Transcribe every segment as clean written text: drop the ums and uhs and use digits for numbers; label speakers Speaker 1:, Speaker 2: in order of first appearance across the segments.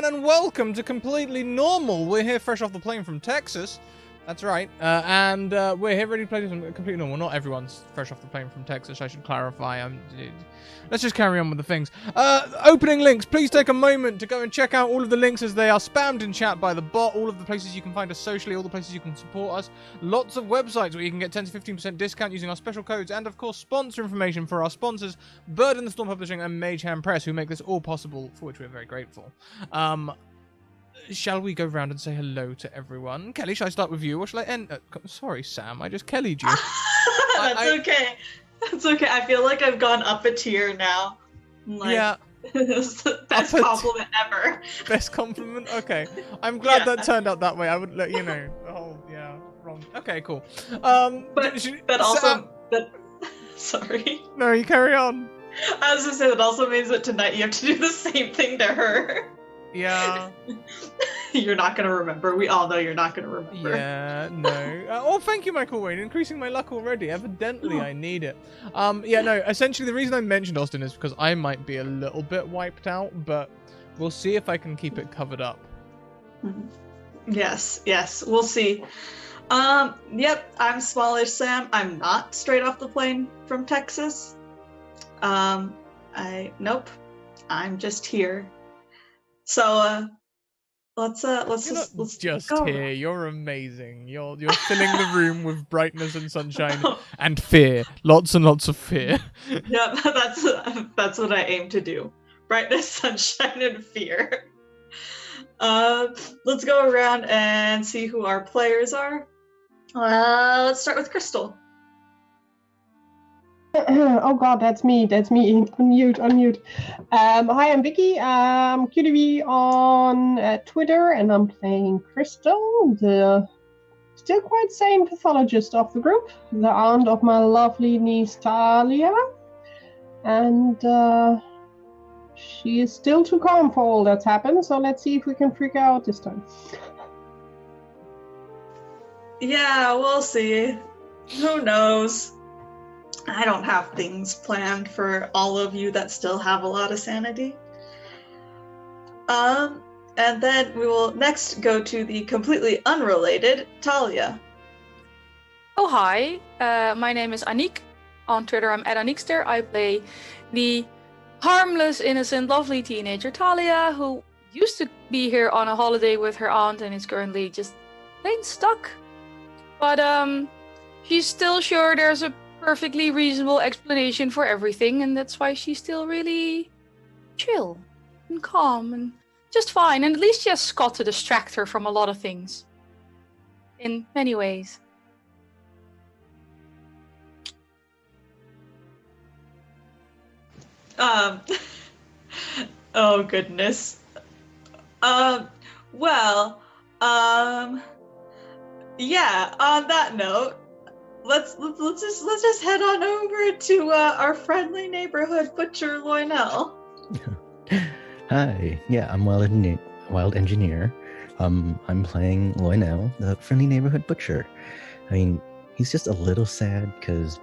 Speaker 1: And welcome to Completely Normal. We're here fresh off the plane from Texas. That's right. And we're here ready to play some Completely Normal. Not everyone's fresh off the plane from Texas, I should clarify. Let's just carry on with the things. Opening links. Please take a moment to go and check out all of the links as they are spammed in chat by the bot. All of the places you can find us socially, all the places you can support us. Lots of websites where you can get 10 to 15% discount using our special codes. And, of course, sponsor information for our sponsors, Bird in the Storm Publishing and Mage Hand Press, who make this all possible, for which we're very grateful. Shall we go round and say hello to everyone? Kelly, shall I start with you, or shall I end? Sorry, Sam, I just Kelly'd you.
Speaker 2: Okay. That's okay. I feel like I've gone up a tier now.
Speaker 1: Yeah.
Speaker 2: It's the best compliment ever.
Speaker 1: Best compliment? Okay. I'm glad that turned out that way. I would let you know. Oh, yeah. Wrong. Okay, cool.
Speaker 2: Sorry.
Speaker 1: No, you carry on.
Speaker 2: I was going to say that also means that tonight you have to do the same thing to her.
Speaker 1: Yeah.
Speaker 2: You're not going to remember. We all know you're not going to remember.
Speaker 1: Yeah, no. Thank you, Michael Wayne. Increasing my luck already. Evidently, I need it. Essentially, the reason I mentioned Austin is because I might be a little bit wiped out, but we'll see if I can keep it covered up.
Speaker 2: Yes, we'll see. Yep, I'm Smallish Sam. I'm not straight off the plane from Texas. Nope. I'm just here. So, let's
Speaker 1: just
Speaker 2: go.
Speaker 1: Here. You're amazing. You're filling the room with brightness and sunshine and fear. Lots and lots of fear.
Speaker 2: Yeah, that's what I aim to do. Brightness, sunshine, and fear. Let's go around and see who our players are. Let's start with Crystal.
Speaker 3: Oh god, that's me. Unmute. Hi, I'm Vicky. I'm QDB on Twitter, and I'm playing Crystal, the still quite sane pathologist of the group, the aunt of my lovely niece Talia. And she is still too calm for all that's happened, so let's see if we can freak out this time.
Speaker 2: Yeah, we'll see. Who knows? I don't have things planned for all of you that still have a lot of sanity. And then we will next go to the completely unrelated Talia.
Speaker 4: Oh, hi. My name is Aniek. On Twitter, I'm @Aniekster. I play the harmless, innocent, lovely teenager Talia, who used to be here on a holiday with her aunt and is currently just plain stuck. But she's still sure there's a perfectly reasonable explanation for everything, and that's why she's still really chill and calm and just fine. And at least she has Scott to distract her from a lot of things. In many ways.
Speaker 2: Oh goodness. Yeah, on that note, let's just head on over to our friendly neighborhood butcher Loinel.
Speaker 5: Hi, yeah, I'm Wild Engineer. I'm playing Loinel, the friendly neighborhood butcher. I mean, he's just a little sad because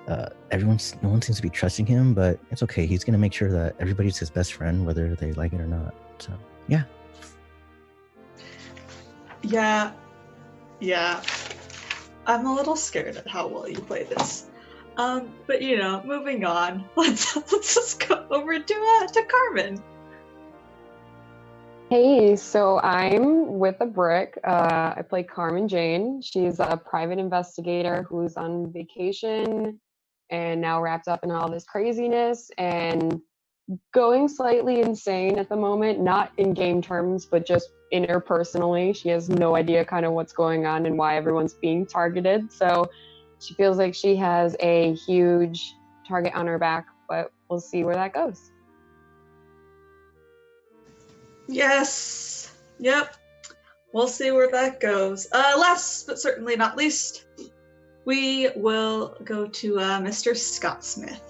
Speaker 5: no one seems to be trusting him, but it's okay. He's gonna make sure that everybody's his best friend, whether they like it or not. So, yeah.
Speaker 2: Yeah. I'm a little scared at how well you play this. But moving on. Let's just go over to Carmen.
Speaker 6: Hey, so I'm with a brick. I play Carmen Jane. She's a private investigator who's on vacation and now wrapped up in all this craziness and going slightly insane at the moment, not in game terms, but just interpersonally. She has no idea kind of what's going on and why everyone's being targeted. So she feels like she has a huge target on her back, but we'll see where that goes.
Speaker 2: Yes. Yep. we'll see where that goes. Last but certainly not least, we will go to Mr. Scott Smith.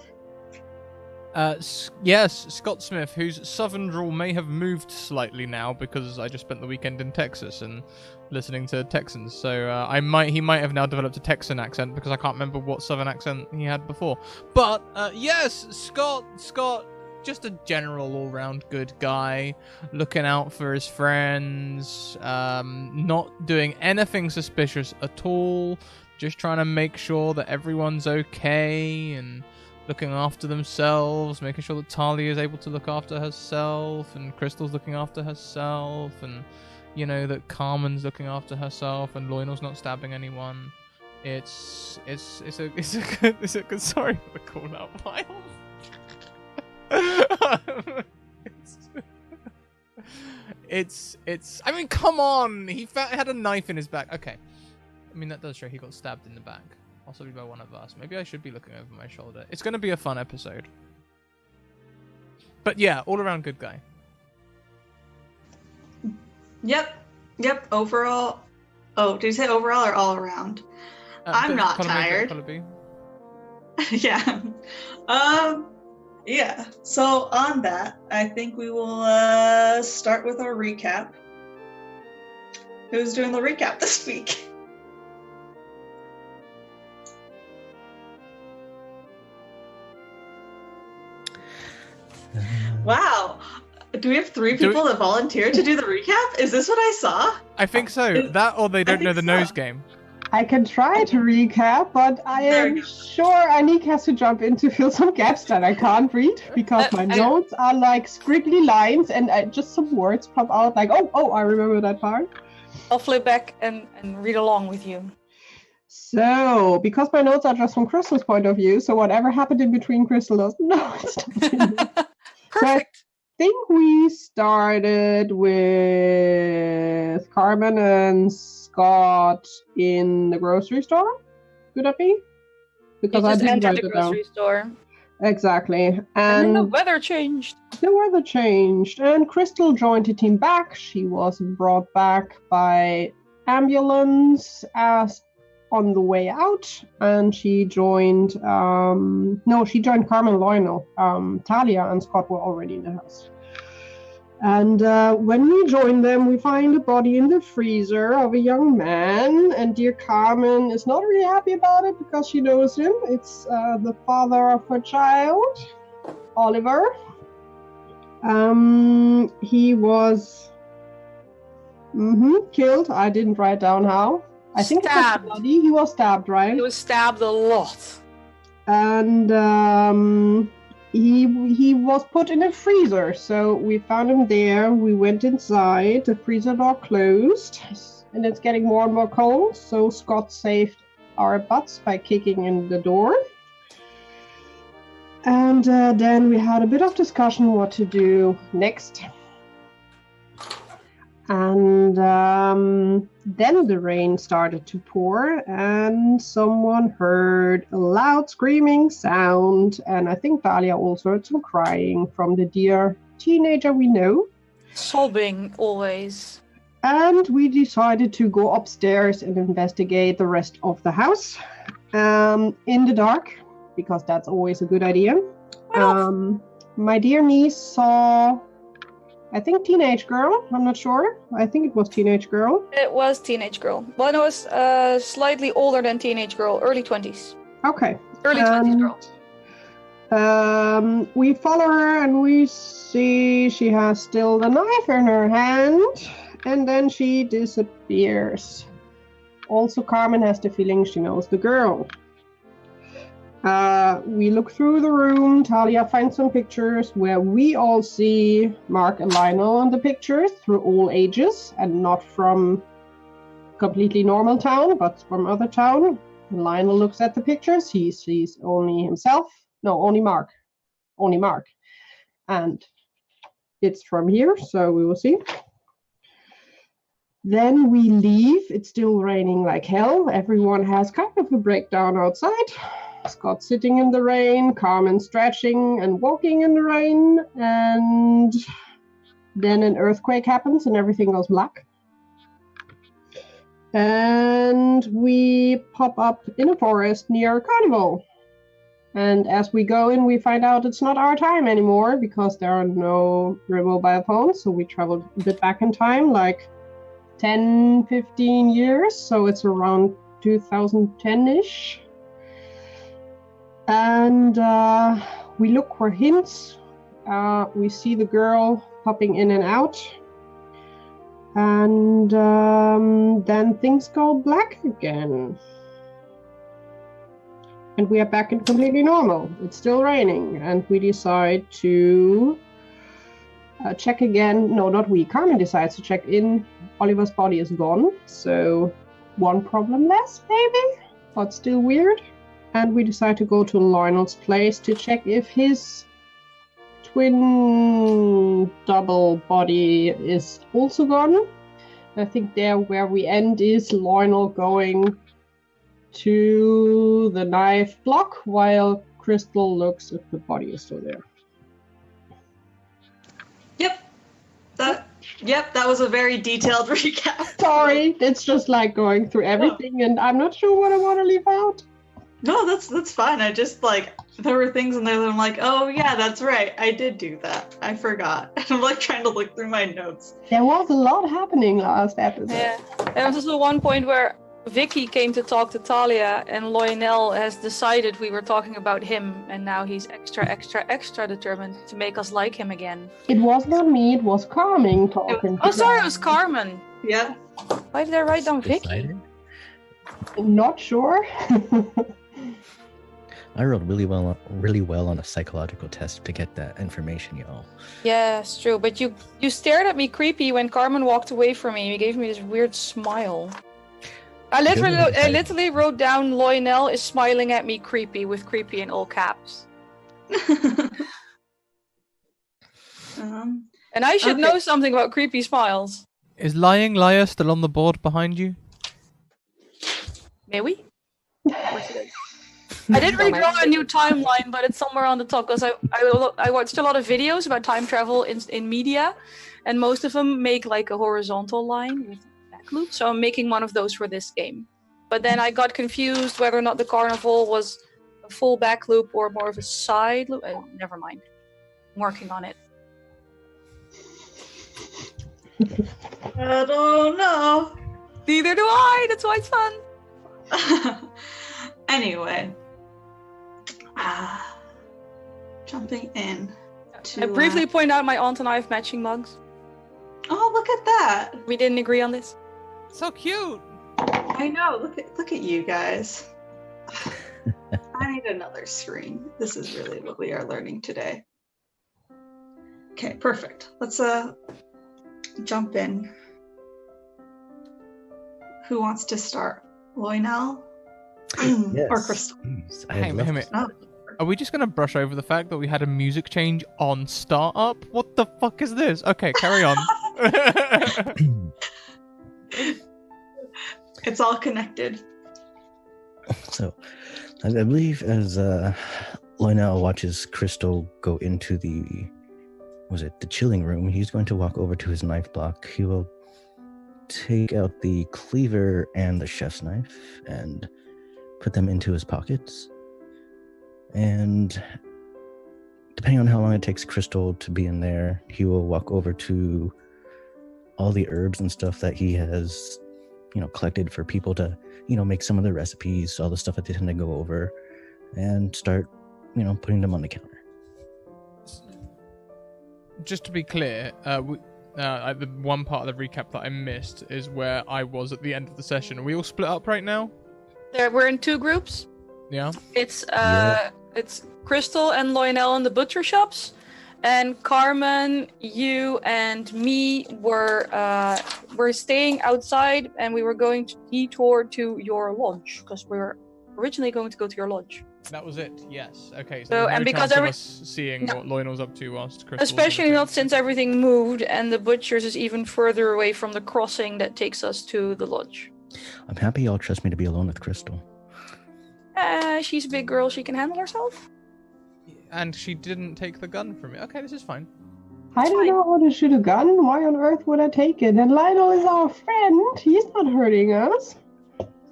Speaker 1: Yes, Scott Smith, whose southern drawl may have moved slightly now because I just spent the weekend in Texas and listening to Texans. So he might have now developed a Texan accent because I can't remember what southern accent he had before. But yes, Scott, just a general all-round good guy, looking out for his friends, not doing anything suspicious at all, just trying to make sure that everyone's okay and looking after themselves, making sure that Talia is able to look after herself, and Crystal's looking after herself, and that Carmen's looking after herself, and Lionel's not stabbing anyone. It's a good. Sorry for the call out, Miles. I mean, come on! He had a knife in his back. Okay, I mean that does show he got stabbed in the back. Possibly by one of us. Maybe I should be looking over my shoulder. It's going to be a fun episode. But yeah, all around good guy.
Speaker 2: Yep. Overall. Oh, did you say overall or all around? I'm not tired. Yeah. Yeah. So on that, I think we will start with our recap. Who's doing the recap this week? Wow. Do we have 3 people that volunteered to do the recap? Is this what I saw?
Speaker 1: I think so. That or they don't know the nose game.
Speaker 3: I can try to recap, but I am sure Anik has to jump in to fill some gaps that I can't read because my notes are like squiggly lines and just some words pop out like, oh, I remember that part.
Speaker 4: I'll flip back and read along with you.
Speaker 3: So, because my notes are just from Crystal's point of view, so whatever happened in between Crystal doesn't know.
Speaker 4: Perfect.
Speaker 3: So I think we started with Carmen and Scott in the grocery store. Could that be? Because I didn't write
Speaker 4: the
Speaker 3: it down.
Speaker 4: grocery store.
Speaker 3: Exactly.
Speaker 4: And then the weather changed.
Speaker 3: And Crystal joined the team back. She was brought back by ambulance as on the way out, and she joined she joined Carmen Lionel. Talia and Scott were already in the house. And when we join them, we find a body in the freezer of a young man, and dear Carmen is not really happy about it because she knows him. It's the father of her child, Oliver. He was killed. I didn't write down how. I think
Speaker 4: stabbed.
Speaker 3: He was stabbed, right?
Speaker 4: He was stabbed a lot.
Speaker 3: And he was put in a freezer. So we found him there. We went inside. The freezer door closed. And it's getting more and more cold. So Scott saved our butts by kicking in the door. And then we had a bit of discussion what to do next. And then the rain started to pour and someone heard a loud screaming sound. And I think Dahlia also heard some crying from the dear teenager we know.
Speaker 4: Sobbing always.
Speaker 3: And we decided to go upstairs and investigate the rest of the house in the dark, because that's always a good idea. My dear niece saw, I think, teenage girl. I'm not sure. I think it was teenage girl.
Speaker 4: It was teenage girl. Well, it was slightly older than teenage girl, early 20s.
Speaker 3: Okay.
Speaker 4: Early 20s girl.
Speaker 3: We follow her and we see she has still the knife in her hand, and then she disappears. Also, Carmen has the feeling she knows the girl. We look through the room. Talia finds some pictures where we all see Mark and Lionel on the pictures through all ages, and not from completely normal town, but from other town. Lionel looks at the pictures. He sees only himself. No, only Mark. Only Mark. And it's from here, so we will see. Then we leave. It's still raining like hell. Everyone has kind of a breakdown outside. Scott sitting in the rain, Carmen stretching and walking in the rain, and then an earthquake happens and everything goes black. And we pop up in a forest near Carnival. And as we go in, we find out it's not our time anymore because there are no mobile phones. So we traveled a bit back in time, like 10, 15 years. So it's around 2010-ish. And we look for hints. We see the girl popping in and out. And then things go black again. And we are back in completely normal. It's still raining. And we decide to check again. No, not we. Carmen decides to check in. Oliver's body is gone. So one problem less, maybe? But still weird. And we decide to go to Lionel's place to check if his twin double body is also gone. I think there where we end is Lionel going to the knife block while Crystal looks if the body is still there.
Speaker 2: Yep, that was a very detailed recap.
Speaker 3: Sorry, it's just like going through everything and I'm not sure what I want to leave out.
Speaker 2: No, that's fine. I just like there were things in there that I'm like, oh yeah, that's right. I did do that. I forgot. I'm like trying to look through my notes.
Speaker 3: There was a lot happening last episode.
Speaker 4: Yeah. There was also one point where Vicky came to talk to Talia and Lionel has decided we were talking about him and now he's extra determined to make us like him again.
Speaker 3: It was not me, it was Carmen talking.
Speaker 4: Oh, sorry, it was Carmen.
Speaker 2: Yeah.
Speaker 4: Why did I write down Vicky?
Speaker 5: Decided?
Speaker 3: Not sure.
Speaker 5: I rolled really well on a psychological test to get that information, y'all.
Speaker 4: Yeah, it's true. But you stared at me creepy when Carmen walked away from me. You gave me this weird smile. I literally wrote down Lionel is smiling at me creepy with creepy in all caps. And I should know something about creepy smiles.
Speaker 1: Is Lying Liar still on the board behind you?
Speaker 4: May we? I didn't really draw a new timeline, but it's somewhere on the top because I watched a lot of videos about time travel in media, and most of them make like a horizontal line with back loop. So I'm making one of those for this game. But then I got confused whether or not the carnival was a full back loop or more of a side loop. Never mind. I'm working on it.
Speaker 2: I don't know.
Speaker 4: Neither do I. That's why it's fun.
Speaker 2: Anyway, jumping in to...
Speaker 4: I briefly point out my aunt and I have matching mugs.
Speaker 2: Oh, look at that!
Speaker 4: We didn't agree on this.
Speaker 1: So cute!
Speaker 2: I know, look at you guys. I need another screen. This is really what we are learning today. Okay, perfect. Let's jump in. Who wants to start? Lionel?
Speaker 5: Yes,
Speaker 2: Or Crystal?
Speaker 5: please.
Speaker 1: Hey, are we just gonna brush over the fact that we had a music change on startup? What the fuck is this? Okay, carry on.
Speaker 2: It's all connected.
Speaker 5: So, I believe as Lionel watches Crystal go into the chilling room, he's going to walk over to his knife block. He will take out the cleaver and the chef's knife and put them into his pockets. And depending on how long it takes Crystal to be in there, he will walk over to all the herbs and stuff that he has, collected for people to, make some of the recipes, all the stuff that they tend to go over, and start, putting them on the counter.
Speaker 1: Just to be clear, the one part of the recap that I missed is where I was at the end of the session. Are we all split up right now?
Speaker 4: We're in two groups.
Speaker 1: Yeah.
Speaker 4: It's Crystal and Lionel in the butcher shops, and Carmen, you and me were staying outside, and we were going to detour to your lodge because we were originally going to go to your lodge.
Speaker 1: That was it. Yes. Okay.
Speaker 4: So
Speaker 1: there's
Speaker 4: and
Speaker 1: no
Speaker 4: because
Speaker 1: chance of us seeing what Lionel's up to whilst Crystal.
Speaker 4: Especially not since everything moved, and the butcher's is even further away from the crossing that takes us to the lodge.
Speaker 5: I'm happy y'all trust me to be alone with Crystal.
Speaker 4: She's a big girl. She can handle herself.
Speaker 1: And she didn't take the gun from me. Okay, this is fine.
Speaker 3: I don't know what I should have gotten. Why on earth would I take it? And Lionel is our friend. He's not hurting us.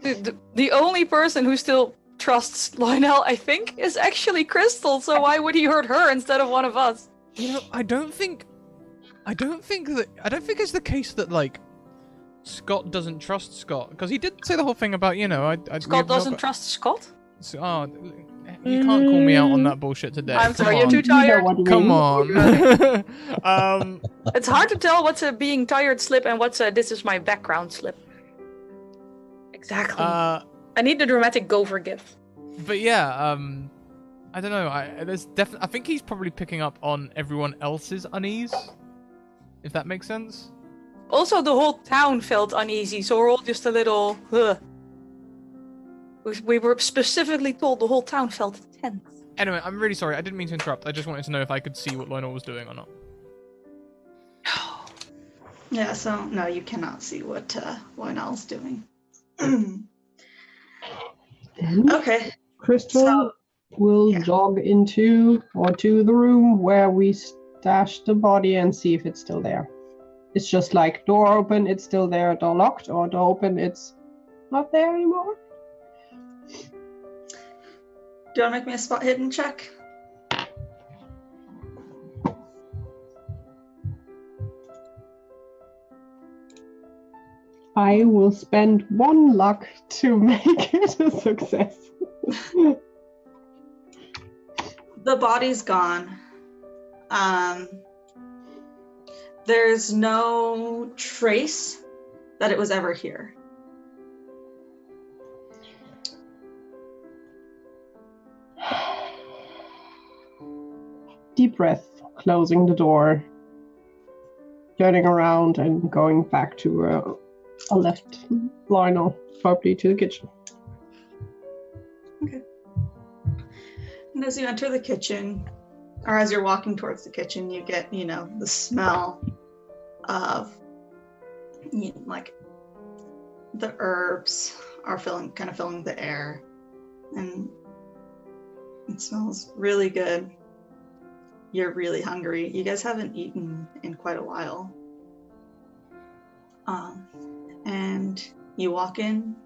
Speaker 4: The only person who still trusts Lionel, I think, is actually Crystal. So why would he hurt her instead of one of us?
Speaker 1: You know, I don't think it's the case that like Scott doesn't trust Scott, because he did say the whole thing about, you know,
Speaker 4: Scott doesn't trust Scott?
Speaker 1: Oh, you can't call me out on that bullshit today.
Speaker 4: I'm sorry,
Speaker 1: Come
Speaker 4: you're too tired.
Speaker 1: Come on.
Speaker 4: It's hard to tell what's a being tired slip and what's a this is my background slip. Exactly. I need the dramatic gopher gift.
Speaker 1: But yeah, I don't know. I think he's probably picking up on everyone else's unease, if that makes sense.
Speaker 4: Also, the whole town felt uneasy, so we're all just a little. We were specifically told the whole town felt tense.
Speaker 1: Anyway, I'm really sorry. I didn't mean to interrupt. I just wanted to know if I could see what Lionel was doing or not.
Speaker 2: Yeah, so no, you cannot see what Lionel's doing. Okay.
Speaker 3: Crystal will jog into or to the room where we stashed the body and see if it's still there. It's just like door open, it's still there, door locked, or door open, it's not there anymore.
Speaker 2: Do you want to make me a spot hidden check?
Speaker 3: I will spend 1 luck to make it a success.
Speaker 2: The body's gone. There's no trace that it was ever here.
Speaker 3: Deep breath, closing the door, turning around and going back to a left Lionel, probably to the kitchen.
Speaker 2: Okay. And as you enter the kitchen, or as you're walking towards the kitchen, you get, the smell of, like, the herbs are filling the air, and it smells really good. You're really hungry. You guys haven't eaten in quite a while. And you walk in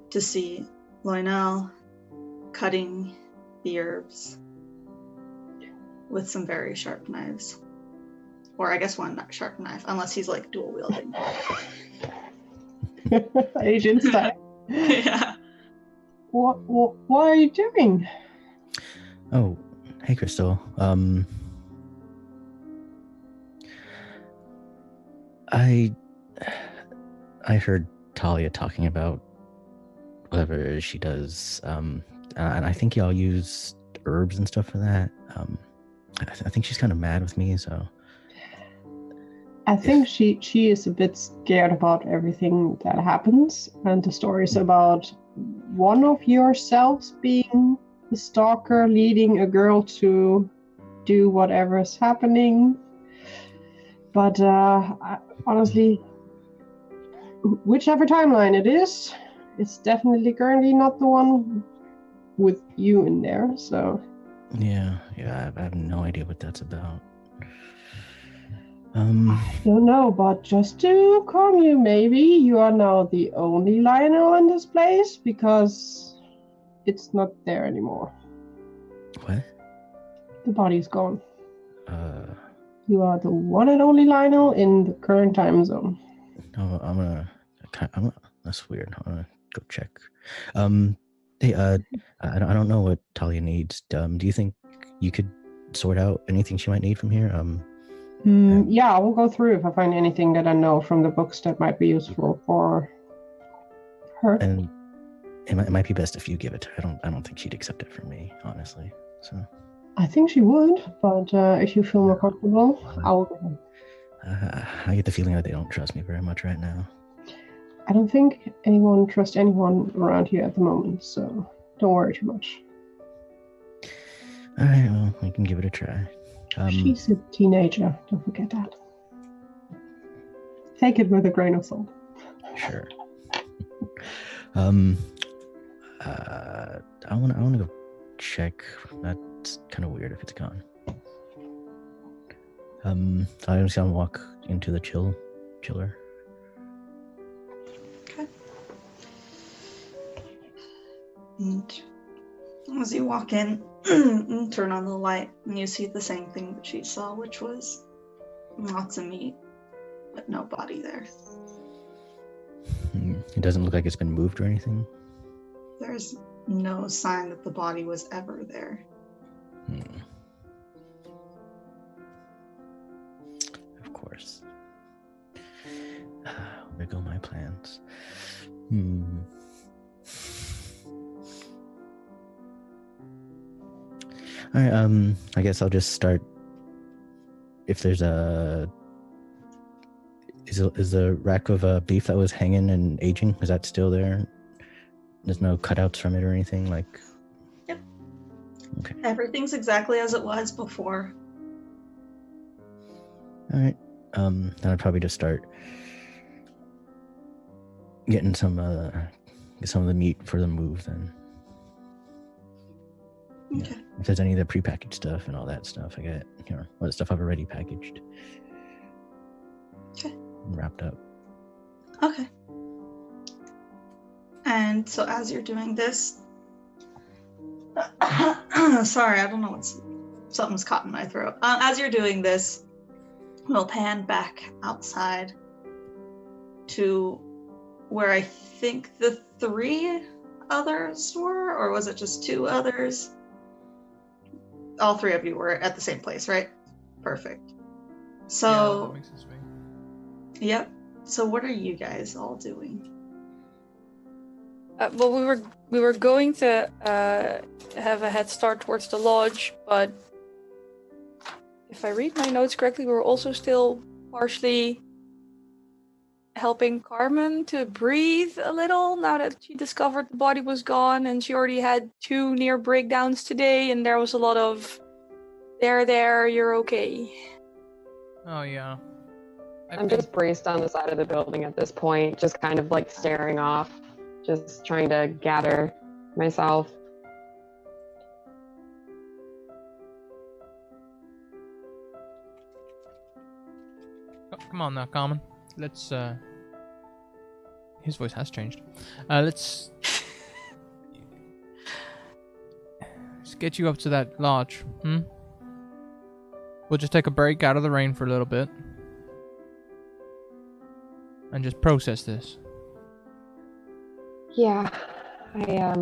Speaker 2: to see Lionel cutting the herbs with some very sharp knives. Or I guess one sharp knife, unless he's like dual wielding.
Speaker 3: Asian style.
Speaker 2: Yeah.
Speaker 3: What are you doing?
Speaker 5: Oh, hey, Crystal. I heard Talia talking about whatever she does, and I think y'all use herbs and stuff for that. I think she's kind of mad with me, so.
Speaker 3: I think she is a bit scared about everything that happens, and the stories about one of yourselves being the stalker, leading a girl to do whatever is happening. But honestly, whichever timeline it is, it's definitely currently not the one with you in there, so.
Speaker 5: Yeah, I have no idea what that's about.
Speaker 3: I don't know, but just to calm you, maybe you are now the only Lionel in this place, because it's not there anymore.
Speaker 5: What?
Speaker 3: The body's gone. You are the one and only Lionel in the current time zone.
Speaker 5: No, that's weird. I'm gonna go check. Hey, I don't know what Talia needs. Do you think you could sort out anything she might need from here?
Speaker 3: Yeah, I will go through if I find anything that I know from the books that might be useful for her.
Speaker 5: And it might be best if you give it to her. I don't think she'd accept it from me, honestly. So.
Speaker 3: I think she would, but if you feel more comfortable, I will go.
Speaker 5: I get the feeling that they don't trust me very much right now.
Speaker 3: I don't think anyone trusts anyone around here at the moment, so don't worry too much.
Speaker 5: Alright, well, we can give it a try.
Speaker 3: She's a teenager, don't forget that. Take it with a grain of salt.
Speaker 5: Sure. I want to go check. That's kind of weird if it's gone. So I'm just gonna walk into the chiller.
Speaker 2: Okay. And as you walk in and turn on the light, and you see the same thing that she saw, which was lots of meat, but no body there.
Speaker 5: It doesn't look like it's been moved or anything.
Speaker 2: There's no sign that the body was ever there.
Speaker 5: Of course. Where go my plans? All right. I guess I'll just start. If there's is the rack of beef that was hanging and aging, is that still there? There's no cutouts from it or anything, like.
Speaker 2: Yep.
Speaker 5: Okay.
Speaker 2: Everything's exactly as it was before.
Speaker 5: All right. Then I'd probably just start getting some of the meat for the move then.
Speaker 2: Okay.
Speaker 5: Yeah. If there's any of the prepackaged stuff and all that stuff, I get all the stuff I've already packaged.
Speaker 2: Okay.
Speaker 5: And wrapped up.
Speaker 2: Okay. And so as you're doing this, sorry, I don't know something's caught in my throat. As you're doing this, we'll pan back outside to where I think the 3 others were, or was it just 2 others? All 3 of you were at the same place, right? Perfect. So,
Speaker 1: yeah, that makes sense to me.
Speaker 2: Yep. So what are you guys all doing?
Speaker 4: Well, we were going to have a head start towards the lodge, but if I read my notes correctly, we were also still partially helping Carmen to breathe a little now that she discovered the body was gone, and she already had 2 near breakdowns today, and there was a lot of there, you're okay.
Speaker 1: Oh yeah.
Speaker 6: I'm just braced on the side of the building at this point, just kind of like staring off, just trying to gather myself.
Speaker 1: Come on now, Carmen. Let's his voice has changed. Let's get you up to that lodge. We'll just take a break out of the rain for a little bit and just process this.
Speaker 6: Yeah, I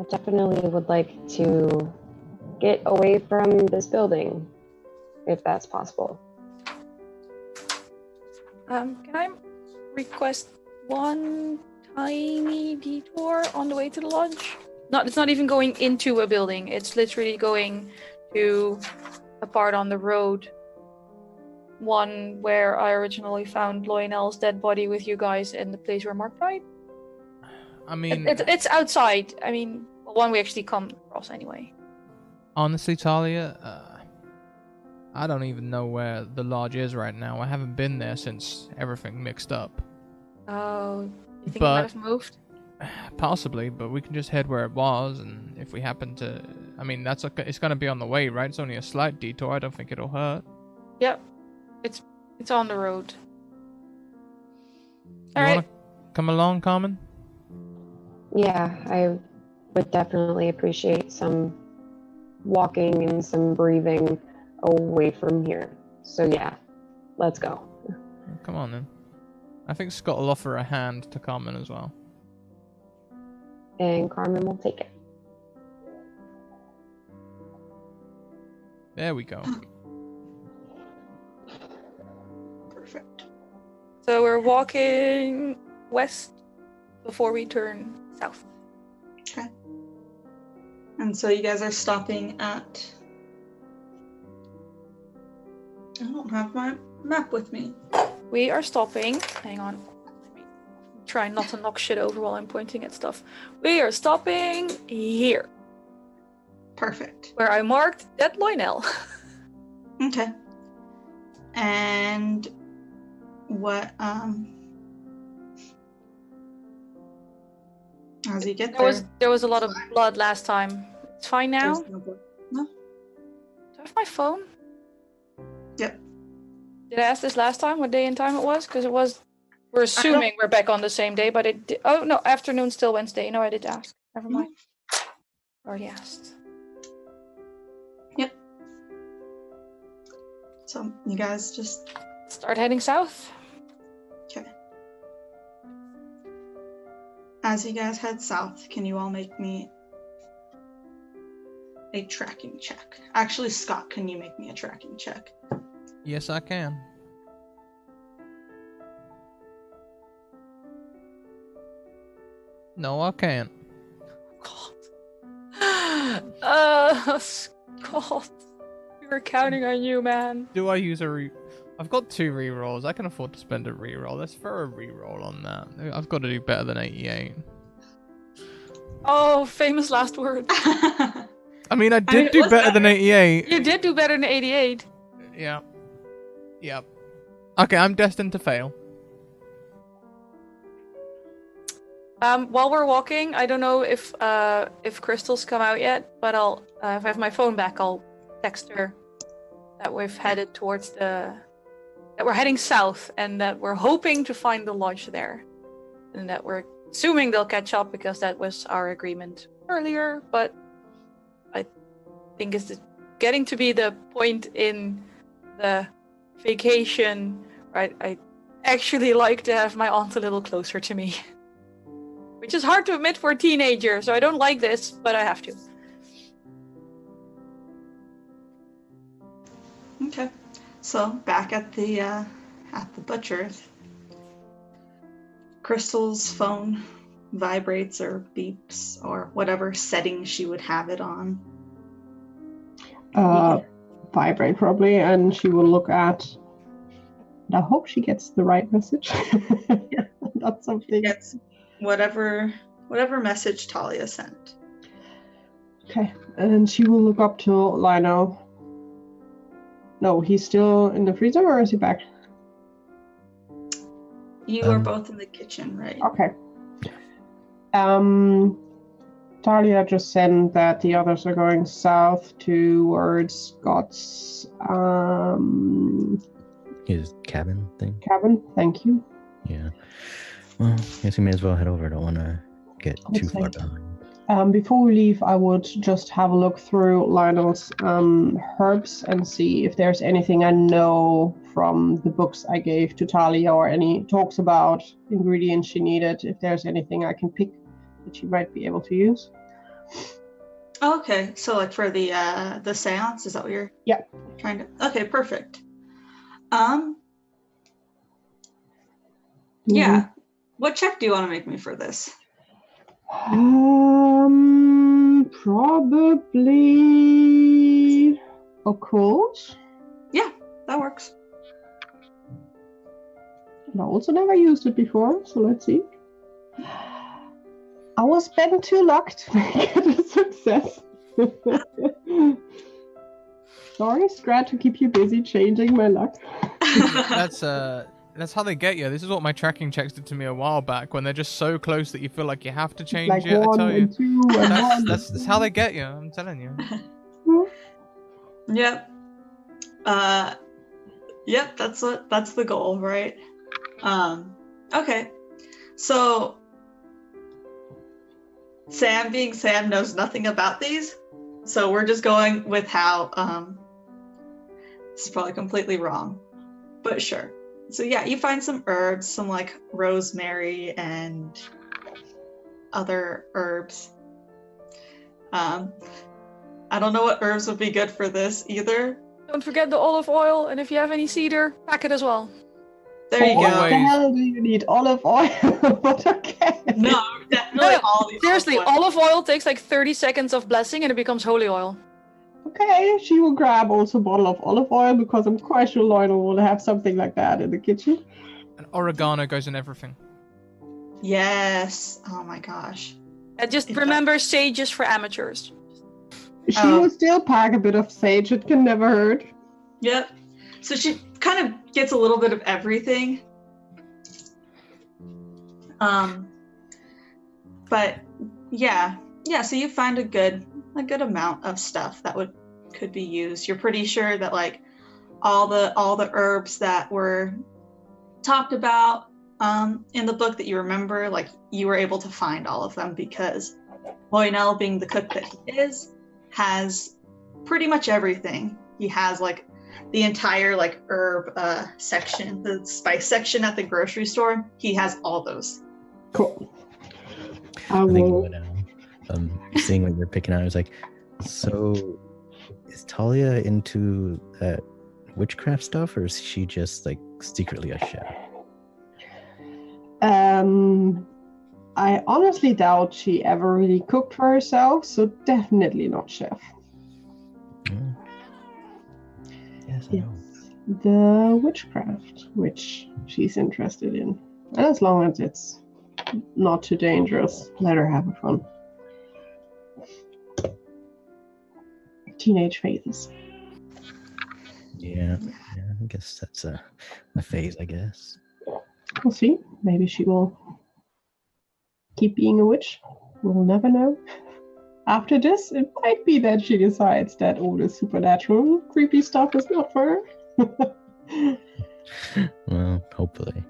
Speaker 6: definitely would like to get away from this building, if that's possible.
Speaker 4: Can I request one tiny detour on the way to the lodge? It's not even going into a building. It's literally going to a part on the road. One where I originally found Lionel's dead body with you guys in the place where Mark died.
Speaker 1: I mean,
Speaker 4: it's outside. I mean, one we actually come across anyway.
Speaker 1: Honestly, Talia, I don't even know where the lodge is right now. I haven't been there since everything mixed up.
Speaker 4: Oh, you think it
Speaker 1: But-
Speaker 4: might have moved?
Speaker 1: Possibly, but we can just head where it was, and if we happen to, I mean, it's gonna be on the way, right? It's only a slight detour. I don't think it'll hurt.
Speaker 4: Yep, it's on the road.
Speaker 1: You
Speaker 4: All right.
Speaker 1: wanna come along, Carmen?
Speaker 6: Yeah, I would definitely appreciate some walking and some breathing away from here. So yeah, let's go.
Speaker 1: Come on then. I think Scott will offer a hand to Carmen as well.
Speaker 6: And Carmen will take it.
Speaker 1: There we go.
Speaker 2: Perfect.
Speaker 4: So we're walking west before we turn south.
Speaker 2: Okay. And so you guys are stopping at... I don't have my map with me.
Speaker 4: We are stopping. Hang on. Let me try not to knock shit over while I'm pointing at stuff. We are stopping here,
Speaker 2: Perfect.
Speaker 4: where I marked dead Lionel.
Speaker 2: Okay. And what, as you get
Speaker 4: There was a lot of blood last time. It's fine now.
Speaker 2: there's no blood. No?
Speaker 4: Do I have my phone?
Speaker 2: Yep.
Speaker 4: Did I ask this last time what day and time it was? Because it was. We're assuming we're back on the same day, but it. Oh no, afternoon still Wednesday. No, I did ask. Never mind. Already asked.
Speaker 2: Yep. So you guys just
Speaker 4: start heading south.
Speaker 2: Okay. As you guys head south, can you all make me a tracking check? Actually, Scott, can you make me a tracking check?
Speaker 1: Yes, I can. No, I can't.
Speaker 4: God. Scott. We were counting on you, man.
Speaker 1: Do I use a I've got 2 rerolls. I can afford to spend a reroll. Let's throw a reroll on that. I've got to do better than 88.
Speaker 4: Oh, famous last words.
Speaker 1: I mean, I did do better than 88.
Speaker 4: You did do better than 88.
Speaker 1: Yeah. Yep. Okay, I'm destined to fail.
Speaker 4: While we're walking, I don't know if Crystal's come out yet, but I'll if I have my phone back, I'll text her that we've headed towards that we're heading south and that we're hoping to find the lodge there, and that we're assuming they'll catch up because that was our agreement earlier. But I think it's getting to be the point in the vacation, right? I actually like to have my aunt a little closer to me. Which is hard to admit for a teenager, so I don't like this, but I have to.
Speaker 2: Okay. So back at the butcher's, Crystal's phone vibrates or beeps or whatever setting she would have it on.
Speaker 3: Vibrate probably, and she will look at. And I hope she gets the right message. Not something.
Speaker 2: Gets whatever message Talia sent.
Speaker 3: Okay, and she will look up to Lino. No, he's still in the freezer, or is he back?
Speaker 2: You are both in the kitchen, right?
Speaker 3: Okay. Talia just said that the others are going south towards Scott's
Speaker 5: His cabin thing.
Speaker 3: cabin. Thank you.
Speaker 5: Yeah. Well, I guess we may as well head over. I don't want to get too far behind.
Speaker 3: Before we leave, I would just have a look through Lionel's herbs and see if there's anything I know from the books I gave to Talia, or any talks about ingredients she needed, if there's anything I can pick that she might be able to use.
Speaker 2: Okay, so like for the seance, is that what you're trying to? Okay, perfect. Yeah. What check do you want to make me for this?
Speaker 3: Probably occult.
Speaker 2: Yeah, that works.
Speaker 3: I also never used it before, so let's see. I will spend 2 luck to make it a success. Sorry, Scrat, to keep you busy changing my luck.
Speaker 1: That's how they get you. This is what my tracking checks did to me a while back, when they're just so close that you feel like you have to change
Speaker 3: like
Speaker 1: it. I tell you,
Speaker 3: 1 and 2 and 1.
Speaker 1: that's how they get you. I'm telling you.
Speaker 2: Yep. Yep. That's the goal, right? Okay. So Sam, being Sam, knows nothing about these, so we're just going with how. This is probably completely wrong, but sure. So yeah, you find some herbs, some like rosemary and other herbs. I don't know what herbs would be good for this either.
Speaker 4: Don't forget the olive oil, and if you have any cedar, pack it as well.
Speaker 2: There you go.
Speaker 3: What the hell do you need? Olive oil? But okay.
Speaker 2: No, definitely all these.
Speaker 4: Seriously, olive oil takes like 30 seconds of blessing and it becomes holy oil.
Speaker 3: Okay, she will grab also a bottle of olive oil, because I'm quite sure Lionel will have something like that in the kitchen.
Speaker 1: And oregano goes in everything.
Speaker 2: Yes. Oh my gosh.
Speaker 4: Just remember, sage is for amateurs.
Speaker 3: She will still pack a bit of sage. It can never hurt.
Speaker 2: Yep. So she kind of gets a little bit of everything. But yeah. So you find a good amount of stuff that could be used. You're pretty sure that like all the herbs that were talked about in the book that you remember. Like, you were able to find all of them because Lionel, being the cook that he is, has pretty much everything. He has like the entire like herb section, the spice section at the grocery store. He has all those.
Speaker 3: Cool.
Speaker 5: I think seeing what you're picking out, I was like, so is Talia into that witchcraft stuff, or is she just like secretly a chef?
Speaker 3: I honestly doubt she ever really cooked for herself, so definitely not chef.
Speaker 5: Yes, I know.
Speaker 3: It's the witchcraft, which she's interested in. And as long as it's not too dangerous, let her have fun. Teenage phases.
Speaker 5: Yeah, I guess that's a phase, I guess.
Speaker 3: We'll see. Maybe she will keep being a witch. We'll never know. After this, it might be that she decides that all this supernatural, creepy stuff is not for her.
Speaker 5: Well, hopefully.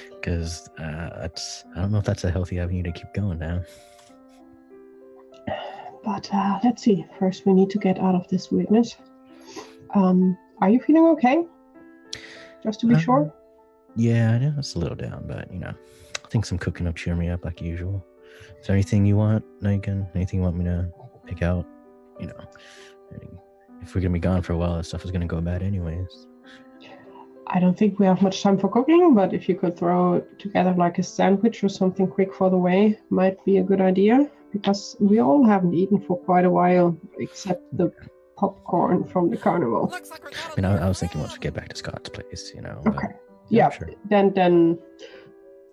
Speaker 5: Because I don't know if that's a healthy avenue to keep going down.
Speaker 3: But let's see. First, we need to get out of this weirdness. Are you feeling okay? Just to be sure?
Speaker 5: Yeah, I know it's a little down, but I think some cooking will cheer me up like usual. Is there anything you want, Megan? Anything you want me to pick out? If we're gonna be gone for a while, that stuff is gonna go bad anyways.
Speaker 3: I don't think we have much time for cooking, but if you could throw together like a sandwich or something quick for the way, might be a good idea. Because we all haven't eaten for quite a while, except the popcorn from the carnival.
Speaker 5: I was thinking once we get back to Scott's place,
Speaker 3: Okay. Yeah. Sure. Then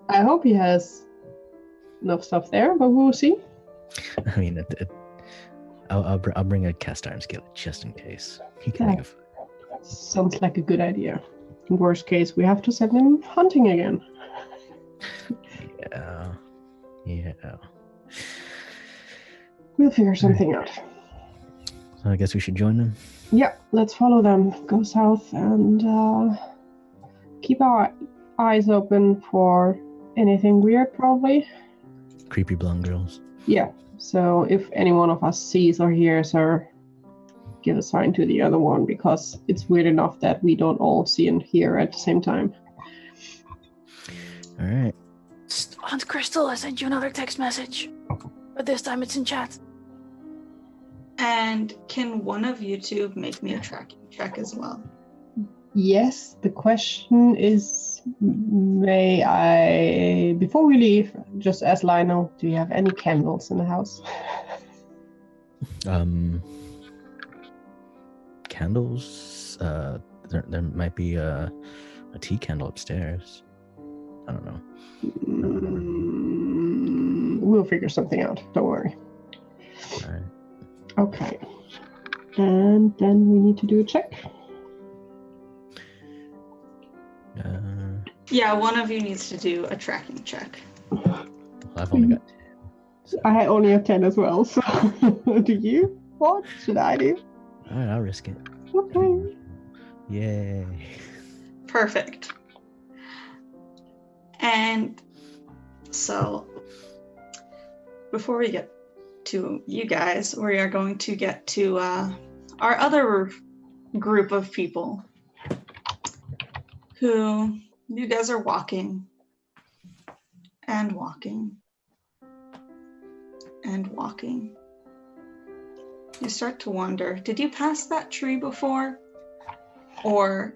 Speaker 3: I hope he has enough stuff there, but we'll see.
Speaker 5: I mean, I'll bring a cast iron skillet just in case. He can make a fire.
Speaker 3: Sounds like a good idea. In worst case, we have to send him hunting again.
Speaker 5: Yeah.
Speaker 3: We'll figure something out.
Speaker 5: So I guess we should join them.
Speaker 3: Yeah, let's follow them. Go south and keep our eyes open for anything weird, probably.
Speaker 5: Creepy blonde girls.
Speaker 3: Yeah, so if any one of us sees or hears her, give a sign to the other one, because it's weird enough that we don't all see and hear at the same time.
Speaker 5: All right.
Speaker 4: Aunt Crystal, I sent you another text message. But this time it's in chat.
Speaker 2: And can one of you two make me a tracking check as well?
Speaker 3: Yes, the question is, may I, before we leave, just ask Lionel, do you have any candles in the house?
Speaker 5: Candles? There might be a tea candle upstairs. I don't know.
Speaker 3: We'll figure something out. Don't worry.
Speaker 5: All right.
Speaker 3: Okay. And then we need to do a check.
Speaker 2: Yeah, one of you needs to do a tracking check.
Speaker 5: Well, I've only got 10. So.
Speaker 3: I only have 10 as well, so do you? What should I do?
Speaker 5: All right, I'll risk it.
Speaker 3: Okay.
Speaker 5: Yay.
Speaker 2: Perfect. And so, before we get to you guys, we are going to get to our other group of people who you guys are walking and walking and walking. You start to wonder, did you pass that tree before? Or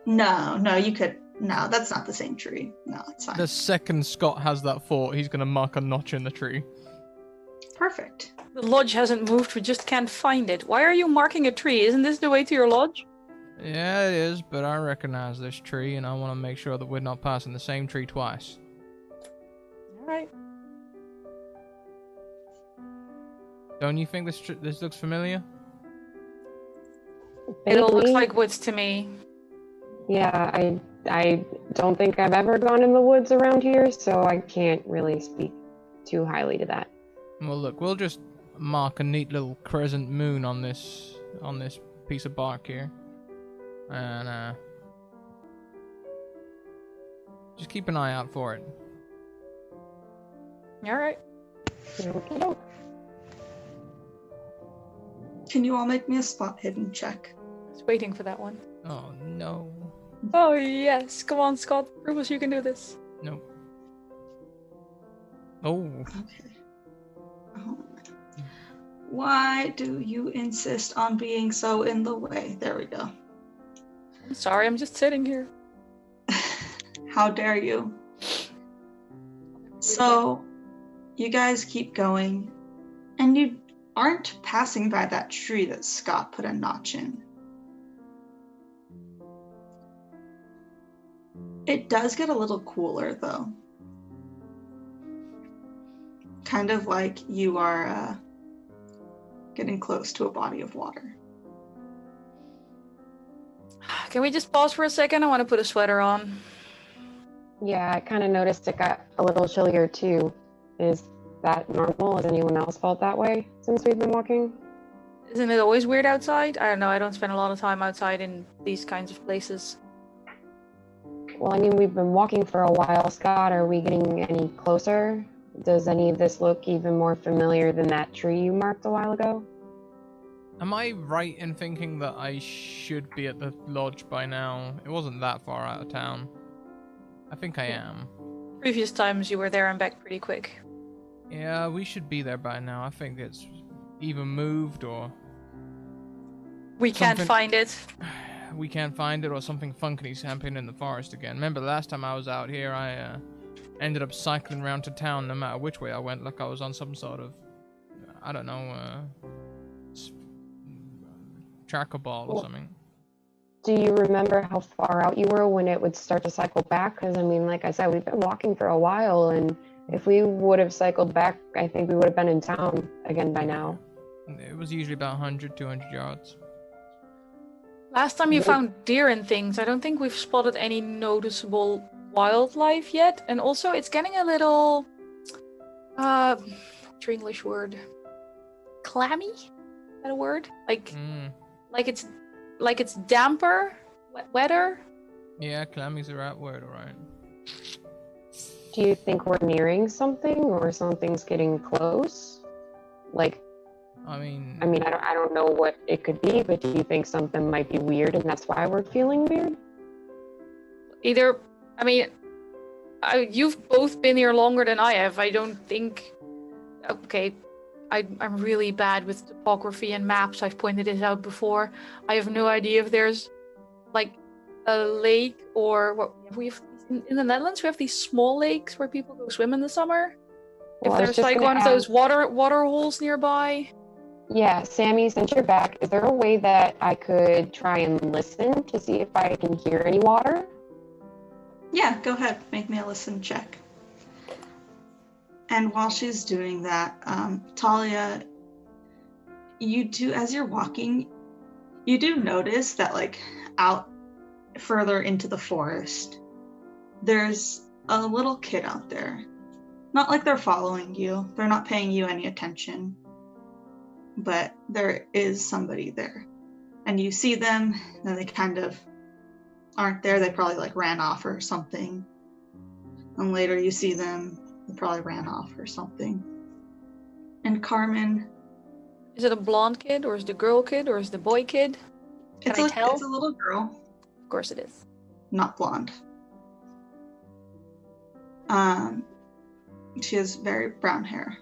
Speaker 2: no, you could. No, that's not the same tree. No, it's fine.
Speaker 1: The second Scott has that thought, he's going to mark a notch in the tree.
Speaker 2: Perfect.
Speaker 4: The lodge hasn't moved, we just can't find it. Why are you marking a tree? Isn't this the way to your lodge?
Speaker 1: Yeah, it is, but I recognize this tree, and I want to make sure that we're not passing the same tree twice.
Speaker 4: Alright.
Speaker 1: Don't you think this looks familiar?
Speaker 4: It all looks
Speaker 6: Vaguely.
Speaker 4: like woods to me.
Speaker 6: Yeah, I don't think I've ever gone in the woods around here, so I can't really speak too highly to that.
Speaker 1: Well, look, we'll just mark a neat little crescent moon on this piece of bark here. And just keep an eye out for it.
Speaker 4: All right.
Speaker 2: Can you all make me a spot hidden check?
Speaker 4: I was waiting for that one.
Speaker 1: Oh no.
Speaker 4: Oh yes, come on, Scott. Prove us you can do this.
Speaker 1: Nope. Oh.
Speaker 2: Okay. Oh. Why do you insist on being so in the way? There we go.
Speaker 4: I'm sorry, I'm just sitting here.
Speaker 2: How dare you? So, you guys keep going, and you aren't passing by that tree that Scott put a notch in. It does get a little cooler, though. Kind of like you are getting close to a body of water.
Speaker 4: Can we just pause for a second? I want to put a sweater on.
Speaker 6: Yeah, I kind of noticed it got a little chillier too. Is that normal? Has anyone else felt that way since we've been walking?
Speaker 4: Isn't it always weird outside? I don't know. I don't spend a lot of time outside in these kinds of places.
Speaker 6: Well, I mean, we've been walking for a while, Scott. Are we getting any closer? Does any of this look even more familiar than that tree you marked a while ago?
Speaker 1: Am I right in thinking that I should be at the lodge by now? It wasn't that far out of town. I think I am.
Speaker 4: Previous times you were there and back pretty quick.
Speaker 1: Yeah, we should be there by now. I think it's either moved or...
Speaker 4: We can't
Speaker 1: Something-
Speaker 4: find it.
Speaker 1: we can't find it, or something funky's happening in the forest again. Remember the last time I was out here, I ended up cycling around to town no matter which way I went, like I was on some sort of, I don't know, tracker ball or something.
Speaker 6: Do you remember how far out you were when it would start to cycle back? Because, I mean, like I said, we've been walking for a while, and if we would have cycled back, I think we would have been in town again by now.
Speaker 1: It was usually about 100, 200 yards.
Speaker 4: Last time you found deer and things, I don't think we've spotted any noticeable wildlife yet. And also, it's getting a little, what's your English word? Clammy? Is that a word? Like it's damper, wetter.
Speaker 1: Yeah, clammy's the right word, alright.
Speaker 6: Do you think we're nearing something, or something's getting close? Like,
Speaker 1: I mean,
Speaker 6: I don't know what it could be, but do you think something might be weird and that's why we're feeling weird?
Speaker 4: Either, you've both been here longer than I have. I don't think. Okay, I'm really bad with topography and maps. I've pointed this out before. I have no idea if there's like a lake or what we have in the Netherlands. We have these small lakes where people go swim in the summer.
Speaker 6: Well,
Speaker 4: If there's like one of those water holes nearby.
Speaker 6: Yeah, Sammy, since you're back, is there a way that I could try and listen to see if I can hear any water?
Speaker 2: Yeah, go ahead. Make me a listen check. And while she's doing that, Talia, as you're walking, you do notice that, like, out further into the forest, there's a little kid out there. Not like they're following you. They're not paying you any attention. But there is somebody there. And you see them, and they kind of aren't there. They probably, like, ran off or something. And later you see them, they probably ran off or something. And Carmen...
Speaker 4: Is it a blonde kid, or is it a girl kid, or is it a boy kid? Can I tell?
Speaker 2: It's a little girl.
Speaker 4: Of course it is.
Speaker 2: Not blonde. She has very brown hair.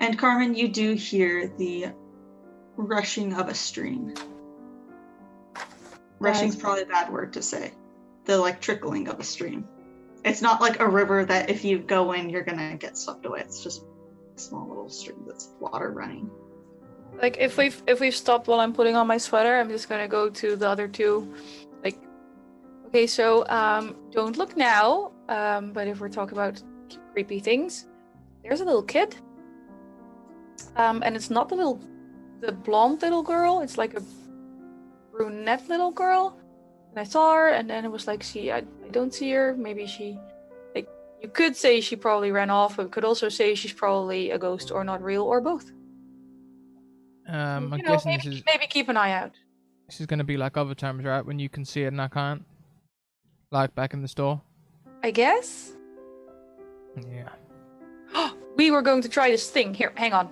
Speaker 2: And Carmen, you do hear the rushing of a stream. Rushing's probably a bad word to say. The, like, trickling of a stream. It's not like a river that if you go in, you're gonna get swept away. It's just a small little stream that's water running.
Speaker 4: Like, if we've stopped while I'm putting on my sweater, I'm just gonna go to the other two. Like, okay, so don't look now. But if we're talking about creepy things, there's a little kid. And it's not the blonde little girl. It's like a brunette little girl. And I saw her, and then it was like, I don't see her. Maybe she, like, you could say she probably ran off, but could also say she's probably a ghost or not real or both.
Speaker 1: I'm guessing this is...
Speaker 4: Maybe keep an eye out.
Speaker 1: This is gonna be like other times, right? When you can see it and I can't. Like back in the store.
Speaker 4: I guess.
Speaker 1: Yeah.
Speaker 4: We were going to try this thing. Here, hang on.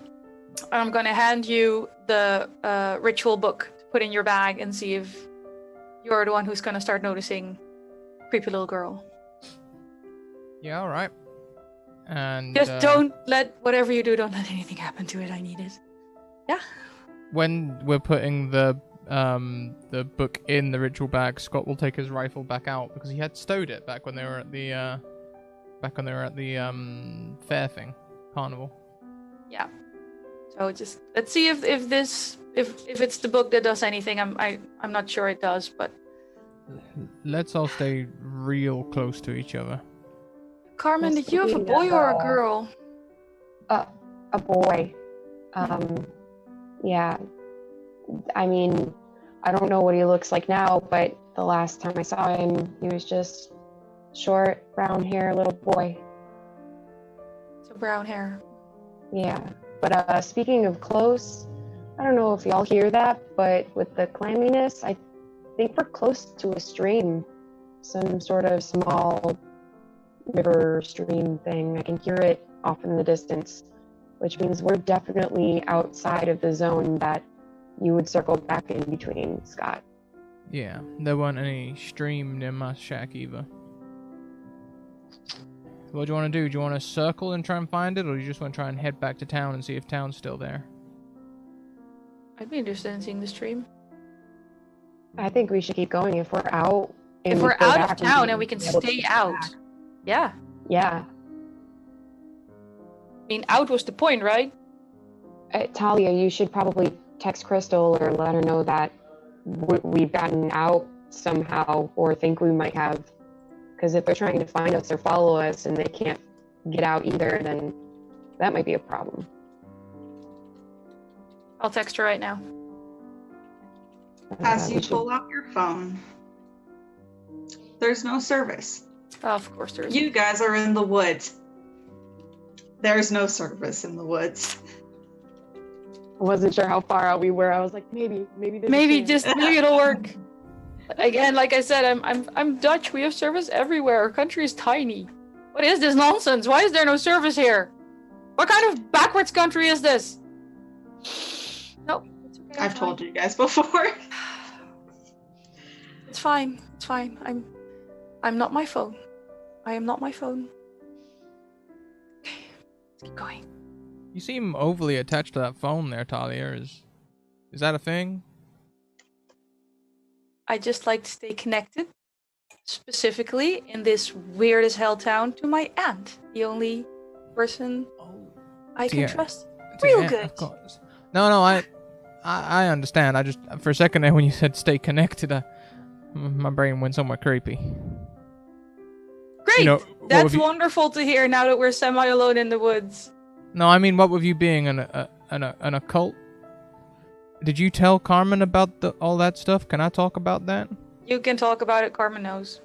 Speaker 4: I'm gonna hand you the ritual book to put in your bag and see if you're the one who's gonna start noticing creepy little girl.
Speaker 1: Yeah, alright. And
Speaker 4: Just don't let whatever you do, don't let anything happen to it. I need it. Yeah.
Speaker 1: when we're putting the book in the ritual bag, Scott will take his rifle back out because he had stowed it back when they were at the fair thing, carnival.
Speaker 4: Yeah. So just let's see if it's the book that does anything. I'm not sure it does, but
Speaker 1: Let's all stay real close to each other.
Speaker 4: Carmen,
Speaker 6: Yes,
Speaker 4: did you have a
Speaker 6: speaking
Speaker 4: boy
Speaker 6: of,
Speaker 4: or a girl?
Speaker 6: A boy. Yeah. I mean, I don't know what he looks like now, but the last time I saw him, he was just short, brown hair, little boy.
Speaker 4: So brown hair.
Speaker 6: Yeah. But speaking of close, I don't know if y'all hear that, but with the clamminess, I think we're close to a stream. Some sort of small river stream thing. I can hear it off in the distance, which means we're definitely outside of the zone that you would circle back in between, Scott.
Speaker 1: Yeah, there weren't any stream near my shack either. What do you want to do? Do you want to circle and try and find it, or do you just want to try and head back to town and see if town's still there?
Speaker 4: I'd be interested in seeing the stream.
Speaker 6: I think we should keep going if we're out.
Speaker 4: If we're out of town and we can stay out. Yeah.
Speaker 6: Yeah.
Speaker 4: I mean, out was the point, right?
Speaker 6: Talia, you should probably text Crystal or let her know that we've gotten out somehow, or think we might have. Because if they're trying to find us or follow us and they can't get out either, then that might be a problem.
Speaker 4: I'll text her right now.
Speaker 2: As you
Speaker 6: we should-
Speaker 2: pull up your phone, there's no service.
Speaker 4: Oh, of course there is.
Speaker 2: You guys are in the woods. There's no service in the woods.
Speaker 6: I wasn't sure how far out we were. I was like, maybe there's a
Speaker 4: Maybe
Speaker 6: chance.
Speaker 4: maybe it'll work. Again, like I said, I'm Dutch. We have service everywhere. Our country is tiny. What is this nonsense? Why is there no service here? What kind of backwards country is this? Nope. It's okay,
Speaker 2: I've told you guys before.
Speaker 4: It's fine. It's fine. I'm not my phone. I am not my phone. Okay, let's keep going.
Speaker 1: You seem overly attached to that phone there, Talia. Is that a thing?
Speaker 4: I just like to stay connected, specifically in this weird as hell town, to my aunt, the only person I can
Speaker 1: Yeah.
Speaker 4: trust.
Speaker 1: To
Speaker 4: Real
Speaker 1: your aunt,
Speaker 4: good.
Speaker 1: Of course. No, I understand. I just, for a second there when you said stay connected, my brain went somewhere creepy.
Speaker 4: Great!
Speaker 1: You know, what
Speaker 4: That's
Speaker 1: with you-
Speaker 4: wonderful to hear now that we're semi-alone in the woods.
Speaker 1: No, I mean, what with you being an occult? Did you tell Carmen about all that stuff? Can I talk about that?
Speaker 4: You can talk about it, Carmen knows.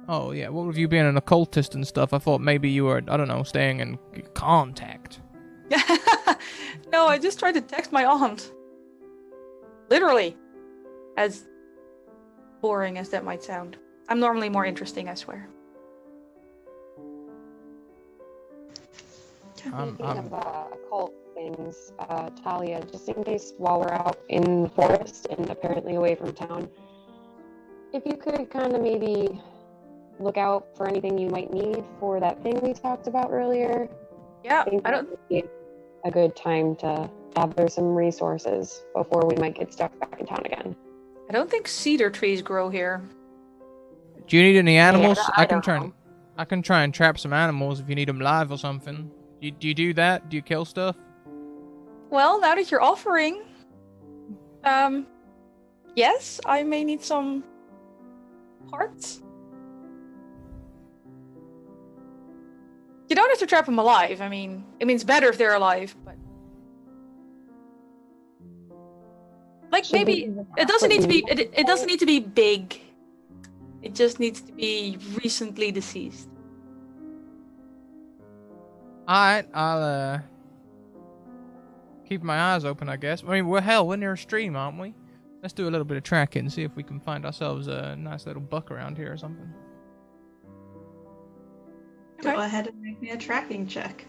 Speaker 1: Oh, yeah. What with you being an occultist and stuff? I thought maybe you were, I don't know, staying in contact.
Speaker 4: No, I just tried to text my aunt. Literally. As boring as that might sound. I'm normally more interesting, I swear.
Speaker 6: Speaking of occult things, Talia, just in case while we're out in the forest and apparently away from town, if you could kind of maybe look out for anything you might need for that thing we talked about earlier.
Speaker 4: Yeah,
Speaker 6: think
Speaker 4: I
Speaker 6: that
Speaker 4: don't
Speaker 6: would be a good time to gather some resources before we might get stuck back in town again.
Speaker 4: think cedar trees grow here.
Speaker 1: Do you need any animals?
Speaker 6: I
Speaker 1: I can
Speaker 6: don't
Speaker 1: try and trap some animals if you need them live or something. Do you do that? Do you kill stuff?
Speaker 4: Well, now that you're offering, yes, I may need some parts. You don't have to trap them alive. I mean, it means better if they're alive, but like
Speaker 6: Should
Speaker 4: maybe
Speaker 6: we
Speaker 4: it doesn't need to be.
Speaker 6: put
Speaker 4: It doesn't need to be big. It just needs to be recently deceased.
Speaker 1: Alright, I'll keep my eyes open, I guess. I mean, we're near a stream, aren't we? Let's do a little bit of tracking, see if we can find ourselves a nice little buck around here or something.
Speaker 2: Go ahead and make me a tracking check.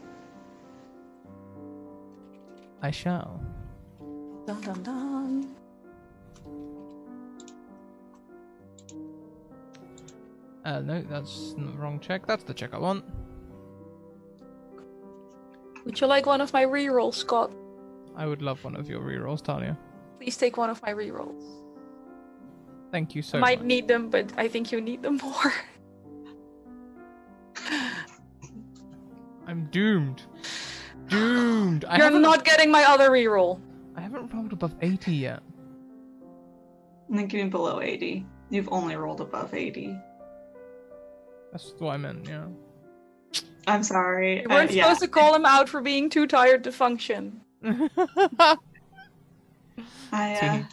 Speaker 1: I shall.
Speaker 4: Dun dun dun.
Speaker 1: No, that's the wrong check. That's the check I want.
Speaker 4: Would you like one of my rerolls, Scott?
Speaker 1: I would love one of your rerolls, Talia.
Speaker 4: Please take one of my rerolls.
Speaker 1: Thank you so
Speaker 4: I
Speaker 1: much.
Speaker 4: might need them, but I think you need them more.
Speaker 1: I'm doomed. Doomed.
Speaker 4: You're not getting my other reroll.
Speaker 1: I haven't rolled above 80 yet.
Speaker 2: And then getting below 80. You've only rolled above 80.
Speaker 1: That's what I meant, yeah.
Speaker 2: I'm sorry.
Speaker 4: You weren't supposed to call him out for being too tired to function.
Speaker 2: I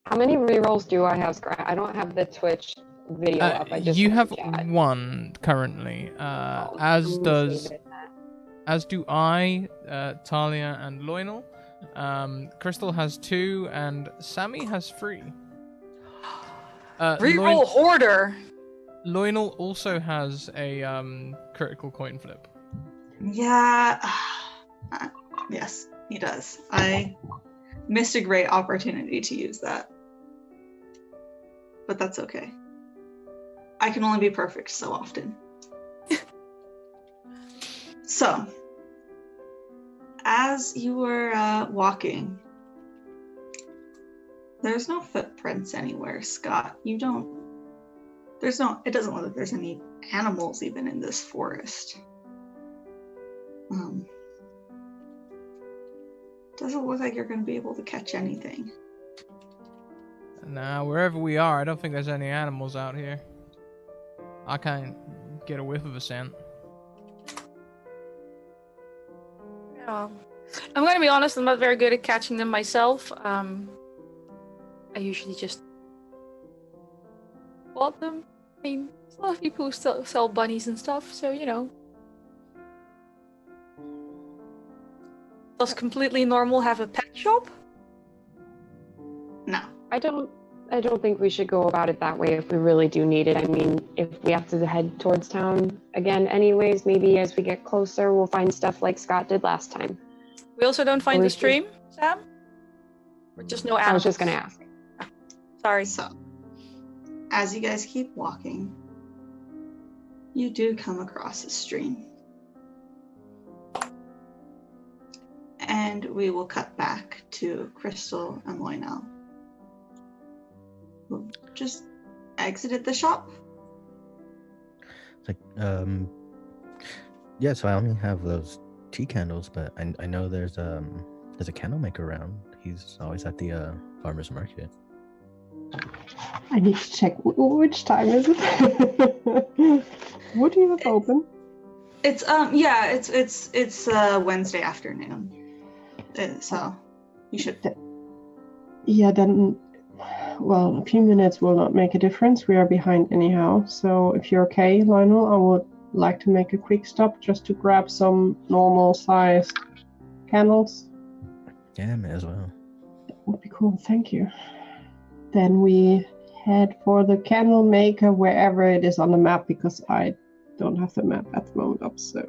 Speaker 6: How many rerolls do I have, Scrat? I don't have the Twitch video up. I just
Speaker 1: you have
Speaker 6: chat.
Speaker 1: one currently,
Speaker 6: Oh,
Speaker 1: as
Speaker 6: I'm
Speaker 1: does
Speaker 6: saving that.
Speaker 1: as do I, Talia and Loinal. Crystal has 2 and Sammy has 3.
Speaker 4: Reroll hoarder.
Speaker 1: Loinal also has a critical coin flip.
Speaker 2: Yeah. Yes, he does. I missed a great opportunity to use that. But that's okay. I can only be perfect so often. So, as you were walking, there's no footprints anywhere, Scott. It doesn't look like there's any animals even in this forest. Doesn't look like you're going to be able to catch anything.
Speaker 1: Nah, wherever we are, I don't think there's any animals out here. I can't get a whiff of a scent.
Speaker 4: Yeah. I'm gonna be honest, I'm not very good at catching them myself. I usually just bought them. I mean, there's a lot of people who still sell bunnies and stuff, so you know. Does completely normal have a pet shop?
Speaker 2: No.
Speaker 6: I don't think we should go about it that way if we really do need it. I mean, if we have to head towards town again anyways, maybe as we get closer we'll find stuff like Scott did last time.
Speaker 4: We also don't find
Speaker 6: Or
Speaker 4: the
Speaker 6: we should-
Speaker 4: stream, Sam? Or just no animals?
Speaker 6: I was just gonna ask.
Speaker 4: Sorry.
Speaker 2: So, as you guys keep walking, you do come across a stream. And we will cut back to Crystal and Loinel. We'll just exited the shop.
Speaker 5: It's like, yeah, so I only have those tea candles, but I know there's a candle maker around. He's always at the farmer's market.
Speaker 3: I need to check which time is it. What do you have open?
Speaker 2: It's it's Wednesday afternoon. So you should.
Speaker 3: Yeah, then. Well, a few minutes will not make a difference. We are behind anyhow. So if you're okay, Lionel, I would like to make a quick stop just to grab some normal-sized candles.
Speaker 5: Yeah, may as well.
Speaker 3: That would be cool. Thank you. Then we head for the candle maker wherever it is on the map because I don't have the map at the moment up. So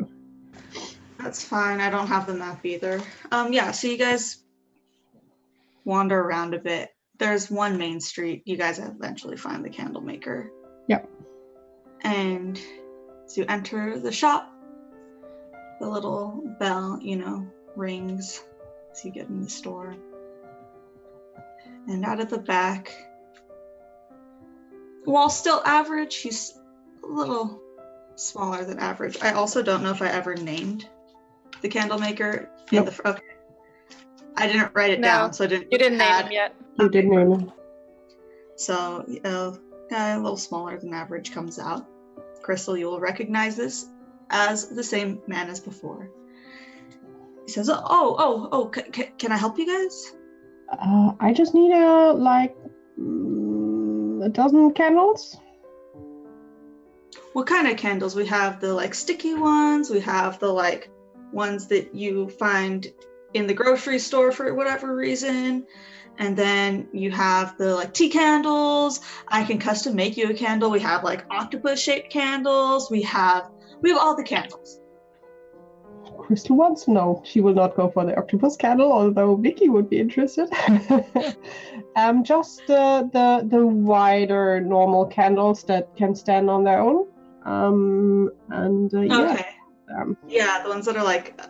Speaker 2: That's fine. I don't have the map either. Yeah. So you guys wander around a bit. There's one main street. You guys eventually find the candle maker.
Speaker 3: Yep.
Speaker 2: And so you enter the shop. The little bell, rings as you get in the store. And out at the back, while still average, he's a little smaller than average. I also don't know if I ever named the candle maker.
Speaker 3: Nope.
Speaker 2: Okay. I didn't write it
Speaker 4: No,
Speaker 2: down, so I didn't.
Speaker 4: You didn't name
Speaker 2: add-
Speaker 4: him yet.
Speaker 3: you did name it.
Speaker 2: So, a little smaller than average comes out. Crystal, you will recognize this as the same man as before. He says, can I help you guys?
Speaker 3: I just need a dozen candles.
Speaker 2: What kind of candles? We have the sticky ones. We have the ones that you find in the grocery store for whatever reason. And then you have the like tea candles. I can custom make you a candle. We have like octopus shaped candles. We have all the candles.
Speaker 3: Crystal wants to know. She will not go for the octopus candle, although Vicky would be interested. Just the wider normal candles that can stand on their own.
Speaker 2: Okay. Yeah, the ones that are like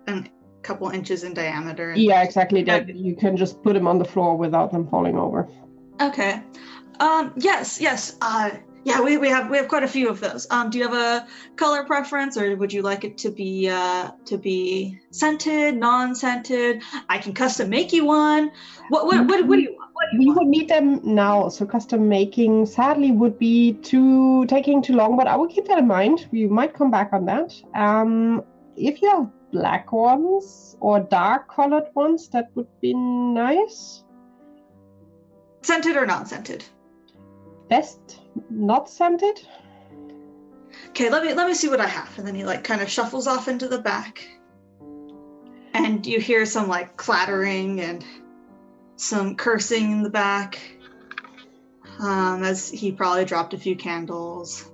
Speaker 2: a couple inches in diameter.
Speaker 3: Yeah, exactly. That you can just put them on the floor without them falling over.
Speaker 2: Okay. Yes. Yeah, we have quite a few of those. Do you have a color preference, or would you like it to be scented, non-scented? I can custom make you one. What do you want?
Speaker 3: We would need them now, so custom making sadly would be taking too long, but I will keep that in mind. We might come back on that. If you have black ones or dark colored ones, that would be nice.
Speaker 2: Scented or non-scented?
Speaker 3: Best not scented.
Speaker 2: Okay, let me see what I have. And then he like kind of shuffles off into the back. And you hear some like clattering and some cursing in the back. As he probably dropped a few candles.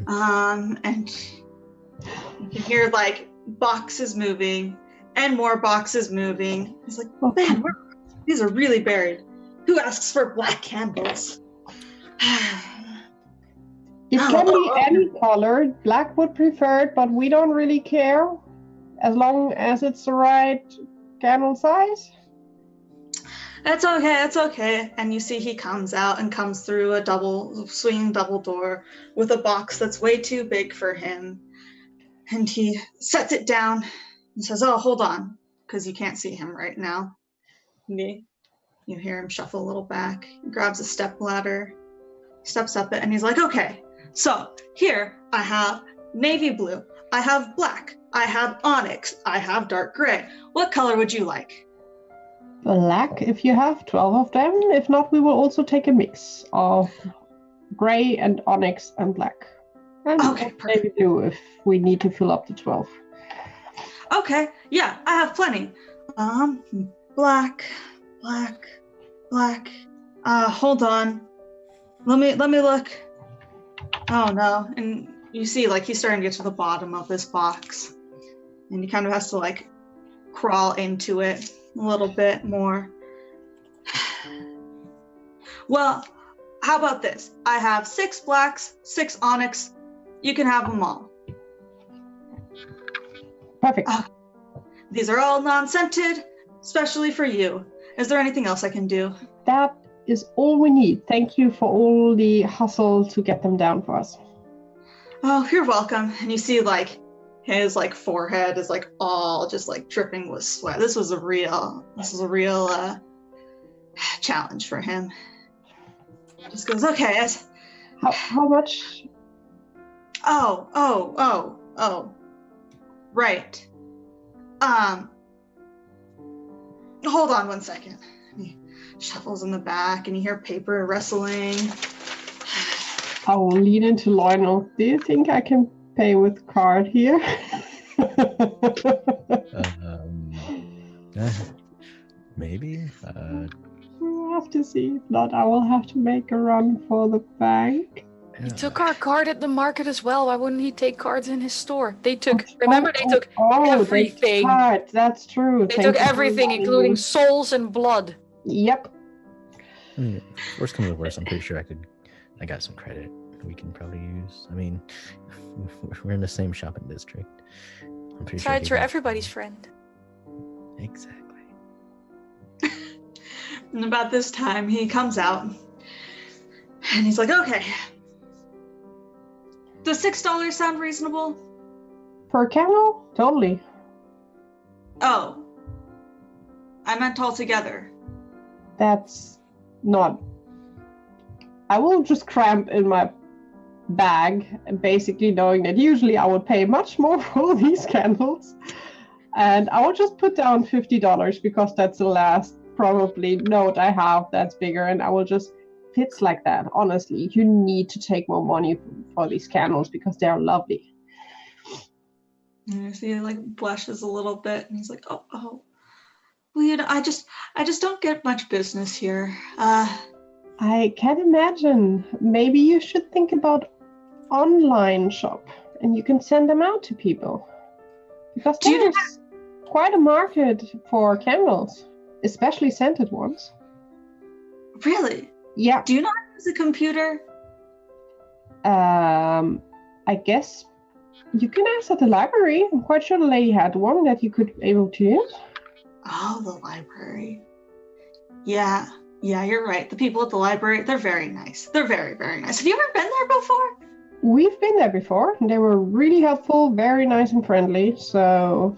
Speaker 2: And you can hear like boxes moving and more boxes moving. He's like, man, these are really buried. Who asks for black candles?
Speaker 3: It can be any color. Black would prefer it, but we don't really care as long as it's the right candle size.
Speaker 2: That's okay. And you see he comes out and comes through a swinging double door with a box that's way too big for him. And he sets it down and says, oh, hold on, because you can't see him right now. And you hear him shuffle a little back. He grabs a step ladder, steps up it, and he's like, okay, so here I have navy blue, I have black, I have onyx, I have dark gray. What color would you like?
Speaker 3: Black, if you have 12 of them. If not, we will also take a mix of gray and onyx and black. And
Speaker 2: okay,
Speaker 3: maybe blue if we need to fill up the 12.
Speaker 2: Okay, yeah, I have plenty. Black. Hold on. Let me look. Oh no. And you see like he's starting to get to the bottom of this box. And he kind of has to like crawl into it a little bit more. Well, how about this? I have 6 blacks, 6 onyx. You can have them all.
Speaker 3: Perfect.
Speaker 2: These are all non-scented, especially for you. Is there anything else I can do?
Speaker 3: That is all we need. Thank you for all the hustle to get them down for us.
Speaker 2: Oh, you're welcome. And you see like his like forehead is like all just like dripping with sweat. This was a real challenge for him. Just goes, okay.
Speaker 3: How much?
Speaker 2: Oh. Right. Hold on one second. He shuffles in the back and you hear paper rustling.
Speaker 3: I will lean into Lionel. Do you think I can pay with card here?
Speaker 5: Maybe.
Speaker 3: We'll have to see. If not, I will have to make a run for the bank.
Speaker 4: He took our card at the market as well. Why wouldn't he take cards in his store? They took, remember, they took everything.
Speaker 3: That's true.
Speaker 4: They took everything, including souls and blood.
Speaker 3: Yep.
Speaker 5: Worst comes to worst, I'm pretty sure I got some credit we can probably use. I mean, we're in the same shopping district. I'm pretty
Speaker 4: Besides,
Speaker 5: sure
Speaker 4: you're everybody's friend.
Speaker 5: Exactly.
Speaker 2: And about this time, he comes out and he's like, okay. Does $6 sound reasonable?
Speaker 3: Per candle? Totally.
Speaker 2: Oh. I meant altogether.
Speaker 3: That's not... I will just cramp in my bag, basically knowing that usually I would pay much more for these candles. And I will just put down $50 because that's the last probably note I have that's bigger, and I will just... It's like that, honestly. You need to take more money for these candles because they're lovely.
Speaker 2: And you see he like blushes a little bit and he's like, oh. Well, I just don't get much business here.
Speaker 3: I can imagine. Maybe you should think about online shop, and you can send them out to people. Because there's quite a market for candles, especially scented ones.
Speaker 2: Really?
Speaker 3: Yeah.
Speaker 2: Do you not use a computer?
Speaker 3: I guess you can ask at the library. I'm quite sure the lady had one that you could be able to use.
Speaker 2: Oh, the library. Yeah, you're right. The people at the library, they're very nice. They're very, very nice. Have you ever been there before?
Speaker 3: We've been there before, and they were really helpful, very nice and friendly. So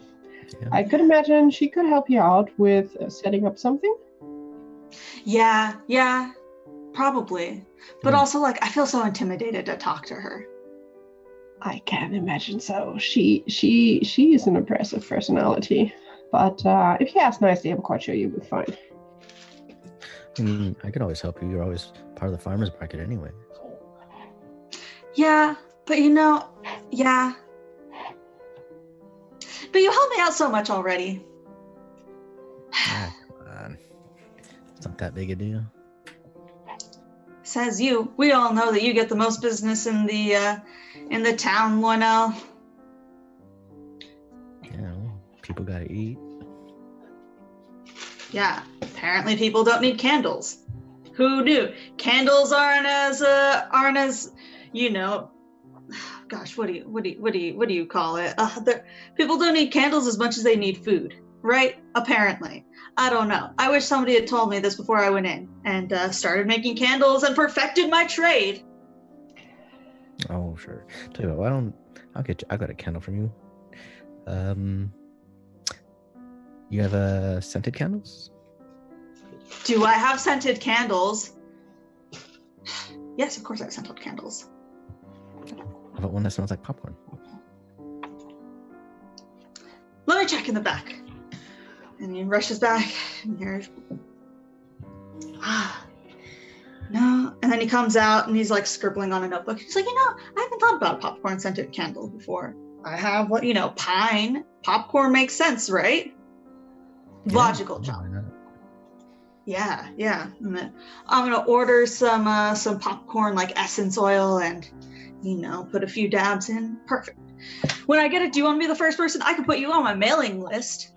Speaker 3: I could imagine she could help you out with setting up something.
Speaker 2: Yeah, probably. But also, like, I feel so intimidated to talk to her.
Speaker 3: I can imagine so. She is an impressive personality. But if you ask nicely, I'm quite sure you'll be fine.
Speaker 5: I mean, I could always help you. You're always part of the farmer's market anyway.
Speaker 2: Yeah, but yeah. But you helped me out so much already.
Speaker 5: Ah, come on. It's not that big a deal.
Speaker 2: Says you. We all know that you get the most business in the town, Lionel.
Speaker 5: Yeah, well, people gotta eat.
Speaker 2: Yeah, apparently people don't need candles. Who knew? Candles aren't as gosh, what do you call it? People don't need candles as much as they need food, right? Apparently. I don't know. I wish somebody had told me this before I went in and started making candles and perfected my trade.
Speaker 5: Oh, sure. Tell you what, I got a candle from you. You have scented candles?
Speaker 2: Do I have scented candles? Yes, of course I have scented candles.
Speaker 5: How about one that smells like popcorn?
Speaker 2: Let me check in the back. And he rushes back and hears, no. And then he comes out and he's like scribbling on a notebook. He's like, I haven't thought about a popcorn scented candle before. I have pine. Popcorn makes sense, right?
Speaker 5: Yeah,
Speaker 2: Logical jump.
Speaker 5: why not?
Speaker 2: Yeah. And then I'm gonna order some popcorn like essence oil and put a few dabs in. Perfect. When I get it, do you want to be the first person? I can put you on my mailing list.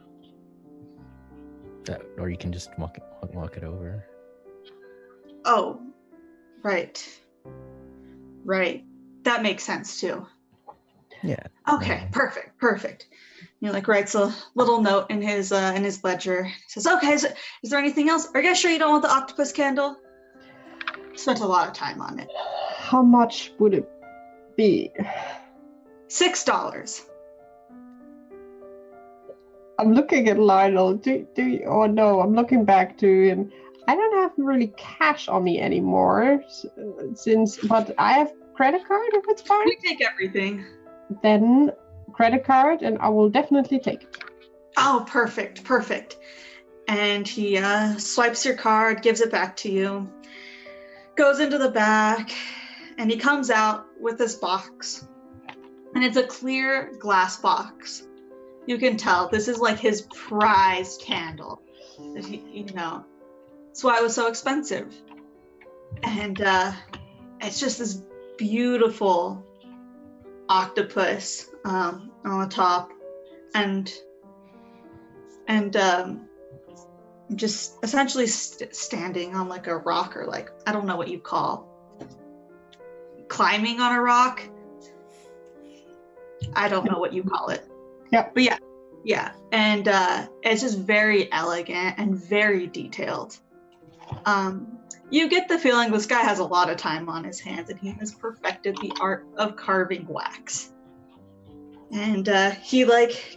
Speaker 5: Or you can just walk it over.
Speaker 2: Oh, right. That makes sense too.
Speaker 5: Yeah.
Speaker 2: Okay, perfect. He writes a little note in his ledger. He says, "Okay, is there anything else? Are you guys sure you don't want the octopus candle?" Spent a lot of time on it.
Speaker 3: How much would it be?
Speaker 2: $6.
Speaker 3: I'm looking at Lionel. Do you? Oh no, I'm looking back to him. I don't have really cash on me anymore, but I have credit card if it's fine.
Speaker 2: We take everything.
Speaker 3: Then credit card, and I will definitely take it.
Speaker 2: Oh, perfect. And he swipes your card, gives it back to you, goes into the back, and he comes out with this box. And it's a clear glass box. You can tell this is like his prized candle. That that's why it was so expensive. And it's just this beautiful octopus on the top, and just essentially standing on like a rock, or like, I don't know what you call climbing on a rock. I don't know what you call it.
Speaker 3: Yep.
Speaker 2: But yeah. And it's just very elegant and very detailed. You get the feeling this guy has a lot of time on his hands, and he has perfected the art of carving wax. And he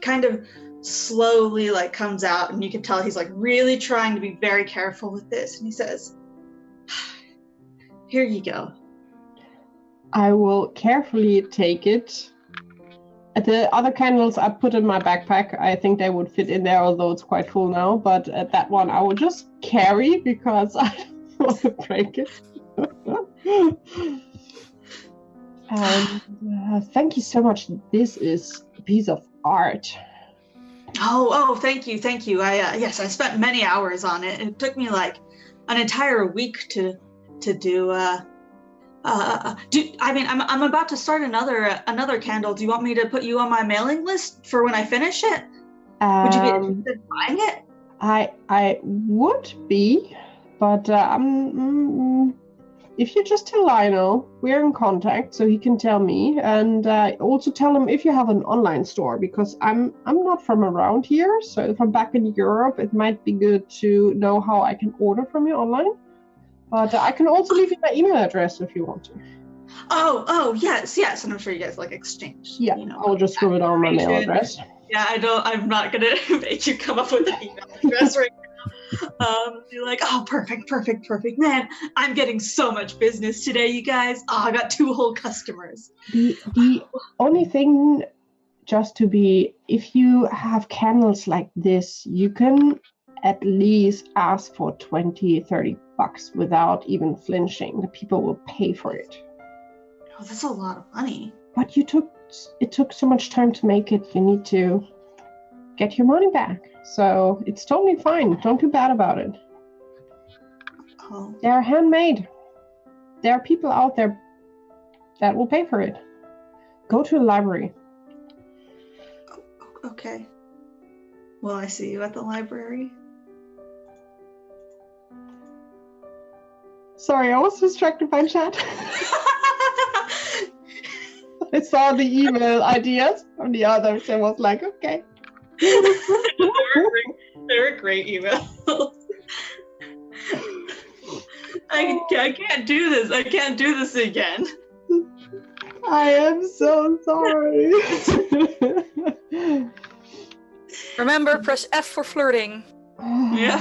Speaker 2: kind of slowly comes out, and you can tell he's really trying to be very careful with this. And he says, "Here you go."
Speaker 3: I will carefully take it. The other candles I put in my backpack. I think they would fit in there, although it's quite full now. But that one I will just carry because I don't want to break it. And thank you so much. This is a piece of art.
Speaker 2: Oh, thank you. Yes, I spent many hours on it. It took me like an entire week to do. I'm about to start another candle. Do you want me to put you on my mailing list for when I finish it? Would you be interested in buying it?
Speaker 3: I would be, but if you just tell Lionel we're in contact, so he can tell me, and also tell him if you have an online store, because I'm not from around here, so if I'm back in Europe, it might be good to know how I can order from you online. But I can also leave you my email address if you want to.
Speaker 2: Oh, yes, and I'm sure you guys like exchange.
Speaker 3: Yeah, I'll just scribble down my mail address.
Speaker 2: Yeah, I'm not gonna make you come up with an email address right now. You're like, oh, perfect. Man, I'm getting so much business today, you guys. Oh, I got 2 whole customers.
Speaker 3: The only thing, just to be, if you have candles like this, you can at least ask for $20-30 without even flinching. The people will pay for it.
Speaker 2: Oh, that's a lot of money.
Speaker 3: But it took so much time to make it. You need to get your money back. So it's totally fine. Don't feel bad about it.
Speaker 2: Oh.
Speaker 3: They're handmade. There are people out there that will pay for it. Go to a library.
Speaker 2: Okay. Will I see you at the library?
Speaker 3: Sorry, I was distracted by chat. I saw the email ideas from the others and was like, okay.
Speaker 2: They were great emails. I can't do this. I can't do this again.
Speaker 3: I am so sorry.
Speaker 4: Remember, press F for flirting.
Speaker 2: Yeah.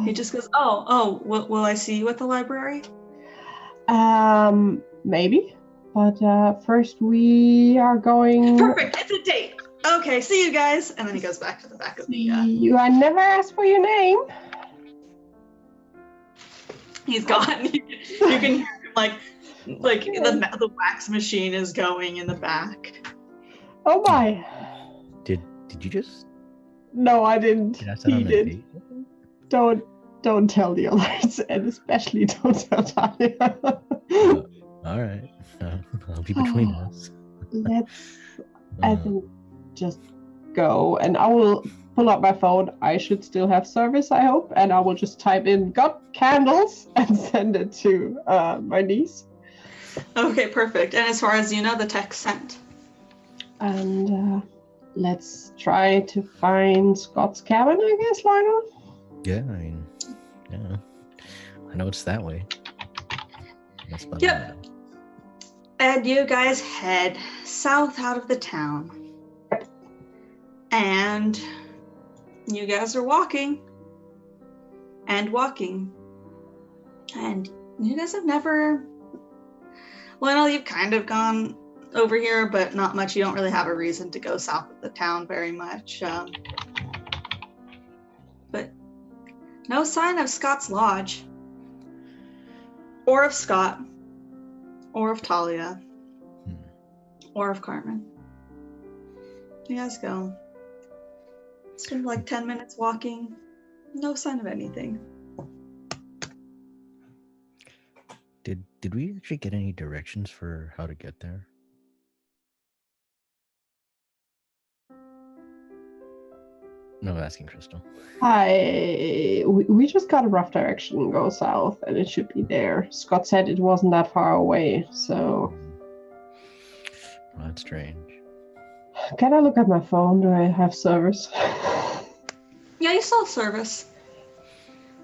Speaker 2: He just goes, oh, will I see you at the library?
Speaker 3: Maybe. But first we are going...
Speaker 2: Perfect, it's a date. Okay, see you guys. And then he goes back to the back of the...
Speaker 3: I never asked for your name.
Speaker 2: He's gone. You can hear him like the wax machine is going in the back.
Speaker 3: Oh my.
Speaker 5: Did you just...
Speaker 3: No, I didn't.
Speaker 5: He did.
Speaker 3: Don't tell the others, and especially don't tell Talia.
Speaker 5: All right. I'll be between us.
Speaker 3: I think, just go, and I will pull up my phone. I should still have service, I hope, and I will just type in "got candles" and send it to my niece.
Speaker 2: Okay, perfect. And as far as you know, the text sent.
Speaker 3: And let's try to find Scott's cabin, I guess, Lionel?
Speaker 5: Yeah, I know it's that way.
Speaker 2: Yep. And you guys head south out of the town. And you guys are walking. And you guys have never... Well, you've kind of gone over here, but not much. You don't really have a reason to go south of the town very much. But no sign of Scott's lodge. Or of Scott. Or of Talia. Or of Carmen. You guys go. It's been like 10 minutes walking. No sign of anything.
Speaker 5: Did we actually get any directions for how to get there? No, asking Crystal.
Speaker 3: We just got a rough direction, go south, and it should be there. Scott said it wasn't that far away, so...
Speaker 5: Well, that's strange.
Speaker 3: Can I look at my phone? Do I have service?
Speaker 2: Yeah, you still have service.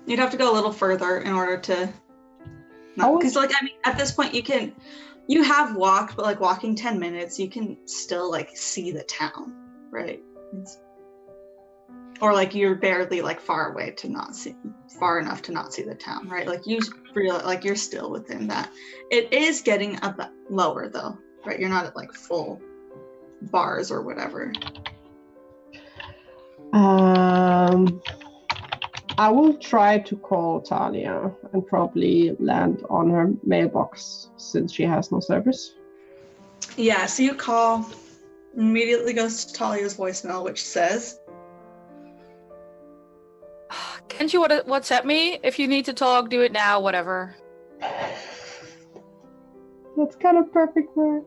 Speaker 2: You'd have to go a little further in order to... Because, at this point, you have walked, but, walking 10 minutes, you can still, see the town, right? Or, you're barely, far away to not see... Far enough to not see the town, right? You realize, you're still within that. It is getting a bit lower, though, right? You're not at, full bars or whatever.
Speaker 3: I will try to call Talia and probably land on her mailbox since she has no service.
Speaker 2: Yeah, so you call Immediately goes to Talia's voicemail, which says,
Speaker 4: Can't you WhatsApp me? If you need to talk, do it now, whatever.
Speaker 3: That's kind of perfect for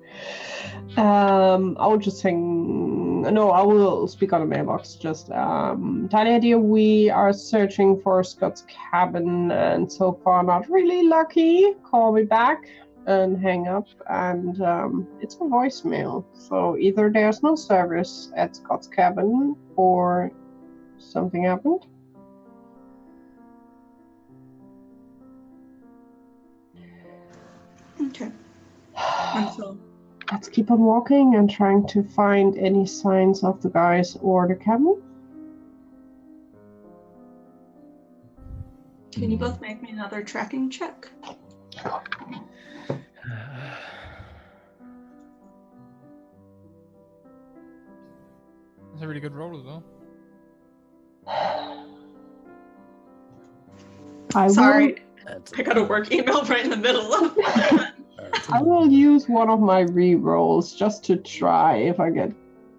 Speaker 3: I will just hang. No, I will speak on the mailbox. Just, Talia, dear, we are searching for Scott's cabin, and so far not really lucky. Call me back, and hang up. And it's a voicemail. So either there's no service at Scott's cabin, or something happened.
Speaker 2: okay. And so,
Speaker 3: Let's keep on walking and trying to find any signs of the guys or the cabin.
Speaker 2: can you both make me another tracking check?
Speaker 1: That's a really good roll as well.
Speaker 2: Sorry,
Speaker 5: That's
Speaker 2: I got a work email right in the middle of
Speaker 3: I will use one of my re-rolls just to try if I get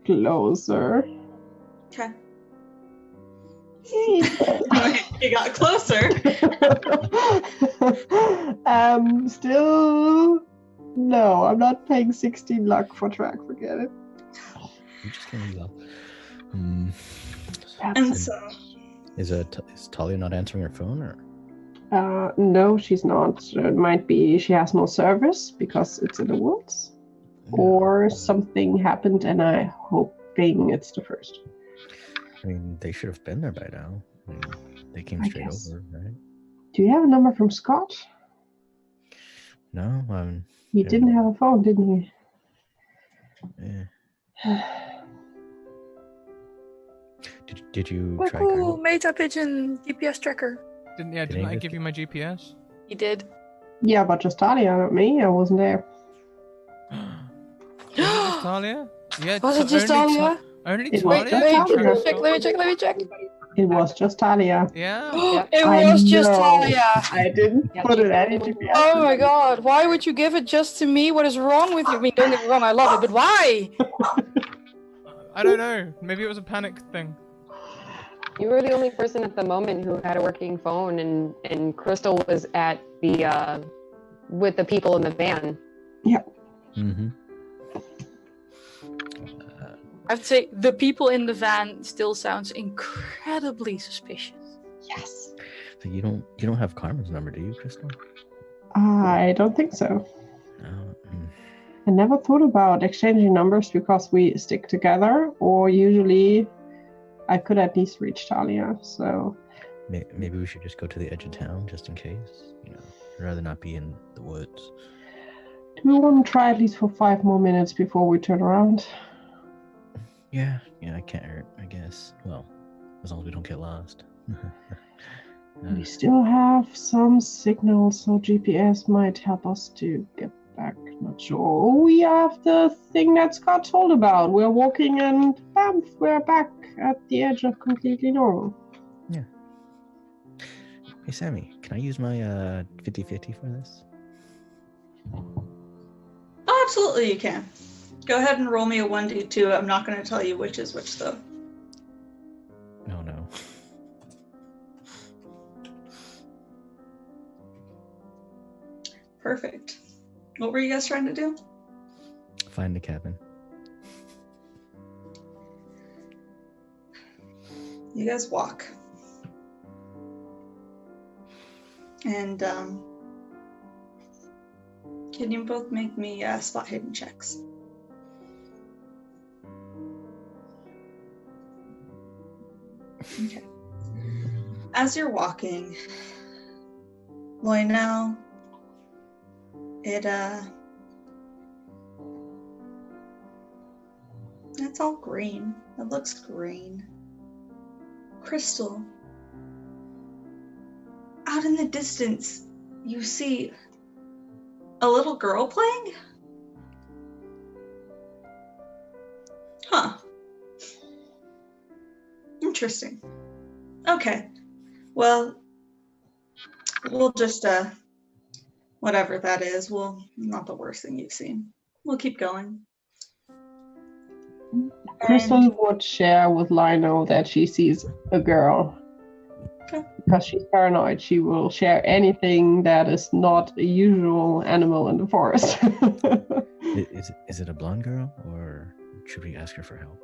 Speaker 3: closer.
Speaker 2: Okay.
Speaker 3: Yay.
Speaker 2: You got closer.
Speaker 3: Still, no, I'm not paying 16 luck for track. Forget it.
Speaker 5: I'm just gonna go.
Speaker 2: And so,
Speaker 5: Is Talia not answering her phone, or?
Speaker 3: No, she's not. It might be she has no service because it's in the woods, or something happened, and I'm hoping it's the first.
Speaker 5: I mean, they should have been there by now. I mean, they came
Speaker 3: I
Speaker 5: straight
Speaker 3: guess.
Speaker 5: over, right?
Speaker 3: Do you have a number from Scott?
Speaker 5: No,
Speaker 3: He didn't have a phone, didn't
Speaker 5: eh.
Speaker 3: he?
Speaker 5: Did you try?
Speaker 4: Ooh, Meta Pigeon GPS tracker.
Speaker 1: Didn't I give you my GPS?
Speaker 4: He did.
Speaker 3: Yeah, but just Talia, not me. I wasn't there.
Speaker 1: Was it just Talia? Yeah,
Speaker 4: Was it just
Speaker 1: only
Speaker 4: Talia?
Speaker 1: Only
Speaker 3: It was
Speaker 1: Talia?
Speaker 3: just Talia.
Speaker 4: Let me check.
Speaker 3: It was just Talia.
Speaker 1: Yeah.
Speaker 4: It
Speaker 3: I
Speaker 4: was just
Speaker 3: know.
Speaker 4: Talia.
Speaker 3: I didn't
Speaker 6: Yeah,
Speaker 3: put
Speaker 6: she's
Speaker 3: it
Speaker 6: the
Speaker 3: any
Speaker 6: only one who-
Speaker 3: GPS.
Speaker 4: Oh my god, why would you give it just to me? What is wrong with you? I mean, don't get me wrong, I love it, but why?
Speaker 1: I don't know. Maybe it was a panic thing.
Speaker 6: You were the only person at the moment who had a working phone, and Crystal was at the with the people in the van.
Speaker 5: Mm-hmm.
Speaker 4: I have to say, the people in the van still sounds incredibly suspicious.
Speaker 3: Yes.
Speaker 5: So you don't have Carmen's number, do you, Crystal?
Speaker 3: I don't think so.
Speaker 5: No.
Speaker 3: I never thought about exchanging numbers because we stick together, or usually I could at least reach Talia. So
Speaker 5: Maybe we should just go to the edge of town just in case. I'd rather not be in the woods.
Speaker 3: do we want to try at least for 5 more minutes before we turn around?
Speaker 5: Yeah, I can't hurt, I guess. Well, as long as we don't get lost.
Speaker 3: We still have some signals, so GPS might help us to get back. Not sure. Oh, we have the thing that Scott told about. We're walking and bam, we're back at the edge of completely normal.
Speaker 5: Yeah. Hey, Sammy, can I use my 50-50 for this?
Speaker 2: oh, absolutely you can. Go ahead and roll me a 1d2. I'm not going to tell you which is which, though.
Speaker 5: Oh, no.
Speaker 2: Perfect. What were you guys trying to do?
Speaker 5: Find the cabin.
Speaker 2: You guys walk. And, can you both make me spot hidden checks? Okay. As you're walking, Loinel, it's all green. It looks green. Crystal, out in the distance, you see a little girl playing? Huh. Interesting. Okay. Well, we'll just, whatever that is, not the worst thing you've seen. We'll keep going.
Speaker 3: Crystal would share with Lino that she sees a girl.
Speaker 2: Okay.
Speaker 3: Because she's paranoid, she will share anything that is not a usual animal in the forest.
Speaker 5: Is it a blonde girl, or should we ask her for help?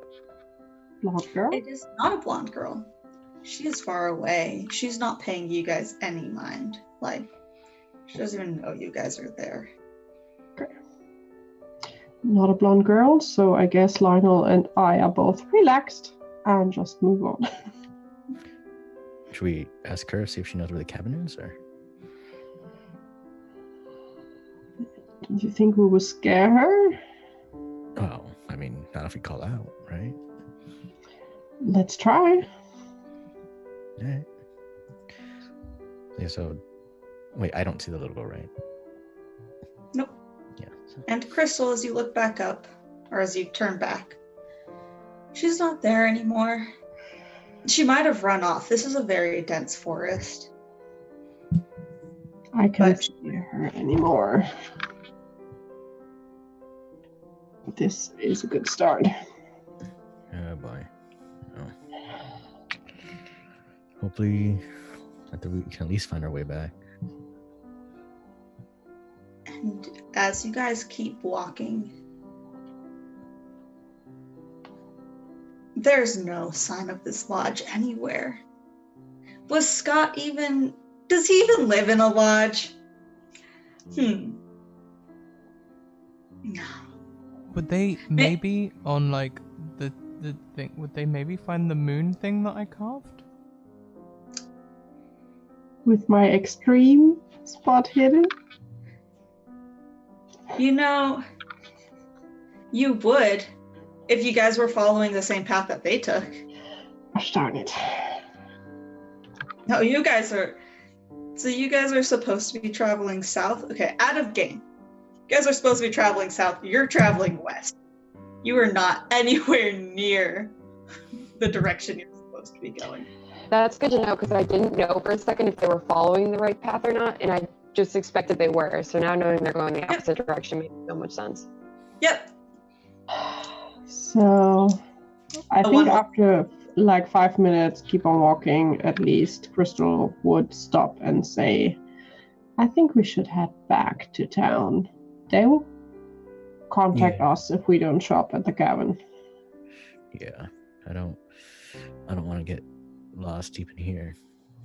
Speaker 3: Blonde girl?
Speaker 2: It is not a blonde girl. She is far away. She's not paying you guys any mind. Like, she doesn't even know you guys are there.
Speaker 3: Not a blonde girl, so I guess Lionel and I are both relaxed and just move on.
Speaker 5: Should we ask her, see if she knows where the cabin is, or?
Speaker 3: Do you think we will scare her?
Speaker 5: Oh, I mean, not if we call out, right?
Speaker 3: Let's try.
Speaker 5: Alright. Yeah, so... Wait, I don't see the little girl, right?
Speaker 2: Nope.
Speaker 5: Yeah. So.
Speaker 2: And Crystal, as you look back up, or as you turn back, she's not there anymore. She might have run off. This is a very dense forest.
Speaker 3: I can't see her anymore. This is a good start.
Speaker 5: Oh boy. Oh. Hopefully, we can at least find our way back.
Speaker 2: And as you guys keep walking, there's no sign of this lodge anywhere. Was Scott even... Does he even live in a lodge? No.
Speaker 1: Would they maybe on like the thing? Would they maybe find the moon thing that I carved?
Speaker 3: With my extreme spot hidden?
Speaker 2: You know, you would if you guys were following the same path that they took.
Speaker 3: Gosh darn it.
Speaker 2: No, you guys are... So you guys are supposed to be traveling south? Okay, out of game. You guys are supposed to be traveling south. You're traveling west. You are not anywhere near the direction you're supposed to be going.
Speaker 6: That's good to know, because I didn't know for a second if they were following the right path or not, and I just expected they were. So now knowing they're going the opposite direction makes so much sense.
Speaker 2: Yep.
Speaker 3: So, I think after like 5 minutes, keep on walking at least, Crystal would stop and say, I think we should head back to town. They will contact us if we don't shop at the cabin.
Speaker 5: Yeah, I don't want to get lost deep in here,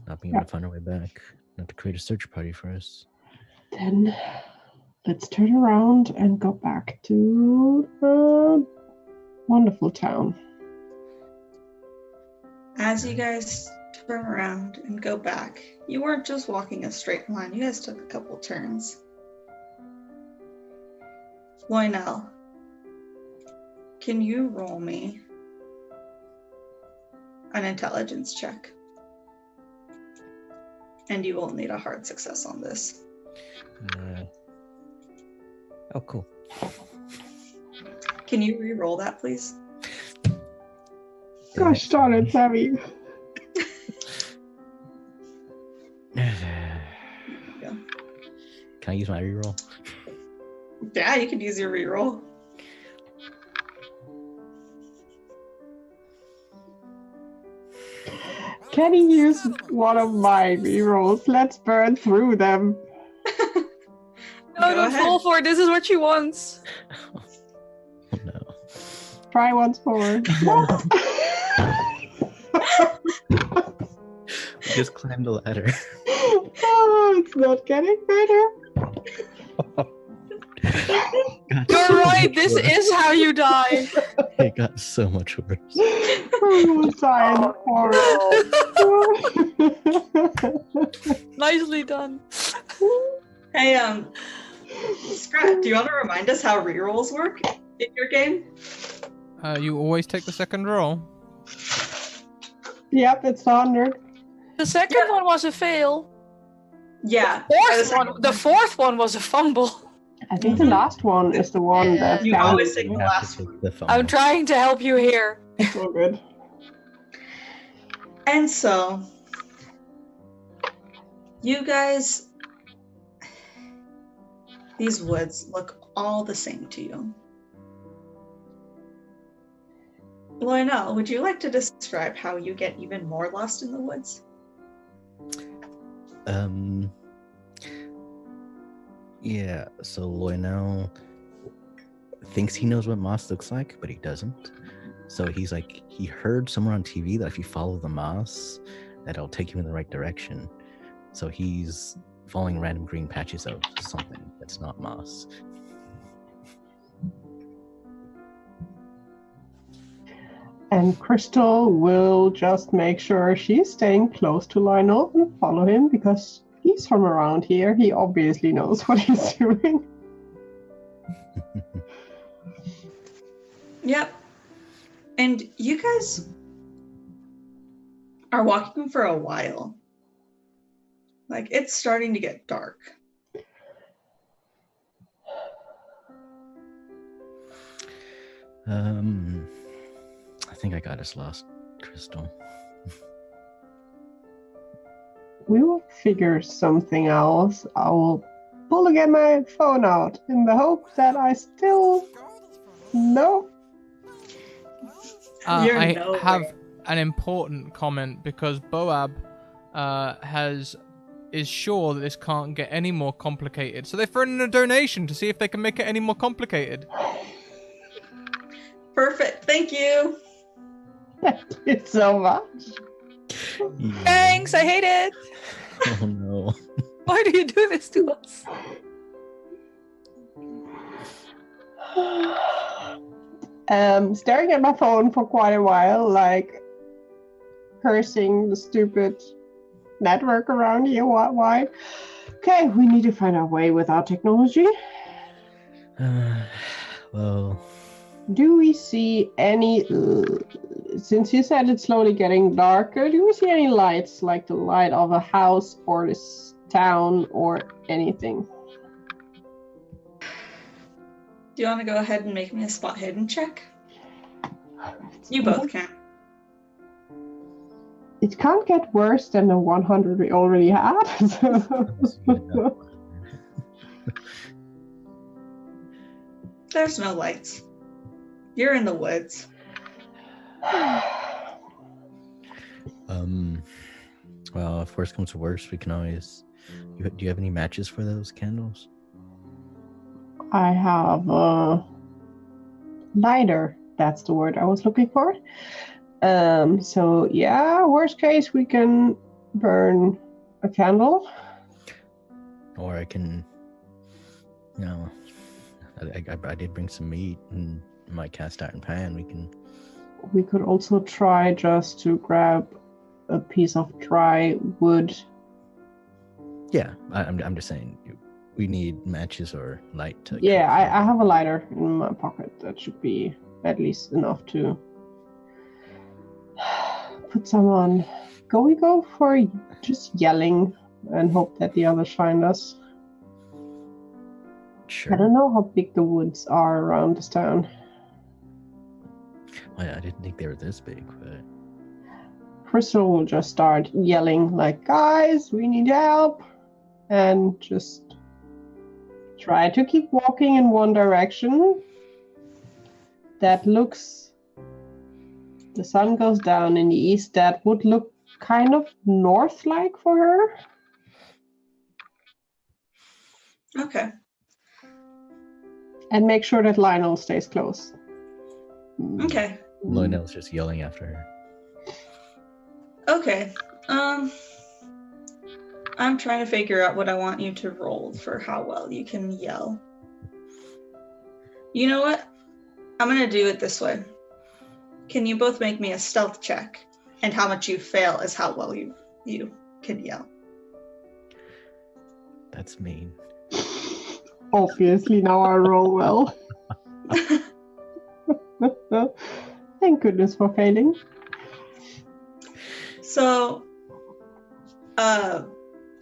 Speaker 5: not being able to find our way back, not to create a search party for us.
Speaker 3: Then let's turn around and go back to the wonderful town.
Speaker 2: As you guys turn around and go back, you weren't just walking a straight line, you guys took a couple turns. Lionel, can you roll me an intelligence check? And you will need a hard success on this.
Speaker 5: Oh, cool.
Speaker 2: Can you re-roll that, please?
Speaker 3: Gosh darn it, Sammy.
Speaker 5: Can I use my reroll?
Speaker 2: Yeah, you could use your re-roll.
Speaker 3: Can he use one of my rerolls? Let's burn through them.
Speaker 4: No, don't fall for it. This is what she wants.
Speaker 5: Oh no.
Speaker 3: Try once more.
Speaker 5: We just climbed the ladder.
Speaker 3: Oh, it's not getting better.
Speaker 4: You're right. This is how you die.
Speaker 5: It got so much worse.
Speaker 3: Oh, dying
Speaker 4: Nicely done.
Speaker 2: Hey, Scrat, do you want to remind us how rerolls work in your game?
Speaker 1: You always take the second roll.
Speaker 3: Yep, it's 100.
Speaker 4: The second one was a fail.
Speaker 2: Yeah.
Speaker 4: The fourth one was a fumble.
Speaker 3: I think the last one is the one that
Speaker 2: You
Speaker 3: counts.
Speaker 2: always take the last one.
Speaker 4: I'm trying to help you here.
Speaker 3: It's all good.
Speaker 2: And so, you guys, these woods look all the same to you. Lionel, would you like to describe how you get even more lost in the woods?
Speaker 5: Yeah, so Lionel thinks he knows what moss looks like, but he doesn't. So he's like, he heard somewhere on TV that if you follow the moss, that it'll take you in the right direction. So he's following random green patches of something that's not moss.
Speaker 3: And Crystal will just make sure she's staying close to Lionel and follow him because he's from around here. He obviously knows what he's doing.
Speaker 2: Yep. And you guys are walking for a while. Like, it's starting to get dark.
Speaker 5: I think I got us lost, Crystal.
Speaker 3: We will figure something else. I will pull again my phone out in the hope that I still know.
Speaker 1: I
Speaker 2: nowhere.
Speaker 1: have an important comment because Boab is sure that this can't get any more complicated. So they're throwing in a donation to see if they can make it any more complicated.
Speaker 2: Perfect. Thank you.
Speaker 3: Thank you so much.
Speaker 4: Thanks, I hate it.
Speaker 5: Oh no.
Speaker 4: Why do you do this to us?
Speaker 3: Staring at my phone for quite a while, like cursing the stupid network around here. Why? Okay, we need to find our way with our technology.
Speaker 5: Well,
Speaker 3: Do we see any, since you said it's slowly getting darker, do we see any lights, like the light of a house or this town or anything?
Speaker 2: Do you want to go ahead and make me a spot hidden check? You both can.
Speaker 3: It can't get worse than the 100 we already had.
Speaker 2: There's no lights. You're in the woods.
Speaker 5: Well, if worst comes to worst, we can always... Do you have any matches for those candles?
Speaker 3: I have a lighter. That's the word I was looking for. So yeah, worst case, we can burn a candle.
Speaker 5: Or I can... No. I did bring some meat and my cast iron pan.
Speaker 3: We could also try just to grab a piece of dry wood.
Speaker 5: Yeah, I'm just saying, we need matches or light to...
Speaker 3: Yeah, I have a lighter in my pocket. That should be at least enough to put some on. We go for just yelling and hope that the others find us.
Speaker 5: Sure.
Speaker 3: I don't know how big the woods are around this town.
Speaker 5: Well, I didn't think they were this big, but...
Speaker 3: Crystal will just start yelling like, guys, we need help. And just try to keep walking in one direction. That looks... The sun goes down in the east. That would look kind of north-like for her.
Speaker 2: Okay.
Speaker 3: And make sure that Lionel stays close.
Speaker 2: Okay.
Speaker 5: Lionel's just yelling after her.
Speaker 2: Okay. I'm trying to figure out what I want you to roll for how well you can yell. You know what? I'm gonna do it this way. Can you both make me a stealth check? And how much you fail is how well you can yell.
Speaker 5: That's mean.
Speaker 3: Obviously, now I roll well. Thank goodness for failing.
Speaker 2: So,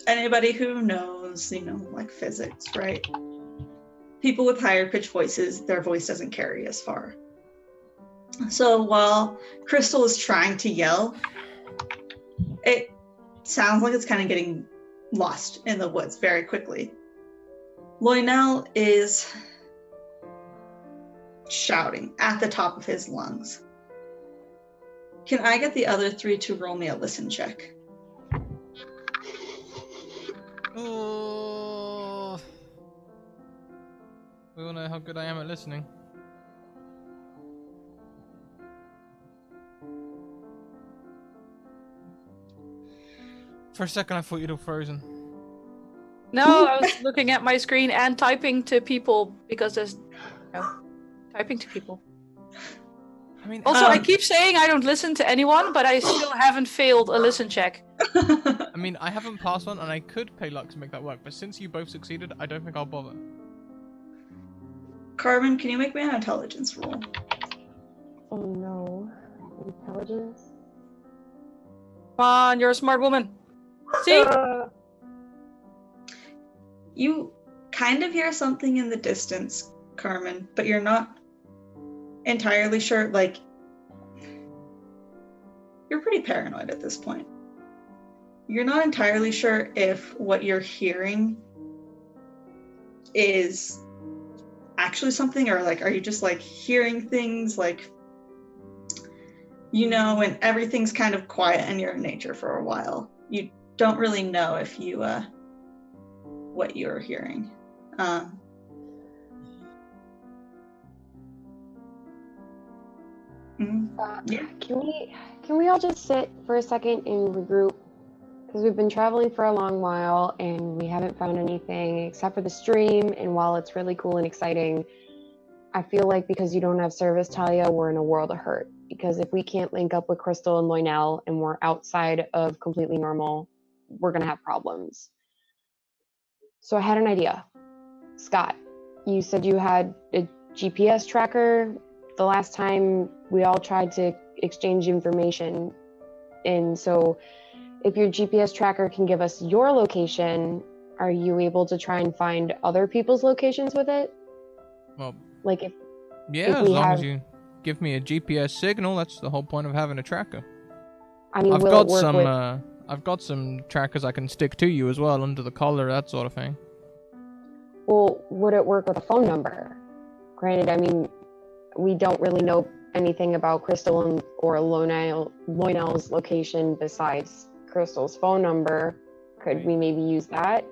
Speaker 2: anybody who knows, like physics, right? People with higher pitched voices, their voice doesn't carry as far. So while Crystal is trying to yell, it sounds like it's kind of getting lost in the woods very quickly. Lionel is shouting at the top of his lungs. Can I get the other 3 to roll me a listen check?
Speaker 1: Oh. We all know how good I am at listening. For a second, I thought you'd have frozen.
Speaker 4: No, I was looking at my screen and typing to people because there's typing to people.
Speaker 1: I mean,
Speaker 4: Also, I keep saying I don't listen to anyone, but I still haven't failed a listen check.
Speaker 1: I mean, I haven't passed one, and I could pay luck to make that work. But since you both succeeded, I don't think I'll bother.
Speaker 2: Carmen, can you make me an intelligence roll?
Speaker 6: Oh no. Intelligence?
Speaker 4: Come on, you're a smart woman. See?
Speaker 2: You kind of hear something in the distance, Carmen, but you're not entirely sure. Like, you're pretty paranoid at this point. You're not entirely sure if what you're hearing is actually something, or like, are you just like hearing things like, and everything's kind of quiet and you're in nature for a while. You don't really know if you what you're hearing. Yeah.
Speaker 6: Can we all just sit for a second and regroup? Because we've been traveling for a long while and we haven't found anything except for the stream. And while it's really cool and exciting, I feel like because you don't have service, Talia, we're in a world of hurt. Because if we can't link up with Crystal and Loinel and we're outside of completely normal, we're gonna have problems. So I had an idea. Scott, you said you had a GPS tracker the last time we all tried to exchange information. And so if your GPS tracker can give us your location, are you able to try and find other people's locations with it?
Speaker 1: Well,
Speaker 6: like if
Speaker 1: as long as you give me a GPS signal, that's the whole point of having a tracker.
Speaker 6: I mean,
Speaker 1: I've got some trackers I can stick to you as well, under the collar, that sort of thing.
Speaker 6: Well, would it work with a phone number? Granted, I mean, we don't really know anything about Crystal or Loinel's location besides Crystal's phone number. Could we maybe use that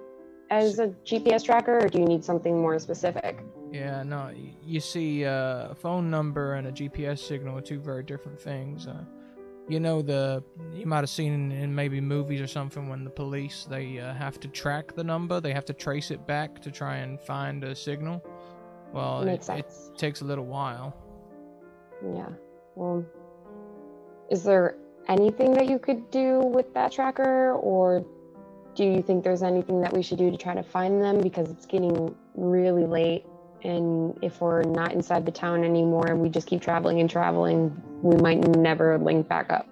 Speaker 6: as a GPS tracker, or do you need something more specific?
Speaker 1: Yeah, no, you see, a phone number and a GPS signal are two very different things. You might have seen in maybe movies or something when the police, they have to track the number, they have to trace it back to try and find a signal. Well, it takes a little while.
Speaker 6: Yeah, well, is there anything that you could do with that tracker, or do you think there's anything that we should do to try to find them? Because it's getting really late, and if we're not inside the town anymore and we just keep traveling and traveling, we might never link back up.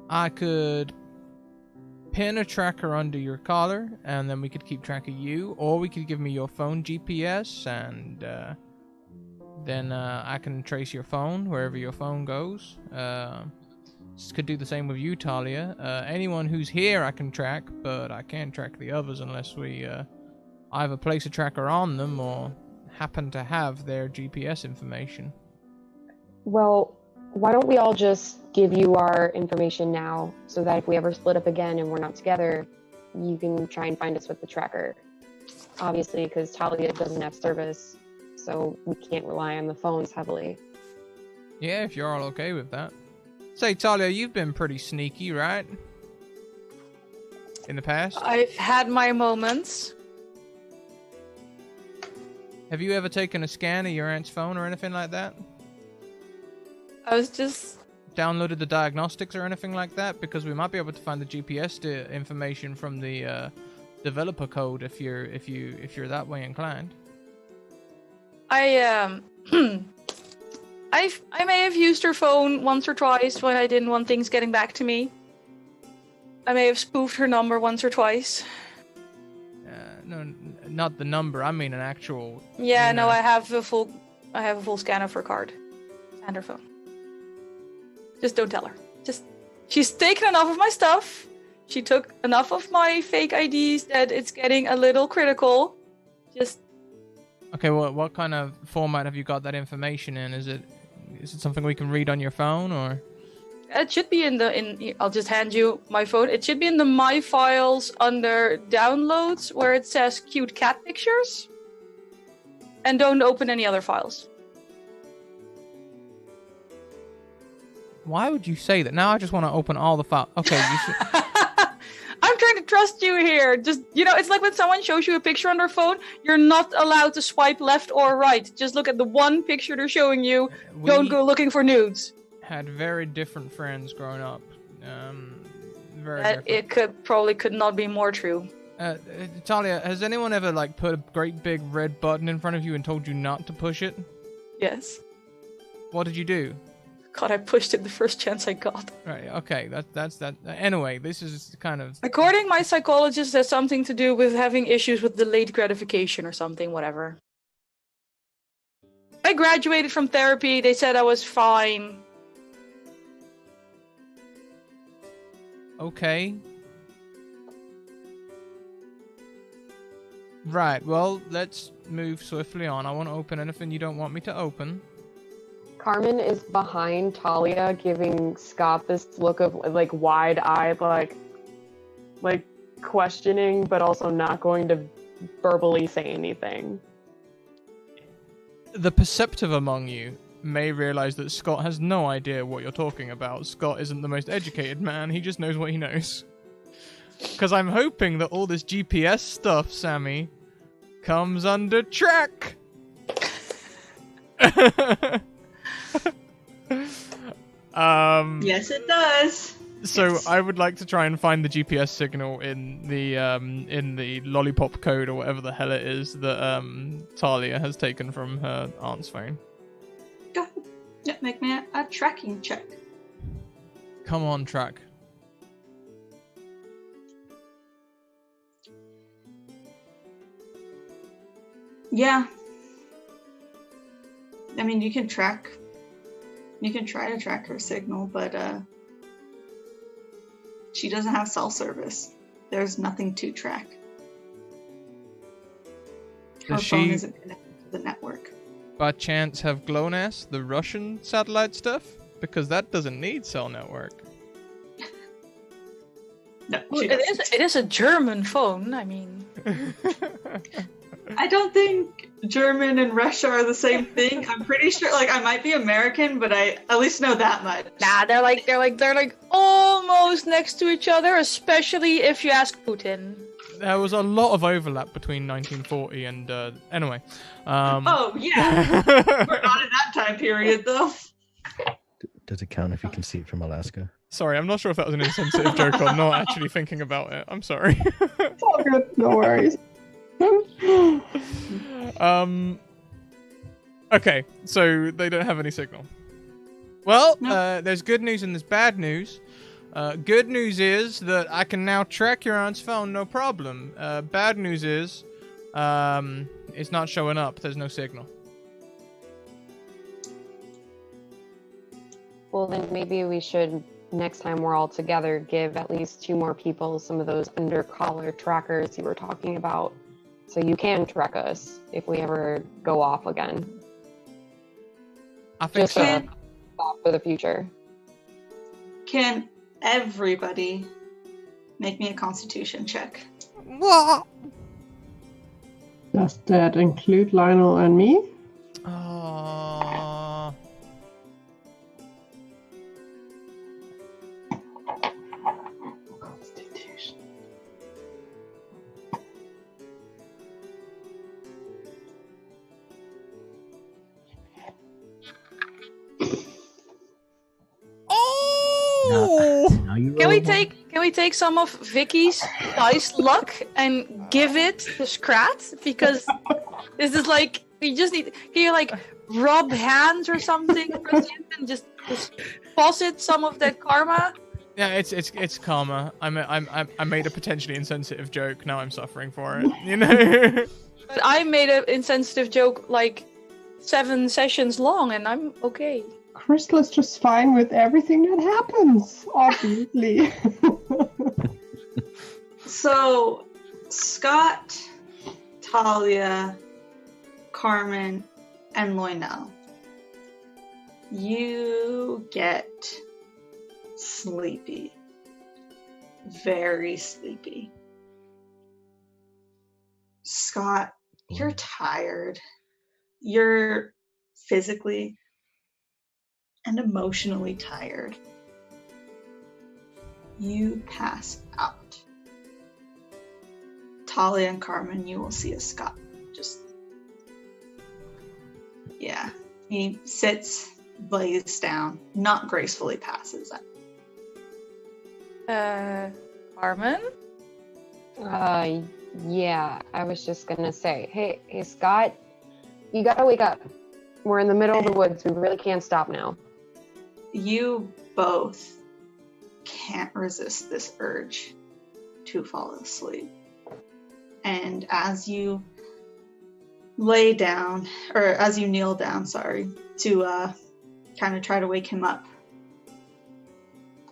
Speaker 1: I could pin a tracker under your collar, and then we could keep track of you, or we could give me your phone GPS, and then I can trace your phone wherever your phone goes. Could do the same with you, Talia. Anyone who's here I can track, but I can't track the others unless we either place a tracker on them or happen to have their GPS information.
Speaker 6: Well, why don't we all just give you our information now, so that if we ever split up again and we're not together, you can try and find us with the tracker. Obviously, because Talia doesn't have service, so we can't rely on the phones heavily.
Speaker 1: Yeah, if you're all okay with that. Say, Talia, you've been pretty sneaky, right? In the past?
Speaker 4: I've had my moments.
Speaker 1: Have you ever taken a scan of your aunt's phone or anything like that?
Speaker 4: I was just...
Speaker 1: Downloaded the diagnostics or anything like that? Because we might be able to find the GPS information from the developer code if you're that way inclined.
Speaker 4: I may have used her phone once or twice when I didn't want things getting back to me. I may have spoofed her number once or twice.
Speaker 1: No, not the number. I mean an actual.
Speaker 4: Yeah, no, I have a full scan of her card and her phone. Just don't tell her. She's taken enough of my stuff. She took enough of my fake IDs that it's getting a little critical. Just
Speaker 1: Okay, what kind of format have you got that information in? Is it something we can read on your phone, or?
Speaker 4: It should be in I'll just hand you my phone. It should be in the My Files under Downloads where it says cute cat pictures. And don't open any other files.
Speaker 1: Why would you say that? Now I just want to open all the files. Okay, you should...
Speaker 4: I'm trying to trust you here. Just, it's like when someone shows you a picture on their phone, you're not allowed to swipe left or right. Just look at the one picture they're showing you. Don't go looking for nudes.
Speaker 1: Had very different friends growing up. Very different.
Speaker 4: It could not be more true.
Speaker 1: Talia, has anyone ever put a great big red button in front of you and told you not to push it?
Speaker 4: Yes.
Speaker 1: What did you do?
Speaker 4: God, I pushed it the first chance I got.
Speaker 1: Right, okay, that's that. Anyway, this is kind of...
Speaker 4: According to my psychologist, that's something to do with having issues with delayed gratification or something, whatever. I graduated from therapy, they said I was fine.
Speaker 1: Okay. Right, well, let's move swiftly on. I won't open anything you don't want me to open.
Speaker 6: Carmen is behind Talia, giving Scott this look of wide-eyed, like questioning, but also not going to verbally say anything.
Speaker 1: The perceptive among you may realize that Scott has no idea what you're talking about. Scott isn't the most educated man, he just knows what he knows. Because I'm hoping that all this GPS stuff, Sammy, comes under track.
Speaker 2: Yes, it does.
Speaker 1: So
Speaker 2: yes.
Speaker 1: I would like to try and find the GPS signal in the lollipop code or whatever the hell it is that Talia has taken from her aunt's phone.
Speaker 2: Go ahead. Yeah, make me a tracking check.
Speaker 1: Come on, track.
Speaker 2: Yeah. I mean, you can try to track her signal, but she doesn't have cell service. There's nothing to track. Her phone isn't connected to the network.
Speaker 1: By chance have GLONASS, the Russian satellite stuff? Because that doesn't need cell network.
Speaker 2: No,
Speaker 4: well, it is a German phone, I mean.
Speaker 2: I don't think German and Russia are the same thing. I'm pretty sure, I might be American, but I at least know that much.
Speaker 4: Nah, they're like almost next to each other, especially if you ask Putin.
Speaker 1: There was a lot of overlap between 1940 and anyway.
Speaker 2: Oh yeah, we're not in that time period though.
Speaker 5: Does it count if you can see it from Alaska?
Speaker 1: Sorry, I'm not sure if that was an insensitive joke or not actually thinking about it. I'm sorry.
Speaker 3: It's all good, no worries.
Speaker 1: Okay, so they don't have any signal. Well,
Speaker 2: No.
Speaker 1: there's good news and there's bad news. Good news is that I can now track your aunt's phone, no problem. Bad news is, it's not showing up. There's no signal.
Speaker 6: Well, then maybe we should, next time we're all together, give at least 2 more people some of those under-collar trackers you were talking about, so you can track us if we ever go off again.
Speaker 1: I think
Speaker 6: Just
Speaker 1: so.
Speaker 6: for the future.
Speaker 2: Can everybody make me a Constitution check?
Speaker 1: What?
Speaker 3: Does that include Lionel and me? Constitution.
Speaker 1: Oh!
Speaker 5: Now you
Speaker 4: Can
Speaker 5: roll
Speaker 4: we take some of Vicky's dice luck and give it to Scrat? Because this is we just need. Can you rub hands or something and just deposit some of that karma?
Speaker 1: Yeah, it's karma. I made a potentially insensitive joke. Now I'm suffering for it. You know.
Speaker 4: But I made an insensitive joke 7 sessions long, and I'm okay.
Speaker 3: Crystal is just fine with everything that happens, obviously.
Speaker 2: So, Scott, Talia, Carmen, and Loinel, you get sleepy. Very sleepy. Scott, you're tired. You're physically and emotionally tired. You pass out. Talia and Carmen, you will see a Scott. Just, yeah. He sits, lays down, not gracefully passes out.
Speaker 4: Carmen?
Speaker 6: Yeah, I was just gonna say, hey, Scott, you gotta wake up. We're in the middle of the woods. We really can't stop now.
Speaker 2: You both can't resist this urge to fall asleep. And as you lay down, or as you kneel down, to kind of try to wake him up,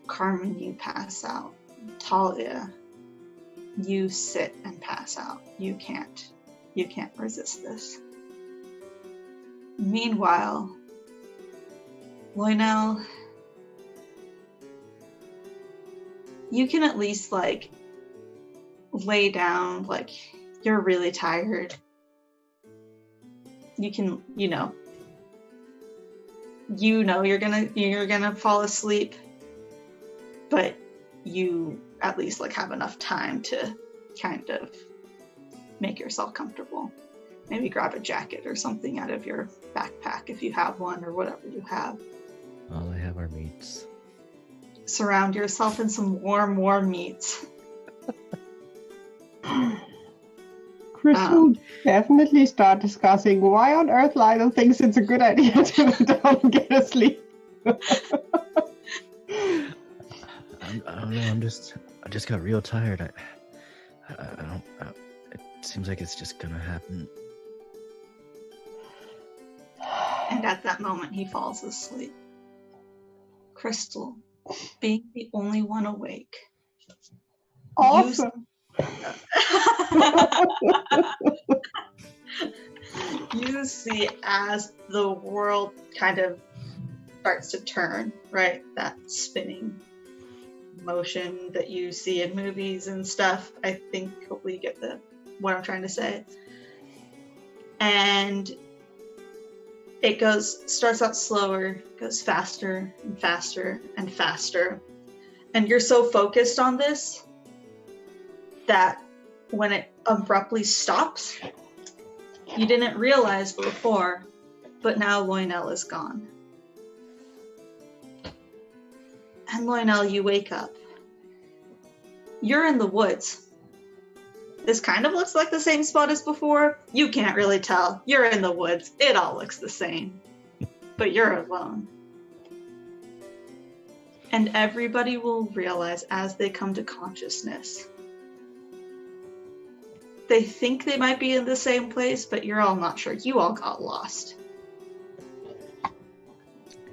Speaker 2: Carmen, you pass out. Talia, you sit and pass out. You can't resist this. Meanwhile, Loinel, you can at least lay down, you're really tired. You can, you're gonna fall asleep, but you at least have enough time to kind of make yourself comfortable. Maybe grab a jacket or something out of your backpack if you have one, or whatever you have.
Speaker 5: All I have are meats.
Speaker 2: Surround yourself in some warm meats.
Speaker 3: Crystal will definitely start discussing why on earth Lionel thinks it's a good idea to lay down and get asleep.
Speaker 5: I don't know. I just got real tired. It seems like it's just gonna happen.
Speaker 2: And at that moment, he falls asleep. Crystal, being the only one awake.
Speaker 3: Awesome.
Speaker 2: You see as the world kind of starts to turn, right? That spinning motion that you see in movies and stuff. I think hopefully you get what I'm trying to say. And it starts out slower, goes faster and faster and faster. And you're so focused on this that when it abruptly stops, you didn't realize before, but now Loinel is gone. And Loinel, you wake up. You're in the woods. This kind of looks like the same spot as before. You can't really tell. You're in the woods. It all looks the same. But you're alone. And everybody will realize as they come to consciousness, they think they might be in the same place, but you're all not sure. You all got lost.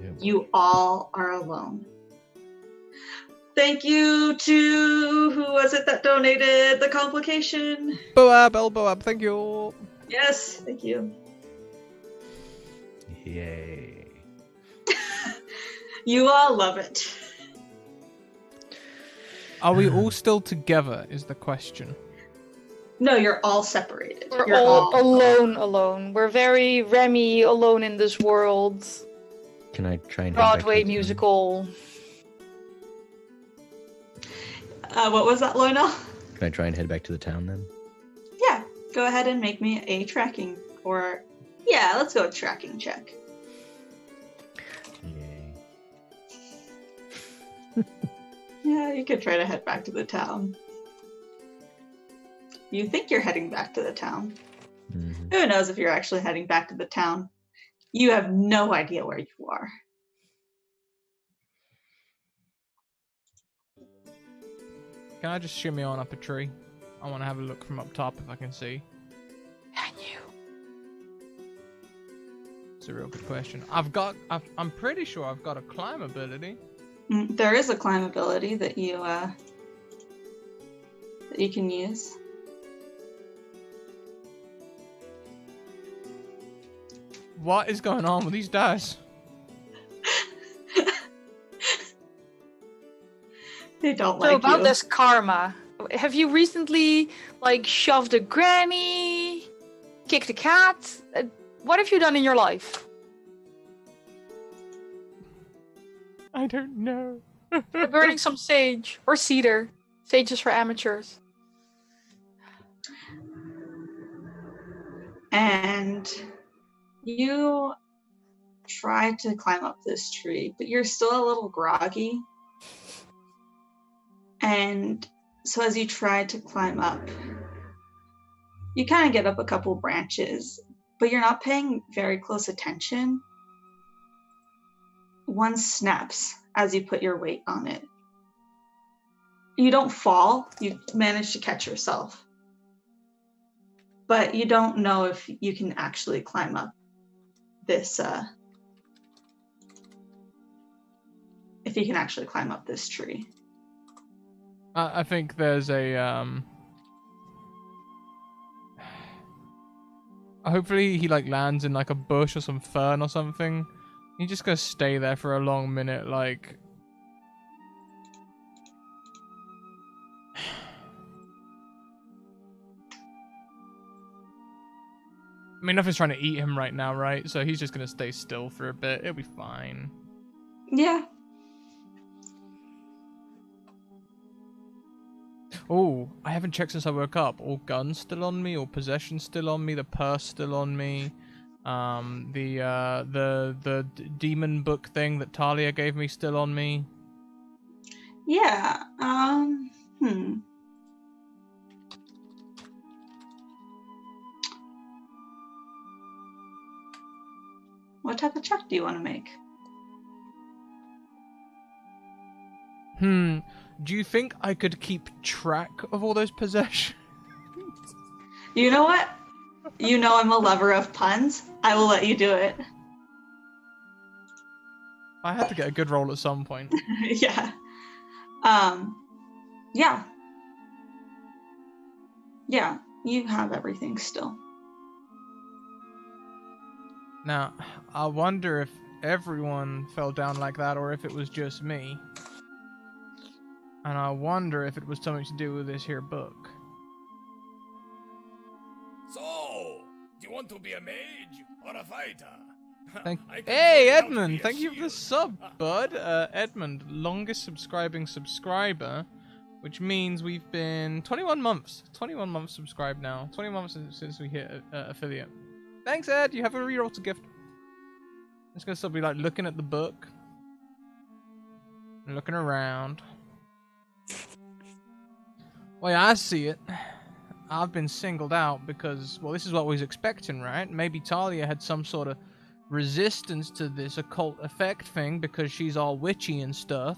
Speaker 5: Yeah.
Speaker 2: You all are alone. Thank you to, who was it that donated the complication?
Speaker 1: Boab, thank you.
Speaker 2: Yes, thank you.
Speaker 5: Yay.
Speaker 2: You all love it.
Speaker 1: Are we all still together is the question.
Speaker 2: No, you're all separated.
Speaker 4: We're
Speaker 2: You're
Speaker 4: all alone. We're very Remy, alone in this world.
Speaker 5: Can I try and head back to
Speaker 4: Broadway
Speaker 5: the town?
Speaker 4: musical.
Speaker 2: What was that, Loinel?
Speaker 5: Can I try and head back to the town then?
Speaker 2: Yeah, go ahead and make me a tracking, let's go with tracking check.
Speaker 5: Yay.
Speaker 2: Yeah, you could try to head back to the town. You think you're heading back to the town.
Speaker 5: Mm-hmm.
Speaker 2: Who knows if you're actually heading back to the town? You have no idea where you are.
Speaker 1: Can I just shimmy on up a tree? I want to have a look from up top if I can see.
Speaker 4: Can you?
Speaker 1: It's a real good question. I'm pretty sure I've got a climb ability.
Speaker 2: There is a climb ability that you can use.
Speaker 1: What is going on with these dice?
Speaker 2: They don't
Speaker 4: So
Speaker 2: like
Speaker 4: about
Speaker 2: you.
Speaker 4: this karma, have you recently like shoved a granny, kicked a cat? What have you done in your life?
Speaker 1: I don't know.
Speaker 4: Burning some sage or cedar. Sage is for amateurs.
Speaker 2: And you try to climb up this tree, but you're still a little groggy. And so as you try to climb up, you kind of get up a couple branches, but you're not paying very close attention. One snaps as you put your weight on it. You don't fall, you manage to catch yourself. But you don't know if you can actually climb up this, if you can actually climb up this tree.
Speaker 1: I think there's a, hopefully he like lands in like a bush or some fern or something. He's just gonna stay there for a long minute, like... I mean, nothing's trying to eat him right now, right? So he's just gonna stay still for a bit. It'll be fine.
Speaker 2: Yeah.
Speaker 1: Oh, I haven't checked since I woke up. All guns still on me, all possessions still on me, the purse still on me. The demon book thing that Talia gave me still on me.
Speaker 2: Yeah. What type of check do you want to make?
Speaker 1: Do you think I could keep track of all those possessions?
Speaker 2: You know what? You know I'm a lover of puns. I will let you do it.
Speaker 1: I had to get a good roll at some point.
Speaker 2: Yeah. Yeah. Yeah, you have everything still.
Speaker 1: Now, I wonder if everyone fell down like that or if it was just me. And I wonder if it was something to do with this here book.
Speaker 7: So, do you want to be a mage or a fighter?
Speaker 1: Hey, Edmund! Thank you for the sub, bud. Edmund, longest subscribing subscriber, which means we've been 21 months. 21 months subscribed now. 20 months since we hit affiliate. Thanks, Ed. You have a reroll to gift. It's gonna still be like looking at the book, and looking around. Way I see it, I've been singled out because, well, this is what we was expecting, right? Maybe Talia had some sort of resistance to this occult effect thing because she's all witchy and stuff.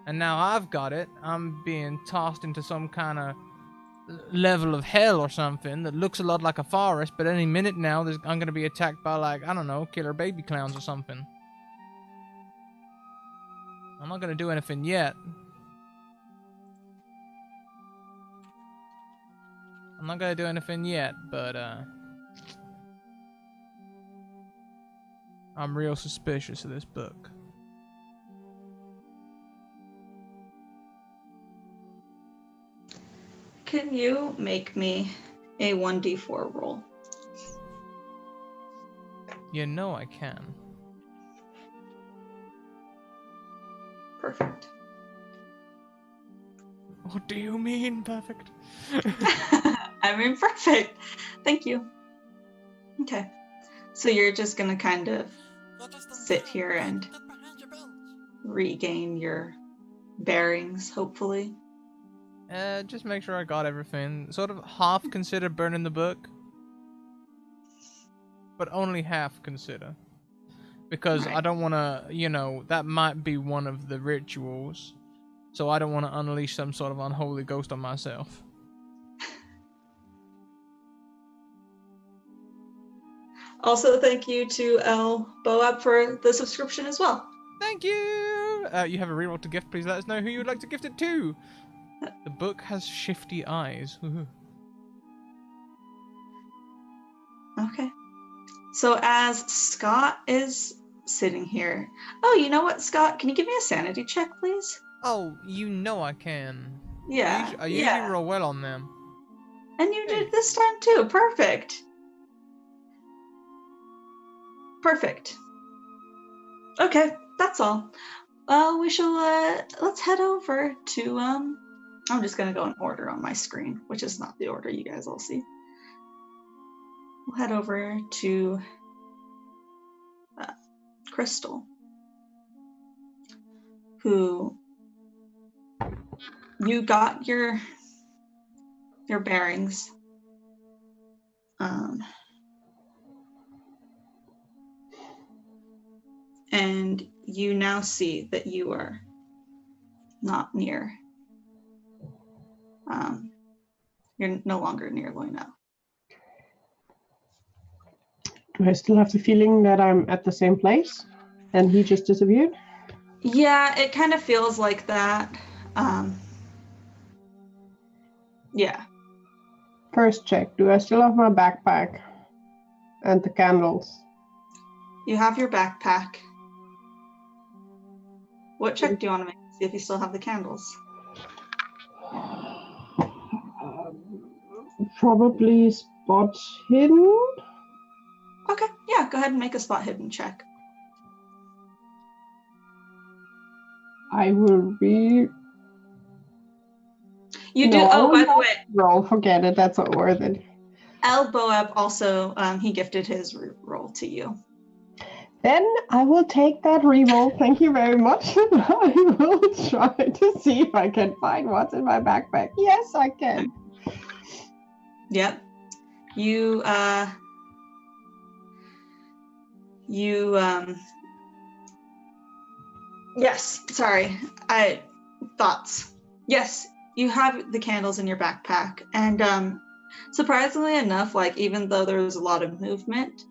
Speaker 1: And now I've got it. I'm being tossed into some kind of level of hell or something that looks a lot like a forest, but any minute now I'm going to be attacked by, like, I don't know, killer baby clowns or something. I'm not going to do anything yet. I'm not going to do anything yet, but I'm real suspicious of this book.
Speaker 2: Can you make me a 1d4 roll?
Speaker 1: You know I can.
Speaker 2: Perfect.
Speaker 1: What do you mean, perfect?
Speaker 2: I mean, perfect. Thank you. Okay. So you're just gonna kind of sit here and regain your bearings, hopefully.
Speaker 1: Just make sure I got everything. Sort of half consider burning the book, but only half consider. Because
Speaker 2: Right.
Speaker 1: I don't want to, you know, that might be one of the rituals. So I don't want to unleash some sort of unholy ghost on myself.
Speaker 2: Also, thank you to El Boab for the subscription as well.
Speaker 1: Thank you! You have a reroll to gift. Please let us know who you would like to gift it to. The book has shifty eyes.
Speaker 2: Okay. So as Scott is sitting here, oh, you know what, Scott? Can you give me a sanity check, please?
Speaker 1: Oh, you know I can.
Speaker 2: Yeah.
Speaker 1: I usually roll well on them.
Speaker 2: And you did this time too. Perfect. Perfect. Okay, that's all. We shall let's head over to I'm just gonna go in order on my screen, which is not the order you guys all see. We'll head over to Crystal, who you got your bearings. And you now see that you are not near. You're no longer near Loinel.
Speaker 3: Do I still have the feeling that I'm at the same place and he just disappeared?
Speaker 2: Yeah, it kind of feels like that. Yeah.
Speaker 3: First check, do I still have my backpack and the candles?
Speaker 2: You have your backpack. What check do you want to make to see if you still have the candles?
Speaker 3: Probably spot hidden.
Speaker 2: Okay, yeah, go ahead and make a spot hidden check.
Speaker 3: I will be...
Speaker 2: You do, by the way.
Speaker 3: Roll, forget it, that's not worth it.
Speaker 2: El Boab also, he gifted his roll to you.
Speaker 3: Then I will take that reroll, thank you very much. I will try to see if I can find what's in my backpack. Yes, I can.
Speaker 2: Yep. Yes, sorry. Thoughts. Yes, you have the candles in your backpack. And surprisingly enough, like even though there was a lot of movement,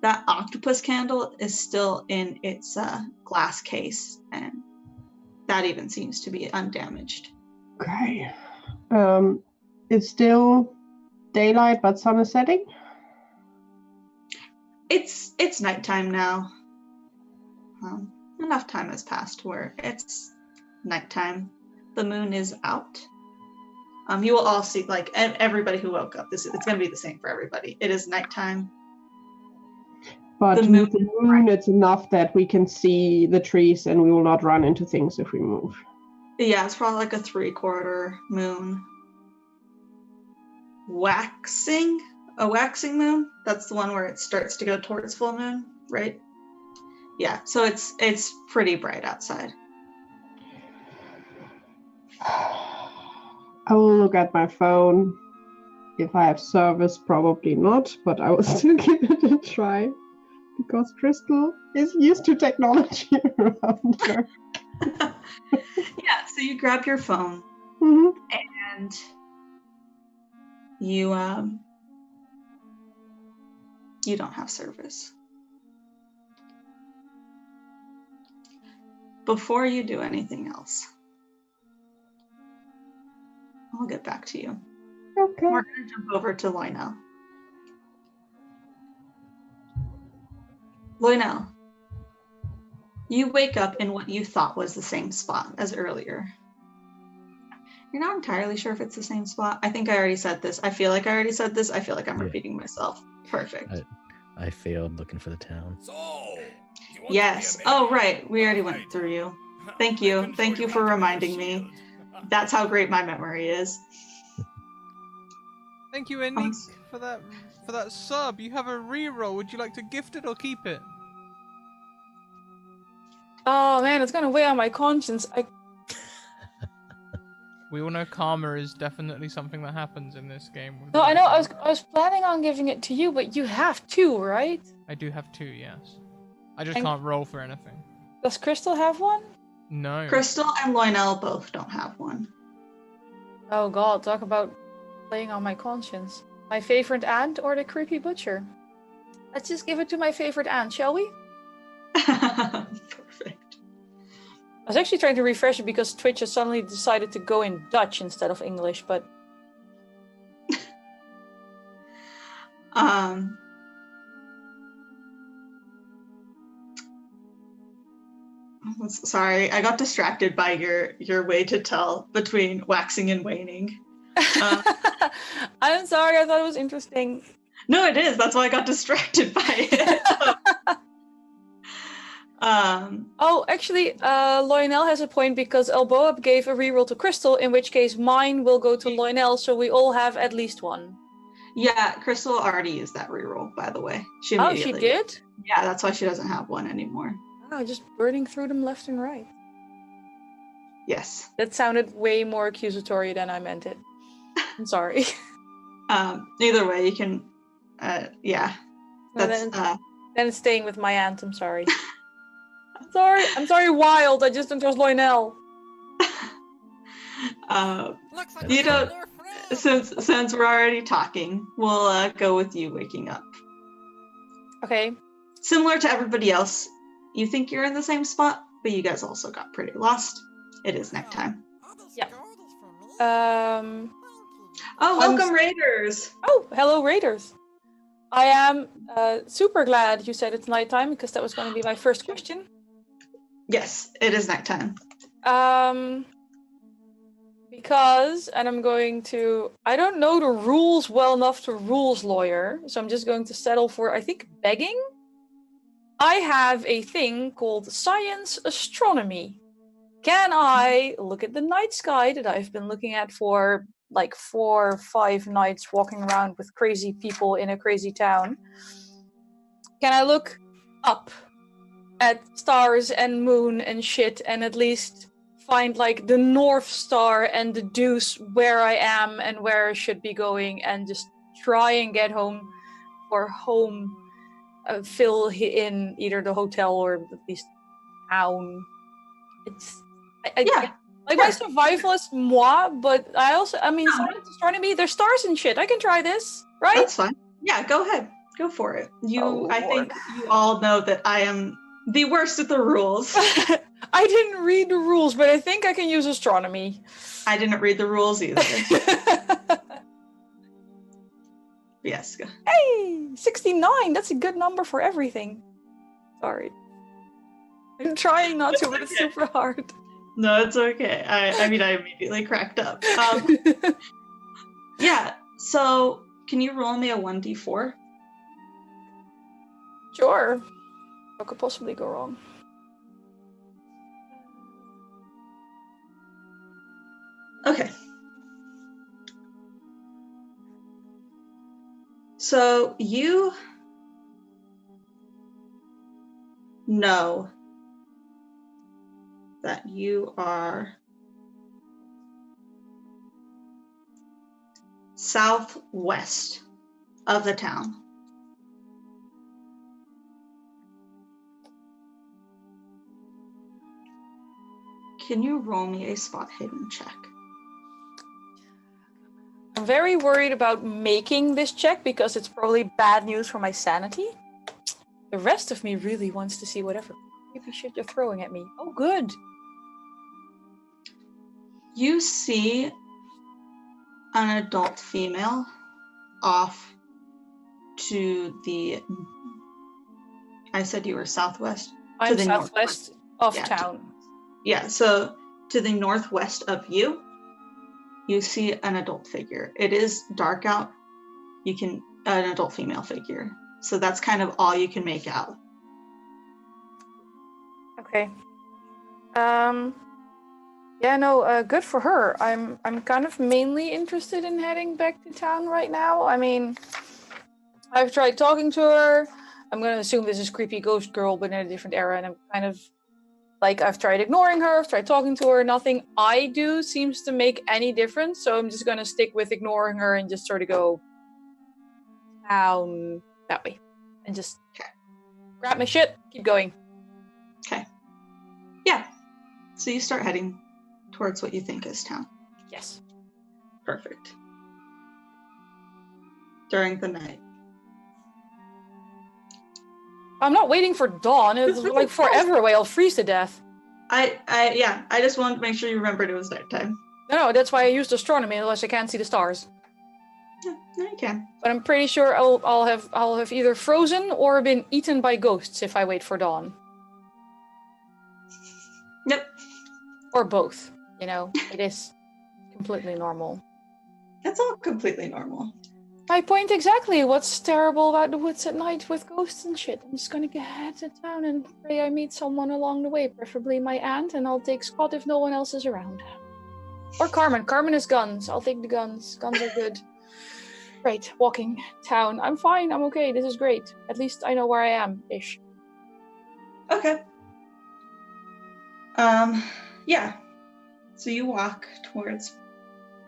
Speaker 2: that octopus candle is still in its glass case, and that even seems to be undamaged.
Speaker 3: Okay. It's still daylight, but sun is setting?
Speaker 2: It's nighttime now. Enough time has passed where it's nighttime. The moon is out. You will all see, like, everybody who woke up, it's going to be the same for everybody. It is nighttime.
Speaker 3: But with the moon, it's enough that we can see the trees and we will not run into things if we move.
Speaker 2: Yeah, it's probably like a 3/4 moon. A waxing moon? That's the one where it starts to go towards full moon, right? Yeah, so it's pretty bright outside.
Speaker 3: I will look at my phone. If I have service, probably not, but I will still give it a try. Because Crystal is used to technology around her.
Speaker 2: Yeah, so you grab your phone and you don't have service. Before you do anything else, I'll get back to you.
Speaker 3: Okay.
Speaker 2: We're going to jump over to Loinel. Loinel, you wake up in what you thought was the same spot as earlier. You're not entirely sure if it's the same spot. I think I already said this. I feel like I already said this. I feel like I'm repeating myself. Perfect.
Speaker 5: I failed looking for the town.
Speaker 2: Yes. Oh, right. We already went through you. Thank you. Thank you for reminding me. That's how great my memory is.
Speaker 1: Thank you, Ennick, for that sub. You have a reroll. Would you like to gift it or keep it?
Speaker 4: Oh man, it's gonna weigh on my conscience.
Speaker 1: We all know karma is definitely something that happens in this game.
Speaker 4: No, I know. I was planning on giving it to you, but you have 2, right?
Speaker 1: I do have 2, yes. I just can't roll for anything.
Speaker 4: Does Crystal have one?
Speaker 1: No.
Speaker 2: Crystal and Loinel both don't have one.
Speaker 4: Oh god, talk about playing on my conscience. My favorite aunt or the creepy butcher? Let's just give it to my favorite aunt, shall we?
Speaker 2: Perfect.
Speaker 4: I was actually trying to refresh it because Twitch has suddenly decided to go in Dutch instead of English, but...
Speaker 2: Sorry, I got distracted by your way to tell between waxing and waning.
Speaker 4: I'm sorry, I thought it was interesting.
Speaker 2: No, it is. That's why I got distracted by it.
Speaker 4: Oh, actually, Lionel has a point because Elboa gave a reroll to Crystal, in which case mine will go to Lionel, so we all have at least one.
Speaker 2: Yeah, Crystal already used that reroll, by the way. She
Speaker 4: Oh, she did?
Speaker 2: Yeah, that's why she doesn't have one anymore.
Speaker 4: Oh, just burning through them left and right.
Speaker 2: Yes.
Speaker 4: That sounded way more accusatory than I meant it. I'm sorry.
Speaker 2: Either way, you can, yeah. That's,
Speaker 4: then it's staying with my aunt, I'm sorry. I'm sorry, Wild, I just don't trust Lionel.
Speaker 2: You don't, since we're already talking, we'll go with you waking up.
Speaker 4: Okay.
Speaker 2: Similar to everybody else, you think you're in the same spot, but you guys also got pretty lost. It is nighttime.
Speaker 4: Yeah.
Speaker 2: Oh, welcome, Raiders!
Speaker 4: Oh, hello, Raiders. I am super glad you said it's nighttime, because that was going to be my first question.
Speaker 2: Yes, it is nighttime.
Speaker 4: Because, and I'm going to, I don't know the rules well enough to rules lawyer, so I'm just going to settle for, I think, begging. I have a thing called science astronomy. Can I look at the night sky that I've been looking at for like 4 or 5 nights walking around with crazy people in a crazy town? Can I look up at stars and moon and shit and at least find like the North Star and deduce where I am and where I should be going and just try and get home or home, fill in either the hotel or at least town. It's my survival is moi, but I mean science astronomy, there's stars and shit. I can try this, right?
Speaker 2: That's fine. Yeah, go ahead. Go for it. I think you all know that I am the worst at the rules.
Speaker 4: I didn't read the rules, but I think I can use astronomy.
Speaker 2: I didn't read the rules either. Yes. Go.
Speaker 4: Hey, 69. That's a good number for everything. Sorry. I'm trying not to, but it's super hard.
Speaker 2: No, it's okay. I mean, I immediately cracked up. Yeah, so can you roll me a 1d4?
Speaker 4: Sure. What could possibly go wrong?
Speaker 2: Okay. So you know that you are southwest of the town. Can you roll me a spot hidden check?
Speaker 4: I'm very worried about making this check because it's probably bad news for my sanity. The rest of me really wants to see whatever creepy shit you're throwing at me. Oh, good.
Speaker 2: You see an adult female off to the... I said you were southwest?
Speaker 4: I'm southwest of town.
Speaker 2: Yeah, so to the northwest of you, you see an adult figure. It is dark out. An adult female figure. So that's kind of all you can make out.
Speaker 4: Okay. Yeah, no, good for her. I'm kind of mainly interested in heading back to town right now. I mean, I've tried talking to her. I'm gonna assume this is creepy ghost girl, but in a different era, and I'm kind of like, I've tried ignoring her, I've tried talking to her, nothing I do seems to make any difference, so I'm just gonna stick with ignoring her and just sort of go down that way. And just grab my shit, keep going.
Speaker 2: Okay. Yeah. So you start heading towards what you think is town.
Speaker 4: Yes.
Speaker 2: Perfect. During the night.
Speaker 4: I'm not waiting for dawn. It's like forever away. I'll freeze to death.
Speaker 2: I just wanted to make sure you remembered it was nighttime.
Speaker 4: No, that's why I used astronomy, unless I can't see the stars.
Speaker 2: Yeah, you can.
Speaker 4: But I'm pretty sure I'll have either frozen or been eaten by ghosts if I wait for dawn. Or both. You know, it is completely normal.
Speaker 2: It's all completely normal.
Speaker 4: My point exactly. What's terrible about the woods at night with ghosts and shit? I'm just gonna head to town and pray I meet someone along the way, preferably my aunt, and I'll take Scott if no one else is around. Or Carmen. Carmen has guns. I'll take the guns. Guns are good. Great. Walking town. I'm fine. I'm okay. This is great. At least I know where I am, ish.
Speaker 2: Okay. Yeah. So you walk towards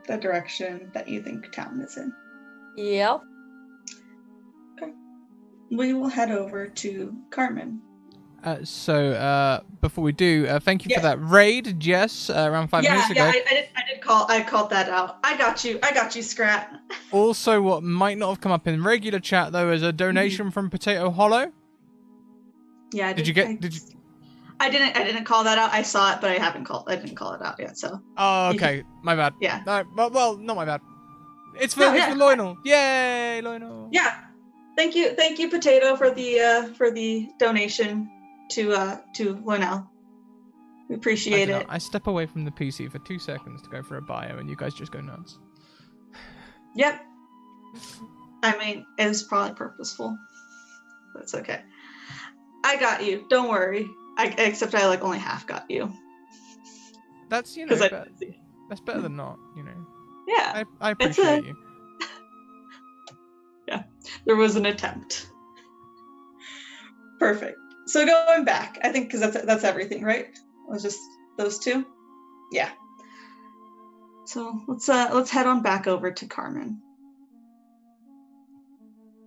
Speaker 2: the direction that you think town is in.
Speaker 4: Yep.
Speaker 2: Okay. We will head over to Carmen.
Speaker 1: So before we do, thank you for that raid, Jess, around 5 minutes ago.
Speaker 2: I called that out. I got you, Scrat.
Speaker 1: Also, what might not have come up in regular chat though is a donation from Potato Hollow.
Speaker 2: Yeah. I didn't call that out. I saw it, but I didn't call it out yet. So.
Speaker 1: Oh, okay. My bad.
Speaker 2: Yeah.
Speaker 1: No, well, not my bad. It's for Lionel. Yay, Lionel.
Speaker 2: Yeah. Thank you, Potato, for the donation to Lionel. We appreciate it.
Speaker 1: I step away from the PC for 2 seconds to go for a bio, and you guys just go nuts.
Speaker 2: Yep. I mean, it was probably purposeful. That's okay. I got you. Don't worry. Except I only half got you.
Speaker 1: That's that's better than not.
Speaker 2: Yeah.
Speaker 1: I appreciate you.
Speaker 2: Yeah. There was an attempt. Perfect. So going back, I think because that's everything, right? It was just those two. Yeah. So let's head on back over to Carmen.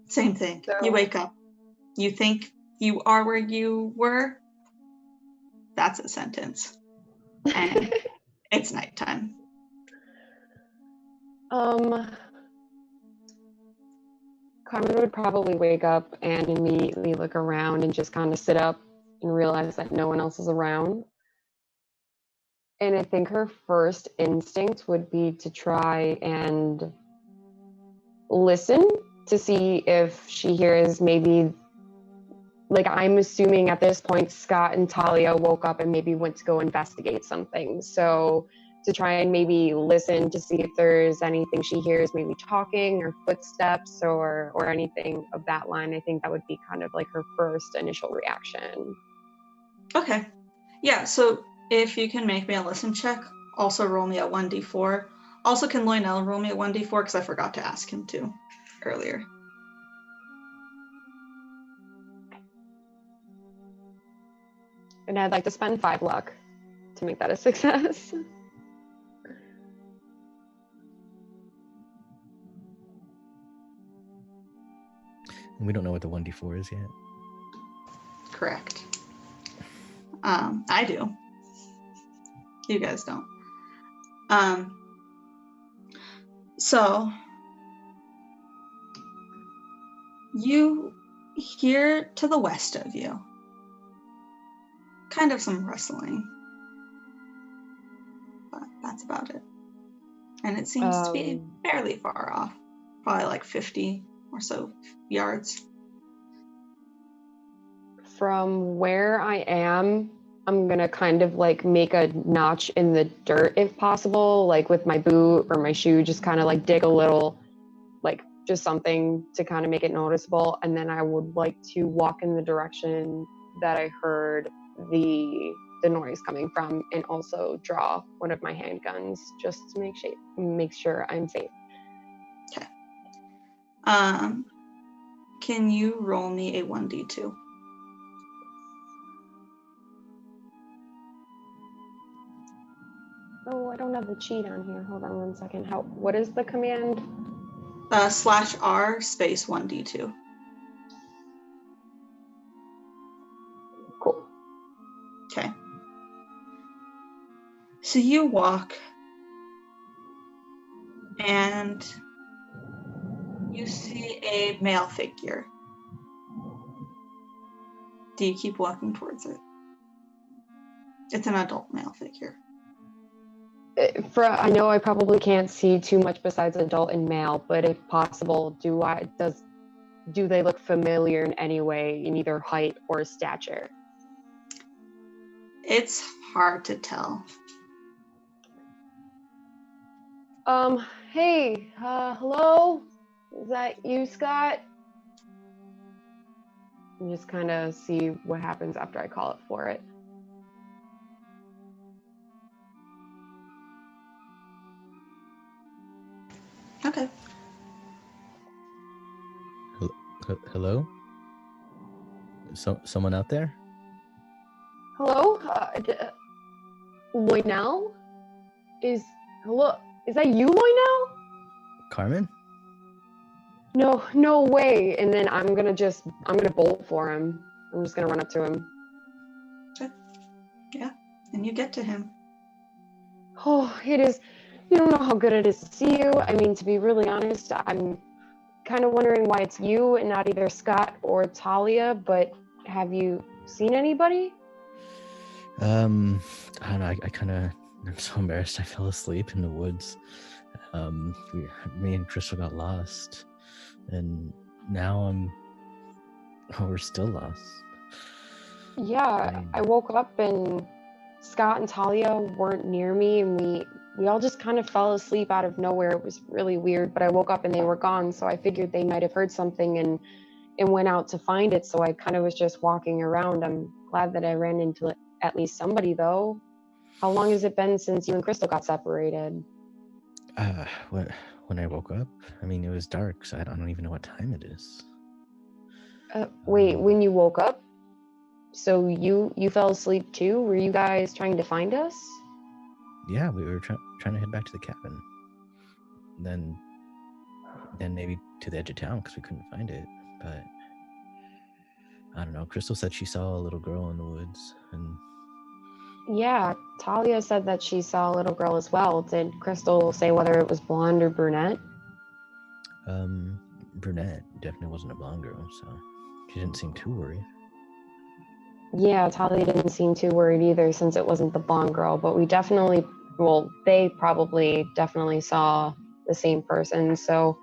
Speaker 2: Same thing.
Speaker 6: So,
Speaker 2: you wake up. You think you are where you were. That's a sentence. And it's nighttime.
Speaker 6: Carmen would probably wake up and immediately look around and just kind of sit up and realize that no one else is around. And I think her first instinct would be to try and listen to see if she hears maybe, I'm assuming at this point, Scott and Talia woke up and maybe went to go investigate something. So to try and maybe listen to see if there's anything she hears, maybe talking or footsteps or anything of that line. I think that would be kind of her first initial reaction.
Speaker 2: Okay. Yeah, so if you can make me a listen check, also roll me a 1d4. Also, can Lionel roll me a 1d4 because I forgot to ask him to earlier.
Speaker 6: And I'd like to spend 5 luck to make that a success.
Speaker 5: We don't know what the 1d4 is yet.
Speaker 2: Correct. I do. You guys don't. So you hear to the west of you kind of some rustling, but that's about it. And it seems to be fairly far off, probably 50 or so yards.
Speaker 6: From where I am, I'm gonna kind of make a notch in the dirt if possible, with my boot or my shoe, just kind of dig a little, just something to kind of make it noticeable. And then I would like to walk in the direction that I heard the noise coming from, and also draw one of my handguns just to make sure I'm safe.
Speaker 2: Okay. Can you roll me a 1d2?
Speaker 6: Oh, I don't have the cheat on here. Hold on 1 second. What is the command?
Speaker 2: /R space 1d2.
Speaker 6: Cool.
Speaker 2: Okay. So you walk and you see a male figure. Do you keep walking towards it? It's an adult male figure.
Speaker 6: I know I probably can't see too much besides adult and male, but if possible, do they look familiar in any way, in either height or stature?
Speaker 2: It's hard to tell.
Speaker 6: Hey, hello? Is that you, Scott? And just kind of see what happens after I call it for it.
Speaker 2: Okay.
Speaker 5: Hello? Someone out there?
Speaker 6: Hello? Loynell? Hello? Is that you, Loynell?
Speaker 5: Carmen?
Speaker 6: No way. And then I'm gonna bolt for him. I'm just gonna run up to him.
Speaker 2: Yeah, and you get to him.
Speaker 6: Oh, it is. You don't know how good it is to see you. I mean, to be really honest, I'm kind of wondering why it's you and not either Scott or Talia, but have you seen anybody?
Speaker 5: I don't know. I'm so embarrassed. I fell asleep in the woods. Me and Crystal got lost, and now we're still lost.
Speaker 6: Yeah, I woke up and Scott and Talia weren't near me, and we all just kind of fell asleep out of nowhere. It was really weird, but I woke up and they were gone, so I figured they might have heard something and went out to find it, so I kind of was just walking around. I'm glad that I ran into at least somebody, though. How long has it been since you and Crystal got separated?
Speaker 5: When I woke up, I mean, it was dark, so I don't even know what time it is.
Speaker 6: Wait, when you woke up? So you fell asleep too? Were you guys trying to find us?
Speaker 5: Yeah, we were trying to head back to the cabin. Then maybe to the edge of town because we couldn't find it. But I don't know. Crystal said she saw a little girl in the woods, and
Speaker 6: Yeah, Talia said that she saw a little girl as well. Did Crystal say whether it was blonde or brunette?
Speaker 5: brunette definitely wasn't a blonde girl, so she didn't seem too worried.
Speaker 6: Yeah, Talia didn't seem too worried either since it wasn't the blonde girl, but they probably definitely saw the same person, so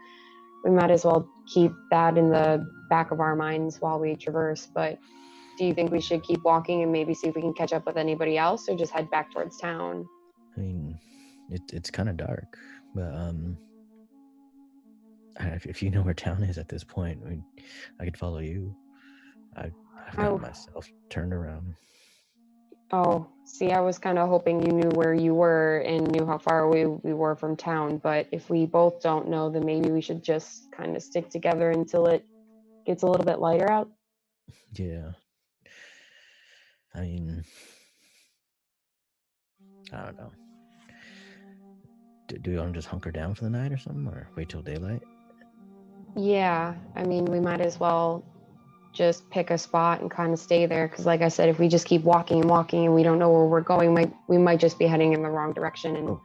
Speaker 6: we might as well keep that in the back of our minds while we traverse. But do you think we should keep walking and maybe see if we can catch up with anybody else, or just head back towards town?
Speaker 5: I mean, it's kind of dark, but if you know where town is at this point, I could follow you. I've got myself turned around.
Speaker 6: Oh, see, I was kind of hoping you knew where you were and knew how far away we were from town. But if we both don't know, then maybe we should just kind of stick together until it gets a little bit lighter out.
Speaker 5: Yeah. I mean, I don't know. Do you want to just hunker down for the night or something, or wait till daylight?
Speaker 6: Yeah, I mean, we might as well just pick a spot and kind of stay there. Because, like I said, if we just keep walking and walking and we don't know where we're going, we might just be heading in the wrong direction and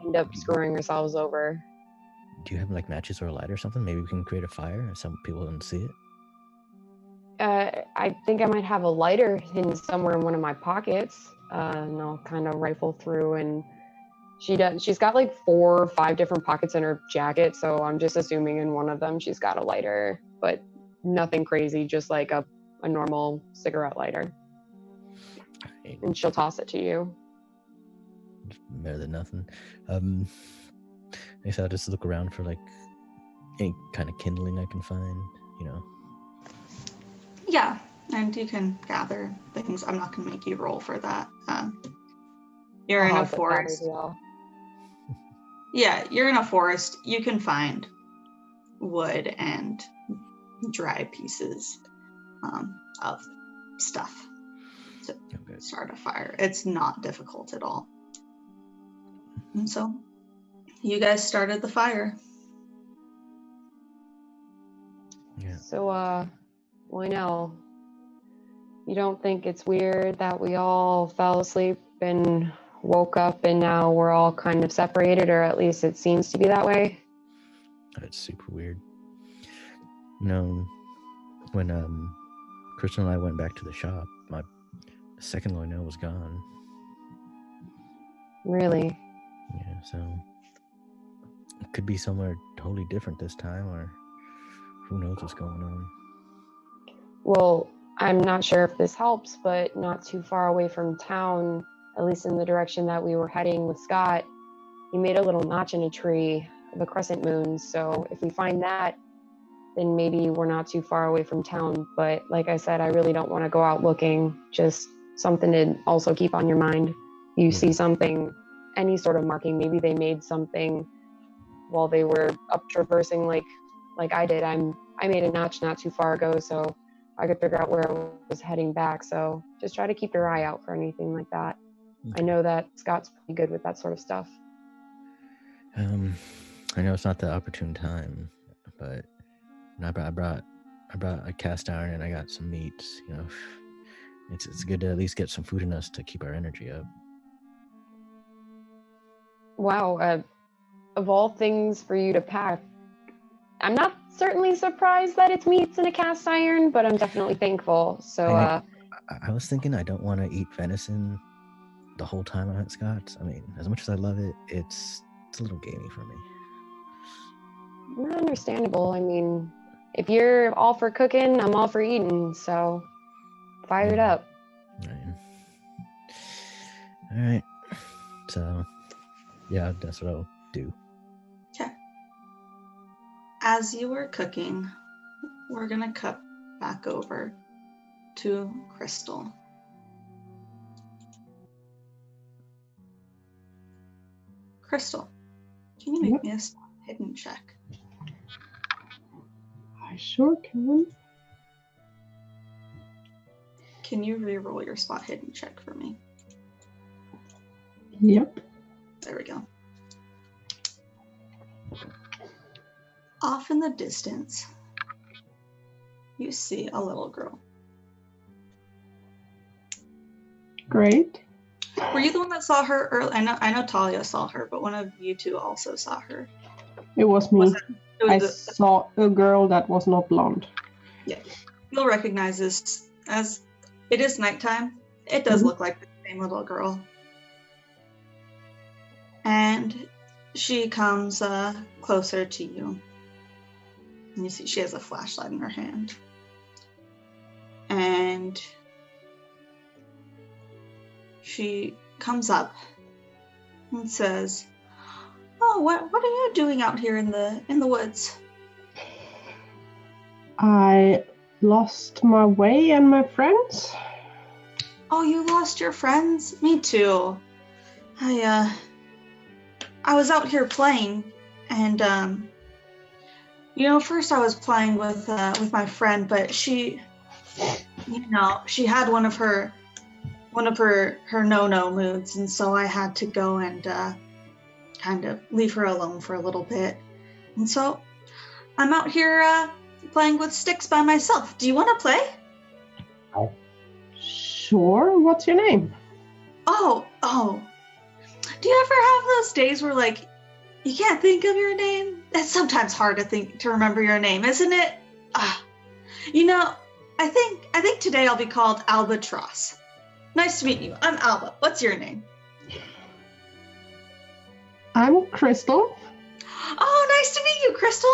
Speaker 6: end up screwing ourselves over.
Speaker 5: Do you have like matches or a light or something? Maybe we can create a fire and some people don't see it.
Speaker 6: I think I might have a lighter hidden somewhere in one of my pockets. And I'll kind of rifle through, and she's got like 4 or 5 different pockets in her jacket, so I'm just assuming in one of them she's got a lighter, but nothing crazy, just like a normal cigarette lighter. And she'll toss it to you.
Speaker 5: Better than nothing. I guess I'll just look around for like any kind of kindling I can find,
Speaker 2: Yeah, and you can gather things. I'm not going to make you roll for that. You're in a forest. Yeah, you're in a forest. You can find wood and dry pieces of stuff to start a fire. It's not difficult at all. And so you guys started the fire.
Speaker 5: Yeah.
Speaker 6: So, Loynell, you don't think it's weird that we all fell asleep and woke up and now we're all kind of separated, or at least it seems to be that way?
Speaker 5: It's super weird. When Crystal and I went back to the shop, my second Loynell was gone.
Speaker 6: Really?
Speaker 5: Yeah, so it could be somewhere totally different this time, or who knows what's going on.
Speaker 6: Well, I'm not sure if this helps, but not too far away from town, at least in the direction that we were heading with Scott, he made a little notch in a tree of a crescent moon. So if we find that, then maybe we're not too far away from town. But like I said, I really don't want to go out looking. Just something to also keep on your mind. You see something, any sort of marking, maybe they made something while they were up traversing like I did. I made a notch not too far ago, so I could figure out where I was heading back. So just try to keep your eye out for anything like that. I know that Scott's pretty good with that sort of stuff.
Speaker 5: I know it's not the opportune time, but I brought a cast iron and I got some meats. You know, it's good to at least get some food in us to keep our energy up.
Speaker 6: Wow, of all things for you to pack, I'm not certainly surprised that it's meats and a cast iron, but I'm definitely thankful. So
Speaker 5: I was thinking I don't want to eat venison the whole time I'm at Scott's. I mean, as much as I love it, it's a little gamey for me.
Speaker 6: Understandable. I mean, if you're all for cooking, I'm all for eating. So fire it up.
Speaker 5: All right. So, yeah, that's what I'll do.
Speaker 2: Okay. As you were cooking, we're going to cut back over to Crystal. Crystal, can you make me a spot hidden check?
Speaker 3: I sure can.
Speaker 2: Can you re-roll your spot hidden check for me?
Speaker 3: Yep.
Speaker 2: There we go. Off in the distance, you see a little girl.
Speaker 3: Great.
Speaker 2: Were you the one that saw her early? I know Talia saw her, but one of you two also saw her.
Speaker 3: It was me. I
Speaker 2: Was
Speaker 3: saw a girl that was not blonde.
Speaker 2: Yeah. You'll recognize this as it is nighttime. It does look like the same little girl. And she comes closer to you. And you see she has a flashlight in her hand. And she comes up and says, "Oh, what are you doing out here in the woods?"
Speaker 3: I lost my way and my friends.
Speaker 2: Oh, you lost your friends? Me too. I was out here playing, and first I was playing with my friend, but she had one of her no-no moods, and so I had to go and kind of leave her alone for a little bit. And so I'm out here playing with sticks by myself. Do you want to play?
Speaker 3: Sure. What's your name?
Speaker 2: Oh. Do you ever have those days where you can't think of your name? It's sometimes hard to remember your name, isn't it? I think today I'll be called Albatross. Nice to meet you. I'm Alba. What's your name?
Speaker 3: I'm Crystal.
Speaker 2: Oh, nice to meet you, Crystal.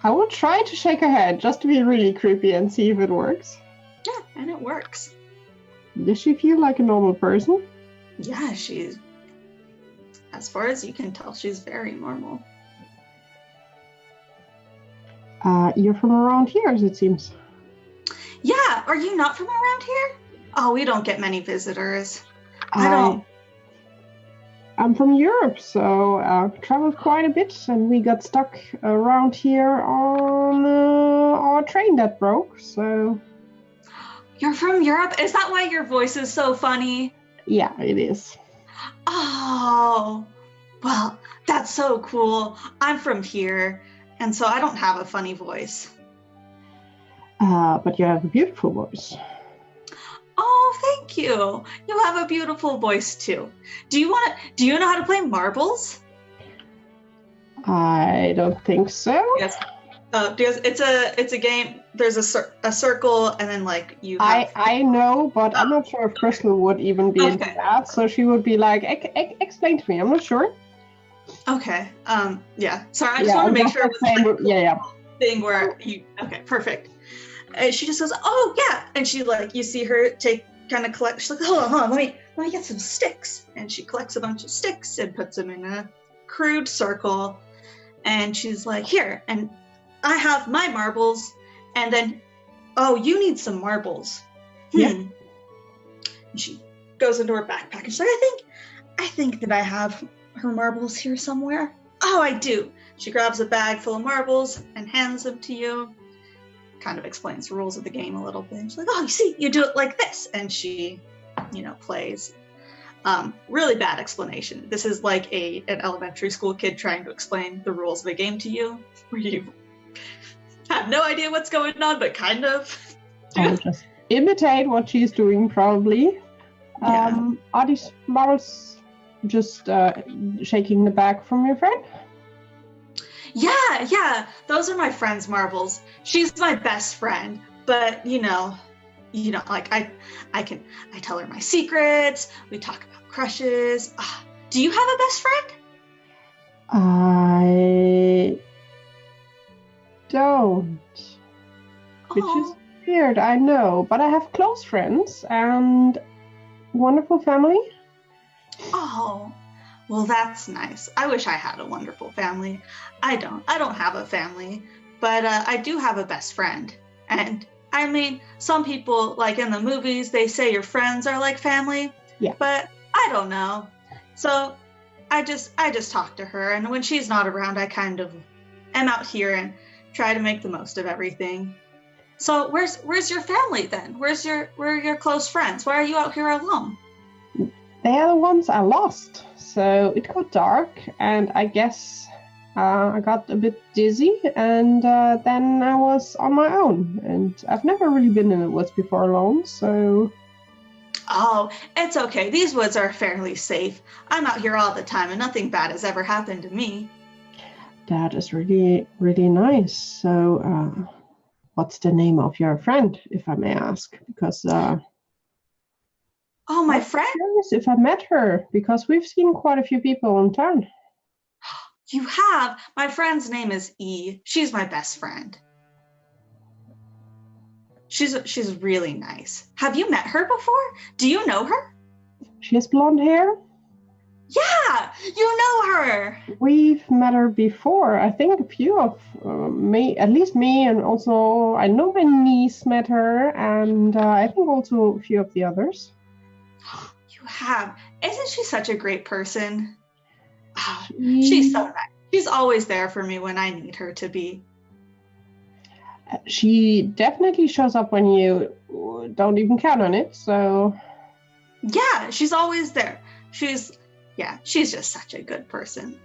Speaker 3: I will try to shake her head just to be really creepy and see if it works.
Speaker 2: Yeah, and it works.
Speaker 3: Does she feel like a normal person?
Speaker 2: Yeah, as far as you can tell, she's very normal.
Speaker 3: You're from around here, as it seems.
Speaker 2: Yeah, are you not from around here? Oh, we don't get many visitors. I don't.
Speaker 3: I'm from Europe, so I've traveled quite a bit, and we got stuck around here on our train that broke, so...
Speaker 2: You're from Europe? Is that why your voice is so funny?
Speaker 3: Yeah, it is.
Speaker 2: Oh, well, that's so cool. I'm from here, and so I don't have a funny voice.
Speaker 3: But you have a beautiful voice.
Speaker 2: Oh, thank you. You have a beautiful voice too. Do you know how to play marbles?
Speaker 3: I don't think so.
Speaker 2: Yes. Because it's a game. There's a circle, and then you have...
Speaker 3: I know, but I'm not sure if Crystal would even be into that. So she would be like, explain to me. I'm not sure.
Speaker 2: Okay. Yeah. Sorry, I just want to make sure it was thing where you... Okay, perfect. And she just goes, "Oh yeah," and she you see her collect. She's like, "Hold on, let let me get some sticks. And she collects a bunch of sticks and puts them in a crude circle. And she's like, here, and I have my marbles. And then, oh, you need some marbles.
Speaker 3: Yeah.
Speaker 2: And she goes into her backpack and she's like, I think that I have her marbles here somewhere. Oh, I do. She grabs a bag full of marbles and hands them to you. Kind of explains the rules of the game a little bit. She's like, oh, you see, you do it like this. And she, plays. Really bad explanation. This is like an elementary school kid trying to explain the rules of a game to you, where you have no idea what's going on, but kind of.
Speaker 3: I'll just imitate what she's doing, probably.
Speaker 2: Yeah.
Speaker 3: Are these marbles just shaking the bag from your friend?
Speaker 2: Yeah, those are my friend's marbles. She's my best friend, but like I tell her my secrets. We talk about crushes. Do you have a best friend?
Speaker 3: I don't, which is weird, I know, but I have close friends and wonderful family.
Speaker 2: Oh, well, that's nice. I wish I had a wonderful family. I don't have a family, but I do have a best friend. And I mean, some people, like in the movies, they say your friends are like family.
Speaker 3: Yeah.
Speaker 2: But I don't know. So I just talk to her, and when she's not around, I kind of am out here and try to make the most of everything. So where's your family then? Where are your close friends? Why are you out here alone?
Speaker 3: They are the ones I lost. So it got dark, and I guess I got a bit dizzy, and then I was on my own. And I've never really been in the woods before alone, so...
Speaker 2: Oh, it's okay. These woods are fairly safe. I'm out here all the time, and nothing bad has ever happened to me.
Speaker 3: That is really, really nice. So, what's the name of your friend, if I may ask? Because...
Speaker 2: Oh, my
Speaker 3: I'm
Speaker 2: friend?
Speaker 3: curious if I met her, because we've seen quite a few people in town.
Speaker 2: You have? My friend's name is E. She's my best friend. She's really nice. Have you met her before? Do you know her?
Speaker 3: She has blonde hair.
Speaker 2: Yeah, you know her.
Speaker 3: We've met her before. I think a few of at least me, and also I know my niece met her, and I think also a few of the others.
Speaker 2: You have. Isn't she such a great person? She's so nice. She's always there for me when I need her to be.
Speaker 3: She definitely shows up when you don't even count on it, so...
Speaker 2: Yeah, she's always there. She's just such a good person.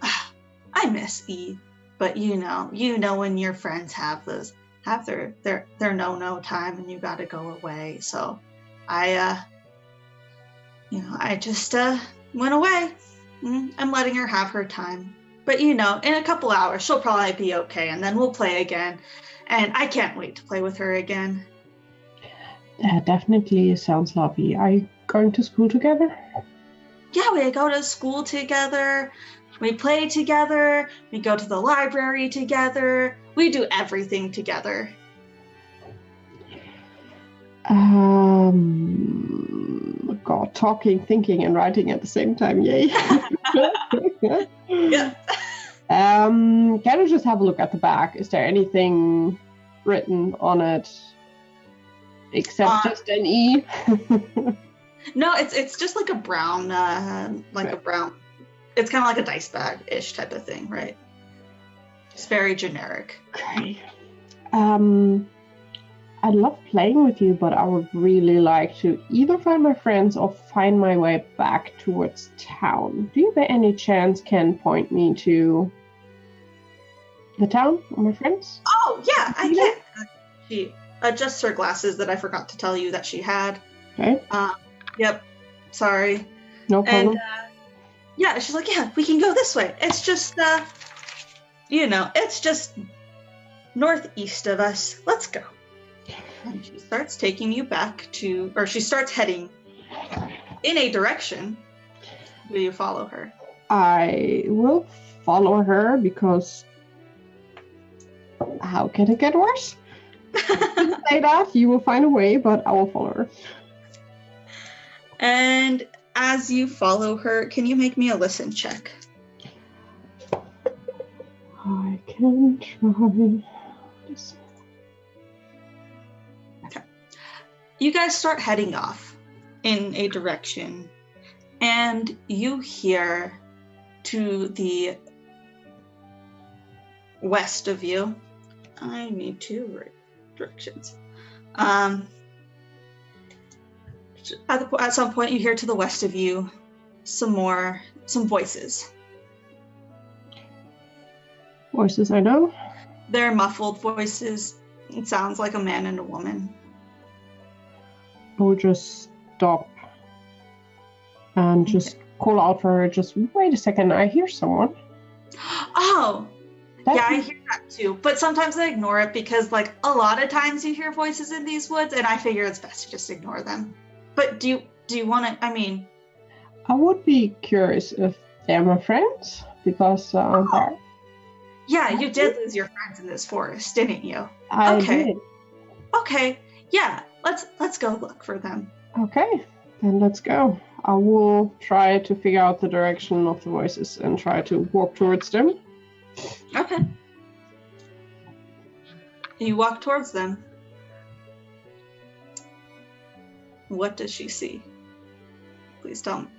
Speaker 2: I miss E, but you know when your friends have their no time and you gotta go away. So I just went away. I'm letting her have her time. But in a couple hours she'll probably be okay, and then we'll play again. And I can't wait to play with her again.
Speaker 3: That definitely sounds lovely. Are you going to school together?
Speaker 2: Yeah, we go to school together. We play together. We go to the library together. We do everything together.
Speaker 3: God, talking, thinking, and writing at the same time. Yay.
Speaker 2: Yeah.
Speaker 3: Can I just have a look at the back? Is there anything written on it except just an E?
Speaker 2: No, it's just like a brown, a brown. It's kind of like a dice bag-ish type of thing, right? It's very generic.
Speaker 3: Okay. I love playing with you, but I would really like to either find my friends or find my way back towards town. Do you by any chance can point me to the town or my friends?
Speaker 2: Oh, yeah, I can. She adjusts her glasses that I forgot to tell you that she had.
Speaker 3: Okay.
Speaker 2: Yep. Sorry.
Speaker 3: No problem.
Speaker 2: And, she's like, yeah, we can go this way. It's just, it's just northeast of us. Let's go. And she starts taking you back she starts heading in a direction. Will you follow her?
Speaker 3: I will follow her because how can it get worse? Say that, you will find a way, but I will follow her.
Speaker 2: And as you follow her, can you make me a listen check?
Speaker 3: I can try. Just...
Speaker 2: Okay. You guys start heading off in a direction, and you hear to the west of you. I need two directions. At some point, you hear to the west of you some voices.
Speaker 3: Voices I know.
Speaker 2: They're muffled voices. It sounds like a man and a woman.
Speaker 3: I would just stop and just call out for her. Just wait a second, I hear someone.
Speaker 2: Oh, yeah, I hear that too. But sometimes I ignore it because, like, a lot of times you hear voices in these woods, and I figure it's best to just ignore them. But do you want to? I mean,
Speaker 3: I would be curious if they're my friends because
Speaker 2: yeah, you did lose your friends in this forest, didn't you?
Speaker 3: I did.
Speaker 2: Okay, yeah, let's go look for them.
Speaker 3: Okay, then let's go. I will try to figure out the direction of the voices and try to walk towards them.
Speaker 2: Okay. You walk towards them. What does she see? Please don't.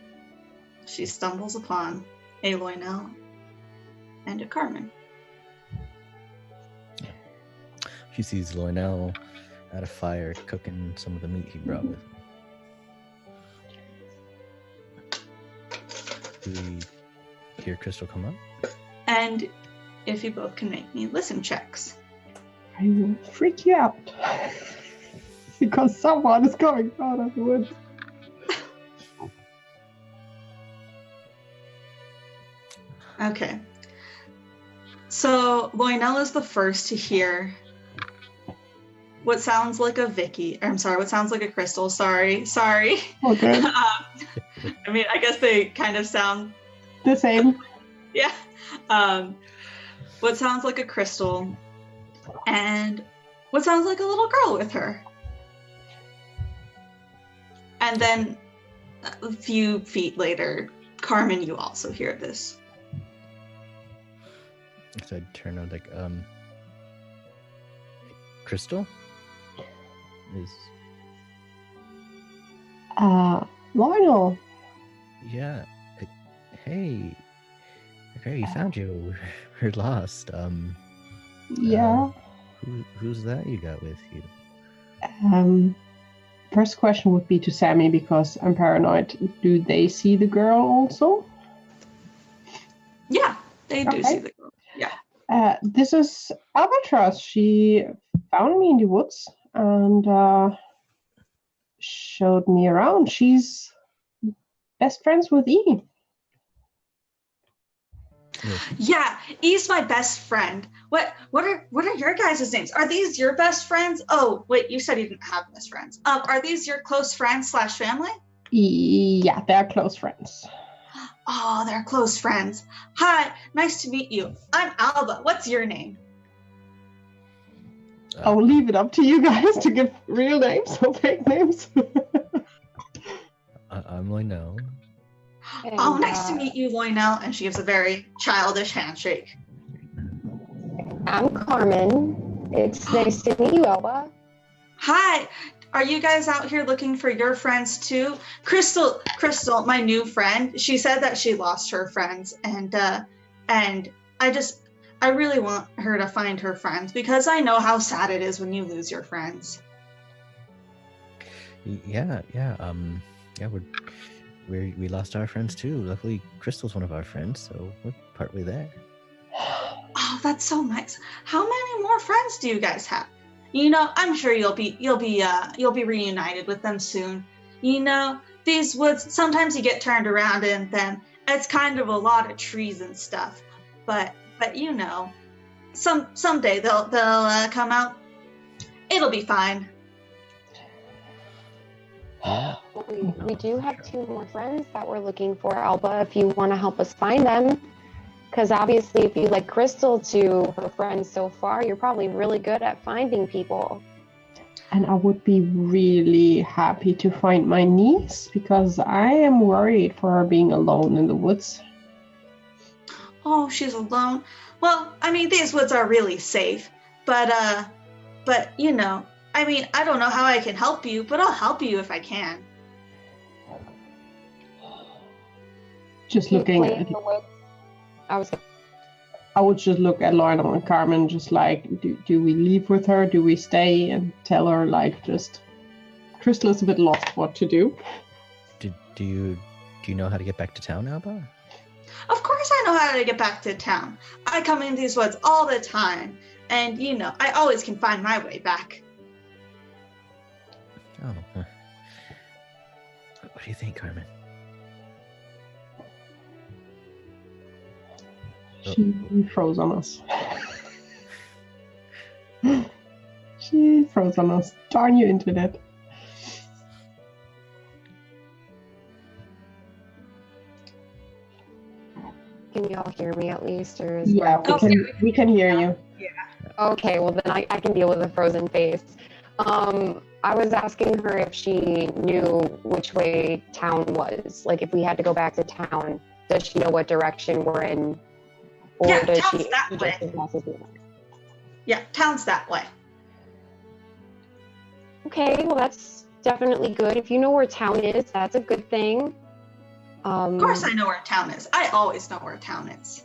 Speaker 2: She stumbles upon a Loinel and a Carmen.
Speaker 5: She sees Loinel at a fire cooking some of the meat he brought with him. Do we hear Crystal come up?
Speaker 2: And if you both can make me listen checks.
Speaker 3: I will freak you out. Because someone is going out of the woods.
Speaker 2: Okay. So Loinel is the first to hear what sounds like a Vicky. What sounds like a Crystal. Sorry.
Speaker 3: Okay.
Speaker 2: I mean, I guess they kind of sound
Speaker 3: the same.
Speaker 2: Yeah. What sounds like a Crystal and what sounds like a little girl with her. And then a few feet later, Carmen, you also hear this.
Speaker 5: So I'd turn on like, Crystal?
Speaker 3: Lionel.
Speaker 5: Yeah. Hey. Okay, we found you. We're lost.
Speaker 3: Yeah.
Speaker 5: Who's that you got with you?
Speaker 3: First question would be to Sammy because I'm paranoid. Do they see the girl also?
Speaker 2: Yeah, they do see the girl. Yeah.
Speaker 3: This is Albatross. She found me in the woods and showed me around. She's best friends with E.
Speaker 2: Yeah, E's my best friend. What are your guys' names? Are these your best friends? Oh, wait, you said you didn't have best friends. Are these your close friends / family?
Speaker 3: Yeah, they're close friends.
Speaker 2: Oh, they're close friends. Hi, nice to meet you. I'm Alba. What's your name?
Speaker 3: I'll leave it up to you guys to give real names or fake names.
Speaker 5: I'm Loinel.
Speaker 2: Oh, nice to meet you, Loinel. And she gives a very childish handshake.
Speaker 6: I'm Carmen. It's nice to meet you, Alba.
Speaker 2: Hi. Are you guys out here looking for your friends too? Crystal, my new friend, she said that she lost her friends, and I really want her to find her friends because I know how sad it is when you lose your friends.
Speaker 5: Yeah. We lost our friends too. Luckily, Crystal's one of our friends, so we're partly there.
Speaker 2: Oh, that's so nice. How many more friends do you guys have? You know, I'm sure you'll be reunited with them soon. You know, these woods, sometimes you get turned around in them. It's kind of a lot of trees and stuff. But you know, someday they'll come out. It'll be fine.
Speaker 5: Yeah.
Speaker 6: We do have 2 more friends that we're looking for, Alba, if you want to help us find them. Because obviously, if you like Crystal to her friends so far, you're probably really good at finding people.
Speaker 3: And I would be really happy to find my niece because I am worried for her being alone in the woods.
Speaker 2: Oh, she's alone. Well, I mean, these woods are really safe, but you know, I mean, I don't know how I can help you, but I'll help you if I can.
Speaker 3: Just looking at I would just look at Lionel and Carmen, just like, do we leave with her? Do we stay and tell her, like, just... Crystal is a bit lost what to do.
Speaker 5: Do you know how to get back to town, Alba?
Speaker 2: Of course I know how to get back to town. I come in these woods all the time, and, you know, I always can find my way back.
Speaker 5: Oh. What do you think, Carmen?
Speaker 3: She froze on us. She froze on us. Darn you, internet.
Speaker 6: Can you all hear me at least? Or
Speaker 3: Yeah, we can hear you.
Speaker 6: Okay, well then I can deal with a frozen face. I was asking her if she knew which way town was. Like if we had to go back to town, does she know what direction we're in? Or
Speaker 2: Yeah,
Speaker 6: does
Speaker 2: town's
Speaker 6: she
Speaker 2: that
Speaker 6: just
Speaker 2: way.
Speaker 6: as fast as we are?
Speaker 2: Yeah, town's that way.
Speaker 6: Okay, well that's definitely good. If you know where town is, that's a good thing.
Speaker 2: Of course I know where town is. I always know where town is.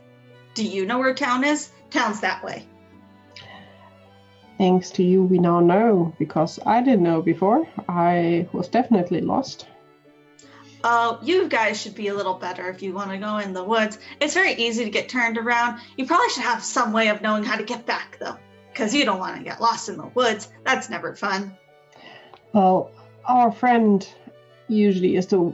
Speaker 2: Do you know where town is? Town's that way.
Speaker 3: Thanks to you, we now know, because I didn't know before. I was definitely lost.
Speaker 2: Oh, you guys should be a little better if you want to go in the woods. It's very easy to get turned around. You probably should have some way of knowing how to get back, though, because you don't want to get lost in the woods. That's never fun.
Speaker 3: Well, our friend usually is the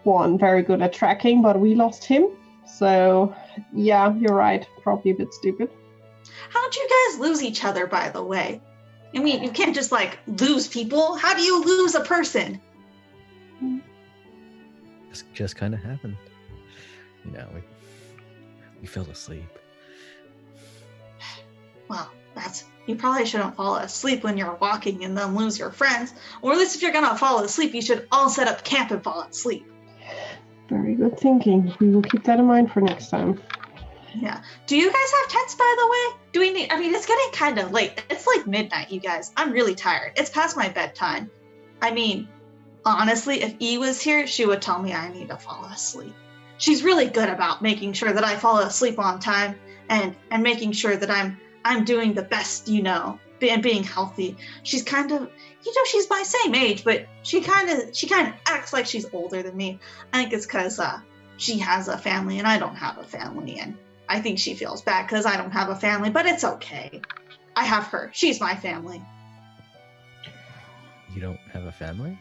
Speaker 3: one very good at tracking, but we lost him. So, yeah, you're right. Probably a bit stupid.
Speaker 2: How'd you guys lose each other, by the way? I mean, you can't just, like, lose people. How do you lose a person?
Speaker 5: Just kind of happened. You know, we fell asleep.
Speaker 2: Well, you probably shouldn't fall asleep when you're walking and then lose your friends. Or at least if you're gonna fall asleep, you should all set up camp and fall asleep.
Speaker 3: Very good thinking. We will keep that in mind for next time.
Speaker 2: Yeah. Do you guys have tents, by the way? I mean, it's getting kind of late. It's like midnight, you guys. I'm really tired. It's past my bedtime. I mean, honestly, if E was here, she would tell me I need to fall asleep. She's really good about making sure that I fall asleep on time and making sure that I'm doing the best, you know, and being healthy. She's kind of, you know, she's my same age, but she kind of acts like she's older than me. I think it's because she has a family and I don't have a family, and I think she feels bad because I don't have a family, but it's okay. I have her. She's my family.
Speaker 5: You don't have a family?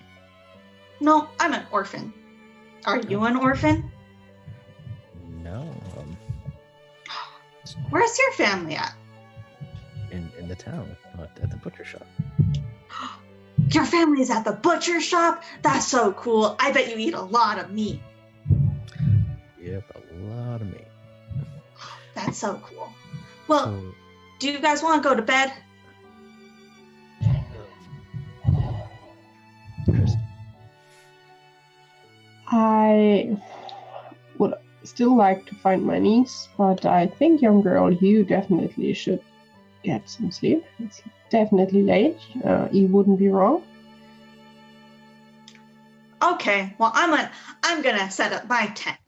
Speaker 2: No, I'm an orphan. Are you an orphan?
Speaker 5: No.
Speaker 2: Where's your family at?
Speaker 5: In the town, at the butcher shop.
Speaker 2: Your family's at the butcher shop? That's so cool. I bet you eat a lot of meat.
Speaker 5: Yep, a lot of meat.
Speaker 2: That's so cool. Well, do you guys want to go to bed?
Speaker 3: I would still like to find my niece, but I think, young girl, you definitely should get some sleep. It's definitely late. You wouldn't be wrong.
Speaker 2: Okay, well, I'm gonna set up my tent.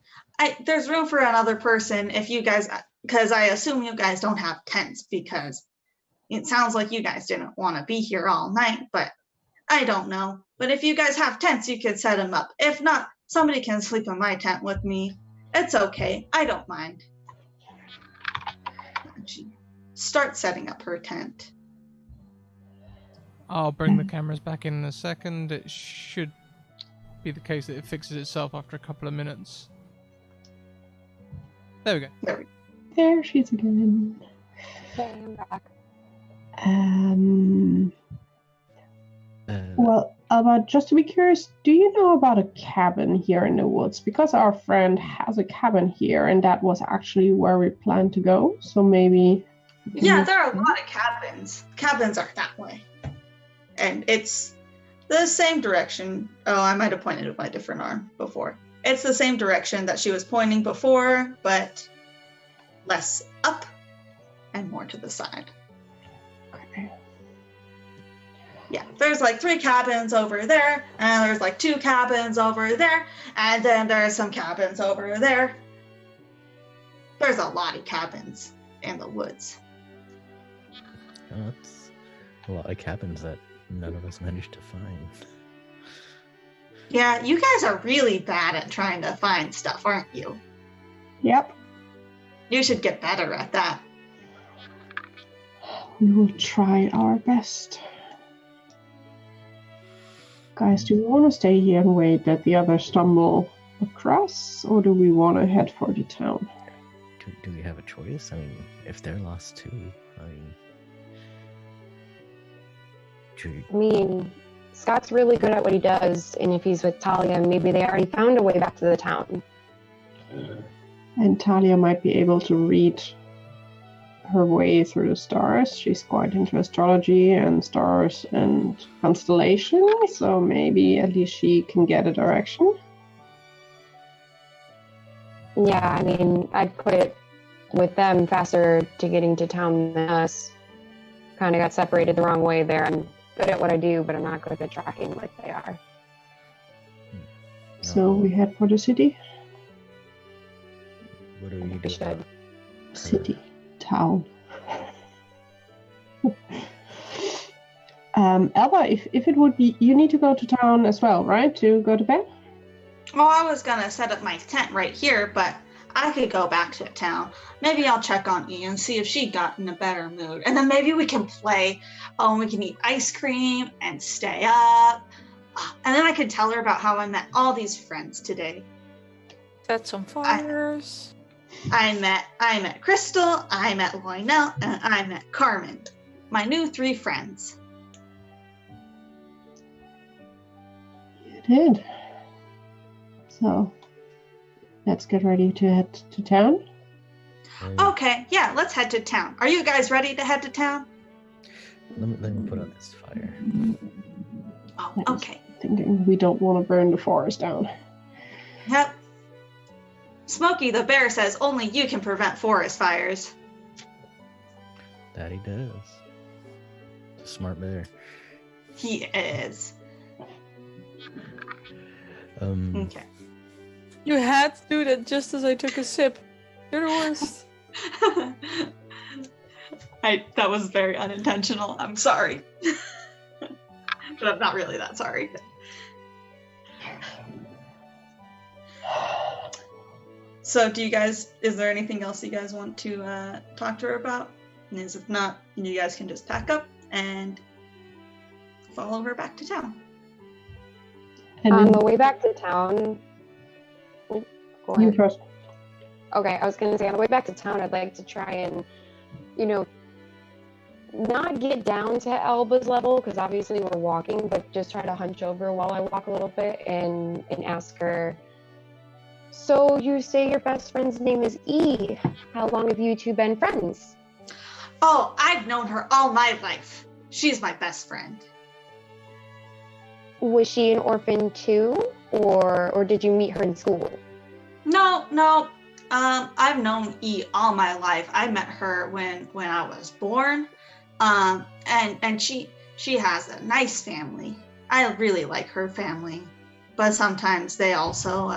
Speaker 2: There's room for another person if you guys, because I assume you guys don't have tents, because it sounds like you guys didn't want to be here all night, but I don't know. But if you guys have tents, you could set them up. If not, somebody can sleep in my tent with me. It's okay. I don't mind. She start setting up her tent.
Speaker 1: I'll bring the cameras back in a second. It should be the case that it fixes itself after a couple of minutes. There we go.
Speaker 3: There she is again.
Speaker 6: Okay, I'm back.
Speaker 3: Well, Alba, just to be curious, do you know about a cabin here in the woods? Because our friend has a cabin here, and that was actually where we planned to go. So maybe...
Speaker 2: Yeah, there are a lot of cabins. Cabins are that way. and it's the same direction. Oh, I might have pointed with my different arm before. It's the same direction that she was pointing before, but less up and more to the side.
Speaker 3: Okay.
Speaker 2: Yeah, there's like 3 cabins over there, and there's like 2 cabins over there, and then there's some cabins over there. There's a lot of cabins in the woods.
Speaker 5: Oh, that's a lot of cabins that none of us managed to find.
Speaker 2: Yeah, you guys are really bad at trying to find stuff, aren't you?
Speaker 3: Yep.
Speaker 2: You should get better at that.
Speaker 3: We will try our best. Guys, do we want to stay here and wait that the others stumble across, or do we want to head for the town?
Speaker 5: Do we have a choice? I mean, if they're lost too, I mean...
Speaker 6: Scott's really good at what he does, and if he's with Talia, maybe they already found a way back to the town.
Speaker 3: And Talia might be able to read her way through the stars. She's quite into astrology and stars and constellations, so maybe at least she can get a direction.
Speaker 6: Yeah, I mean, I'd put it with them faster to getting to town than us. Kind of got separated the wrong way there. I'm good at what I do, but I'm not good at tracking like they are.
Speaker 3: So we head for the city?
Speaker 5: What do we
Speaker 6: We
Speaker 5: do?
Speaker 6: should.
Speaker 3: City. Town. Elba, if it would be, you need to go to town as well, right? To go to bed?
Speaker 2: Well, I was gonna set up my tent right here, but I could go back to town. Maybe I'll check on Ian, see if she got in a better mood. And then maybe we can play. Oh, we can eat ice cream and stay up. And then I could tell her about how I met all these friends today.
Speaker 4: Set some fires.
Speaker 2: I met Crystal, I met Lionel, and I met Carmen. My new 3 friends.
Speaker 3: You did. So, let's get ready to head to town.
Speaker 2: Okay, yeah, let's head to town. Are you guys ready to head to town?
Speaker 5: Let me put on this fire.
Speaker 2: Oh,
Speaker 3: Yes.
Speaker 2: okay.
Speaker 3: Thinking we don't want to burn the forest down.
Speaker 2: Yep. Smokey the bear says only you can prevent forest fires.
Speaker 5: That he does. It's a smart bear.
Speaker 2: He is. Okay.
Speaker 4: You had to do that just as I took a sip. You're the worst.
Speaker 2: That was very unintentional. I'm sorry. But I'm not really that sorry. So is there anything else you guys want to talk to her about? And if not, you guys can just pack up and follow her back to town.
Speaker 3: And
Speaker 6: On
Speaker 3: then
Speaker 6: the way back to town... Oh, go
Speaker 3: you
Speaker 6: ahead.
Speaker 3: first.
Speaker 6: Okay, I was going to say, on the way back to town, I'd like to try and, not get down to Elba's level, because obviously we're walking, but just try to hunch over while I walk a little bit and ask her, so you say your best friend's name is E. How long have you two been friends?
Speaker 2: Oh, I've known her all my life. She's my best friend.
Speaker 6: Was she an orphan too, or did you meet her in school?
Speaker 2: No. I've known E all my life. I met her when I was born. And she has a nice family. I really like her family, but sometimes they also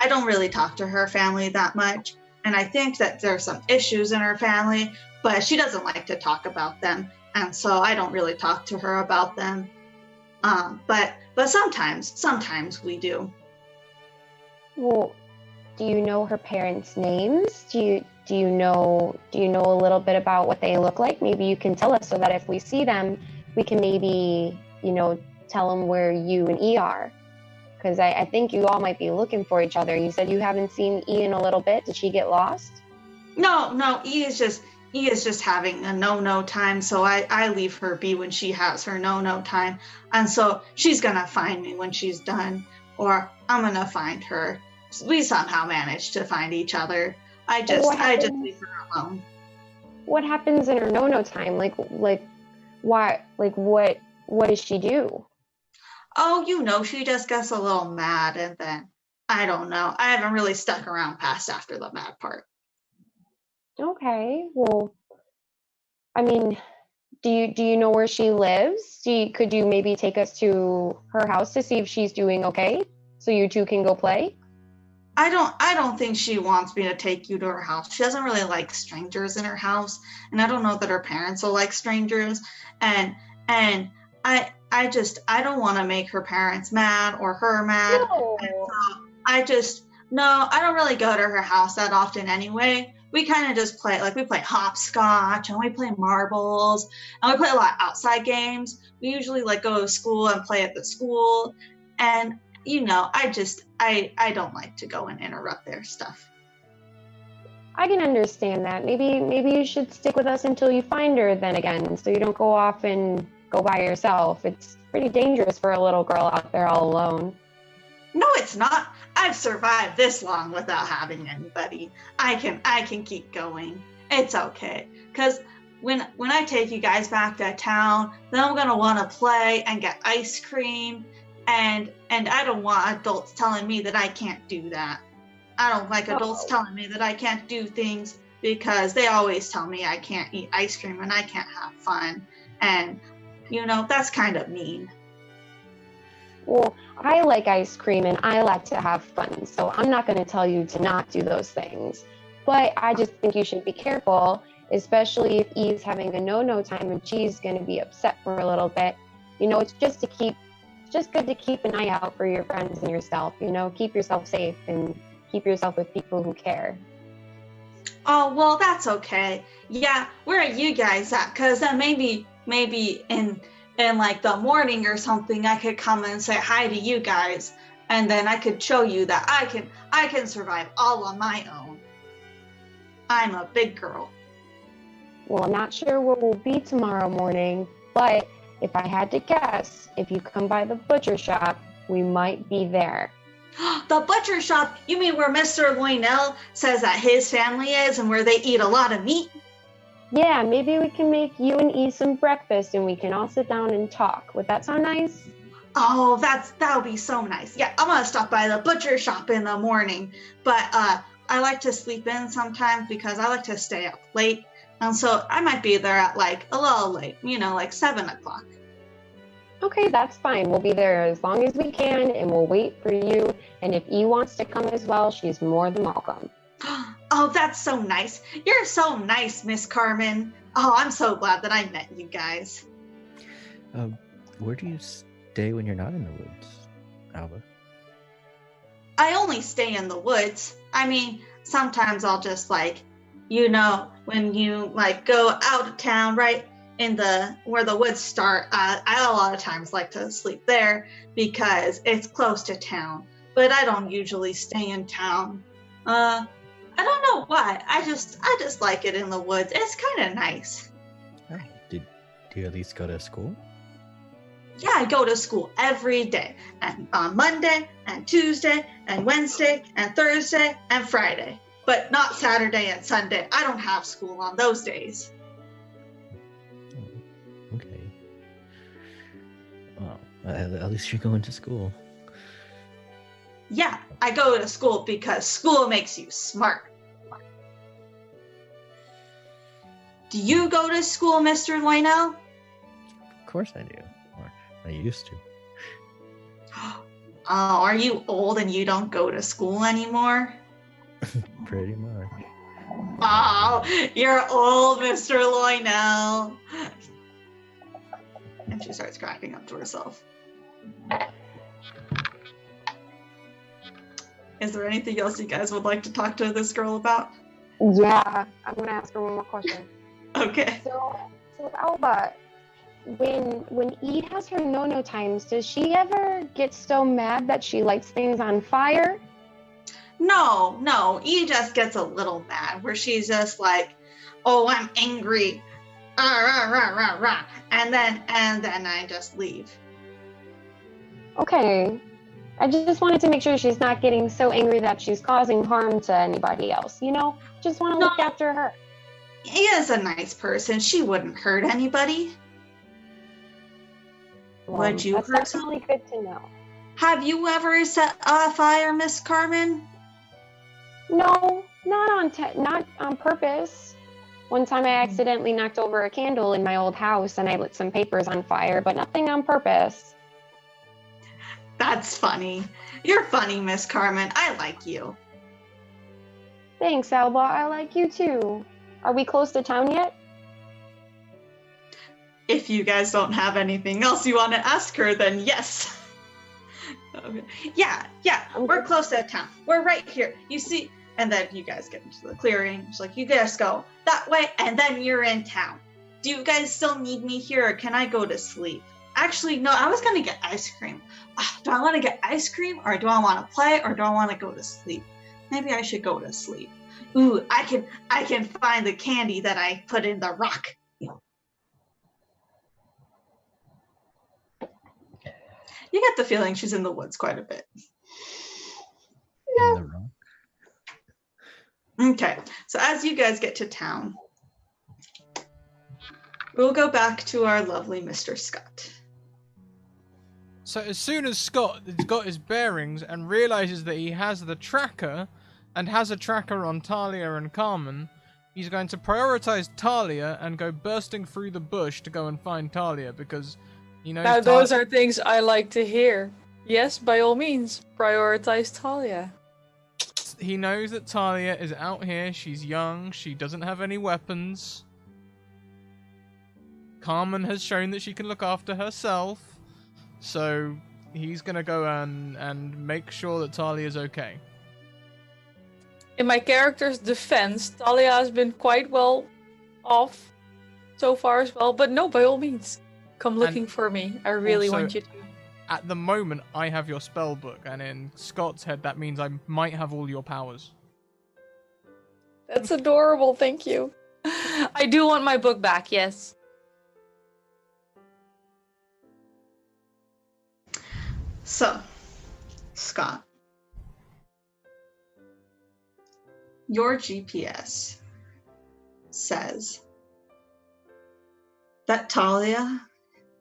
Speaker 2: I don't really talk to her family that much, and I think that there's some issues in her family, but she doesn't like to talk about them, and so I don't really talk to her about them. But sometimes we do.
Speaker 6: Well, do you know her parents' names? Do you know a little bit about what they look like? Maybe you can tell us so that if we see them, we can maybe, tell them where you and E are. Because I think you all might be looking for each other. You said you haven't seen E in a little bit. Did she get lost?
Speaker 2: No, E is just having a no time, so I leave her be when she has her no time. And so she's gonna find me when she's done, or I'm gonna find her. We somehow manage to find each other. I just leave her alone.
Speaker 6: What happens in her no time? Like Why? Like, what does she do?
Speaker 2: Oh, she just gets a little mad, and then I don't know. I haven't really stuck around past after the mad part.
Speaker 6: Okay, well, I mean, do you know where she lives? Could you maybe take us to her house to see if she's doing okay, so you two can go play?
Speaker 2: I don't think she wants me to take you to her house. She doesn't really like strangers in her house, and I don't know that her parents will like strangers. And I don't want to make her parents mad or her mad.
Speaker 6: No.
Speaker 2: And so I don't really go to her house that often anyway. We kind of just play, like we play hopscotch and we play marbles and we play a lot of outside games. We usually like go to school and play at the school. And I don't like to go and interrupt their stuff.
Speaker 6: I can understand that. Maybe you should stick with us until you find her then again, so you don't go off and go by yourself. It's pretty dangerous for a little girl out there all alone.
Speaker 2: No, it's not. I've survived this long without having anybody. I can keep going. It's okay. Because when I take you guys back to town, then I'm gonna want to play and get ice cream, and I don't want adults telling me that I can't do that. I don't like adults telling me that I can't do things, because they always tell me I can't eat ice cream and I can't have fun. And that's kind of mean.
Speaker 6: Well, I like ice cream and I like to have fun, so I'm not going to tell you to not do those things. But I just think you should be careful, especially if E's having a no time and she's going to be upset for a little bit. It's just good to keep an eye out for your friends and yourself. Keep yourself safe and keep yourself with people who care.
Speaker 2: Oh, well, that's okay. Yeah, where are you guys at? Because then maybe in like the morning or something, I could come and say hi to you guys, and then I could show you that I can survive all on my own. I'm a big girl.
Speaker 6: Well, I'm not sure where we'll be tomorrow morning, but if I had to guess, if you come by the butcher shop, we might be there.
Speaker 2: The butcher shop? You mean where Mr. Loinel says that his family is and where they eat a lot of meat?
Speaker 6: Yeah, maybe we can make you and E some breakfast and we can all sit down and talk. Would that sound nice?
Speaker 2: Oh, that would be so nice. Yeah, I'm gonna stop by the butcher shop in the morning. But I like to sleep in sometimes because I like to stay up late. And so I might be there at like a little late, like 7 o'clock.
Speaker 6: Okay, that's fine. We'll be there as long as we can and we'll wait for you. And if E wants to come as well, she's more than welcome.
Speaker 2: Oh, that's so nice. You're so nice, Miss Carmen. Oh, I'm so glad that I met you guys.
Speaker 5: Where do you stay when you're not in the woods, Alba?
Speaker 2: I only stay in the woods. I mean, sometimes I'll just when you go out of town, right in where the woods start, I a lot of times like to sleep there because it's close to town. But I don't usually stay in town. I don't know why. I just like it in the woods. It's kind of nice.
Speaker 5: Oh, do you at least go to school?
Speaker 2: Yeah, I go to school every day, and on Monday and Tuesday and Wednesday and Thursday and Friday, but not Saturday and Sunday. I don't have school on those days.
Speaker 5: Okay. Well, at least you're going to school.
Speaker 2: Yeah, I go to school because school makes you smart. Do you go to school, Mr. Loinel?
Speaker 5: Of course I do. Or I used to.
Speaker 2: Oh, are you old and you don't go to school anymore?
Speaker 5: Pretty much.
Speaker 2: Oh, you're old, Mr. Loinel. And she starts cracking up to herself. Is there anything else you guys would like to talk to this girl about?
Speaker 6: Yeah, I'm gonna ask her one more question.
Speaker 2: Okay.
Speaker 6: So Alba, when E has her no times, does she ever get so mad that she lights things on fire?
Speaker 2: No, E just gets a little mad where she's just like, oh, I'm angry. Rah, rah, rah, rah. And then I just leave.
Speaker 6: Okay. I just wanted to make sure she's not getting so angry that she's causing harm to anybody else, Just want to look after her.
Speaker 2: E is a nice person. She wouldn't hurt anybody. Would you
Speaker 6: That's
Speaker 2: hurt
Speaker 6: definitely good to know.
Speaker 2: Have you ever set a fire, Miss Carmen?
Speaker 6: No, not on purpose. One time I accidentally knocked over a candle in my old house and I lit some papers on fire, but nothing on purpose.
Speaker 2: That's funny. You're funny, Miss Carmen. I like you.
Speaker 6: Thanks, Alba. I like you too. Are we close to town yet?
Speaker 2: If you guys don't have anything else you want to ask her, then yes. Okay. Yeah, we're close to town. We're right here. You see, and then you guys get into the clearing. It's like, you guys go that way, and then you're in town. Do you guys still need me here, or can I go to sleep? Actually, no, I was going to get ice cream. Do I want to get ice cream, or do I want to play, or do I want to go to sleep? Maybe I should go to sleep. Ooh, I can find the candy that I put in the rock. You get the feeling she's in the woods quite a bit.
Speaker 5: In the rock.
Speaker 2: Okay, so as you guys get to town, we'll go back to our lovely Mr. Scott.
Speaker 1: So as soon as Scott has got his bearings and realizes that he has the tracker, and has a tracker on Talia and Carmen, he's going to prioritize Talia and go bursting through the bush to go and find Talia, because he knows
Speaker 4: Now, those are things I like to hear. Yes, by all means, prioritize Talia.
Speaker 1: He knows that Talia is out here. She's young. She doesn't have any weapons. Carmen has shown that she can look after herself. So he's going to go and make sure that Talia's okay.
Speaker 4: In my character's defense, Talia has been quite well off so far as well. But no, by all means, come looking for me. I really
Speaker 1: also,
Speaker 4: want you to.
Speaker 1: At the moment, I have your spell book, and in Scott's head, that means I might have all your powers.
Speaker 4: That's adorable, thank you. I do want my book back, yes.
Speaker 2: So, Scott, your GPS says that Talia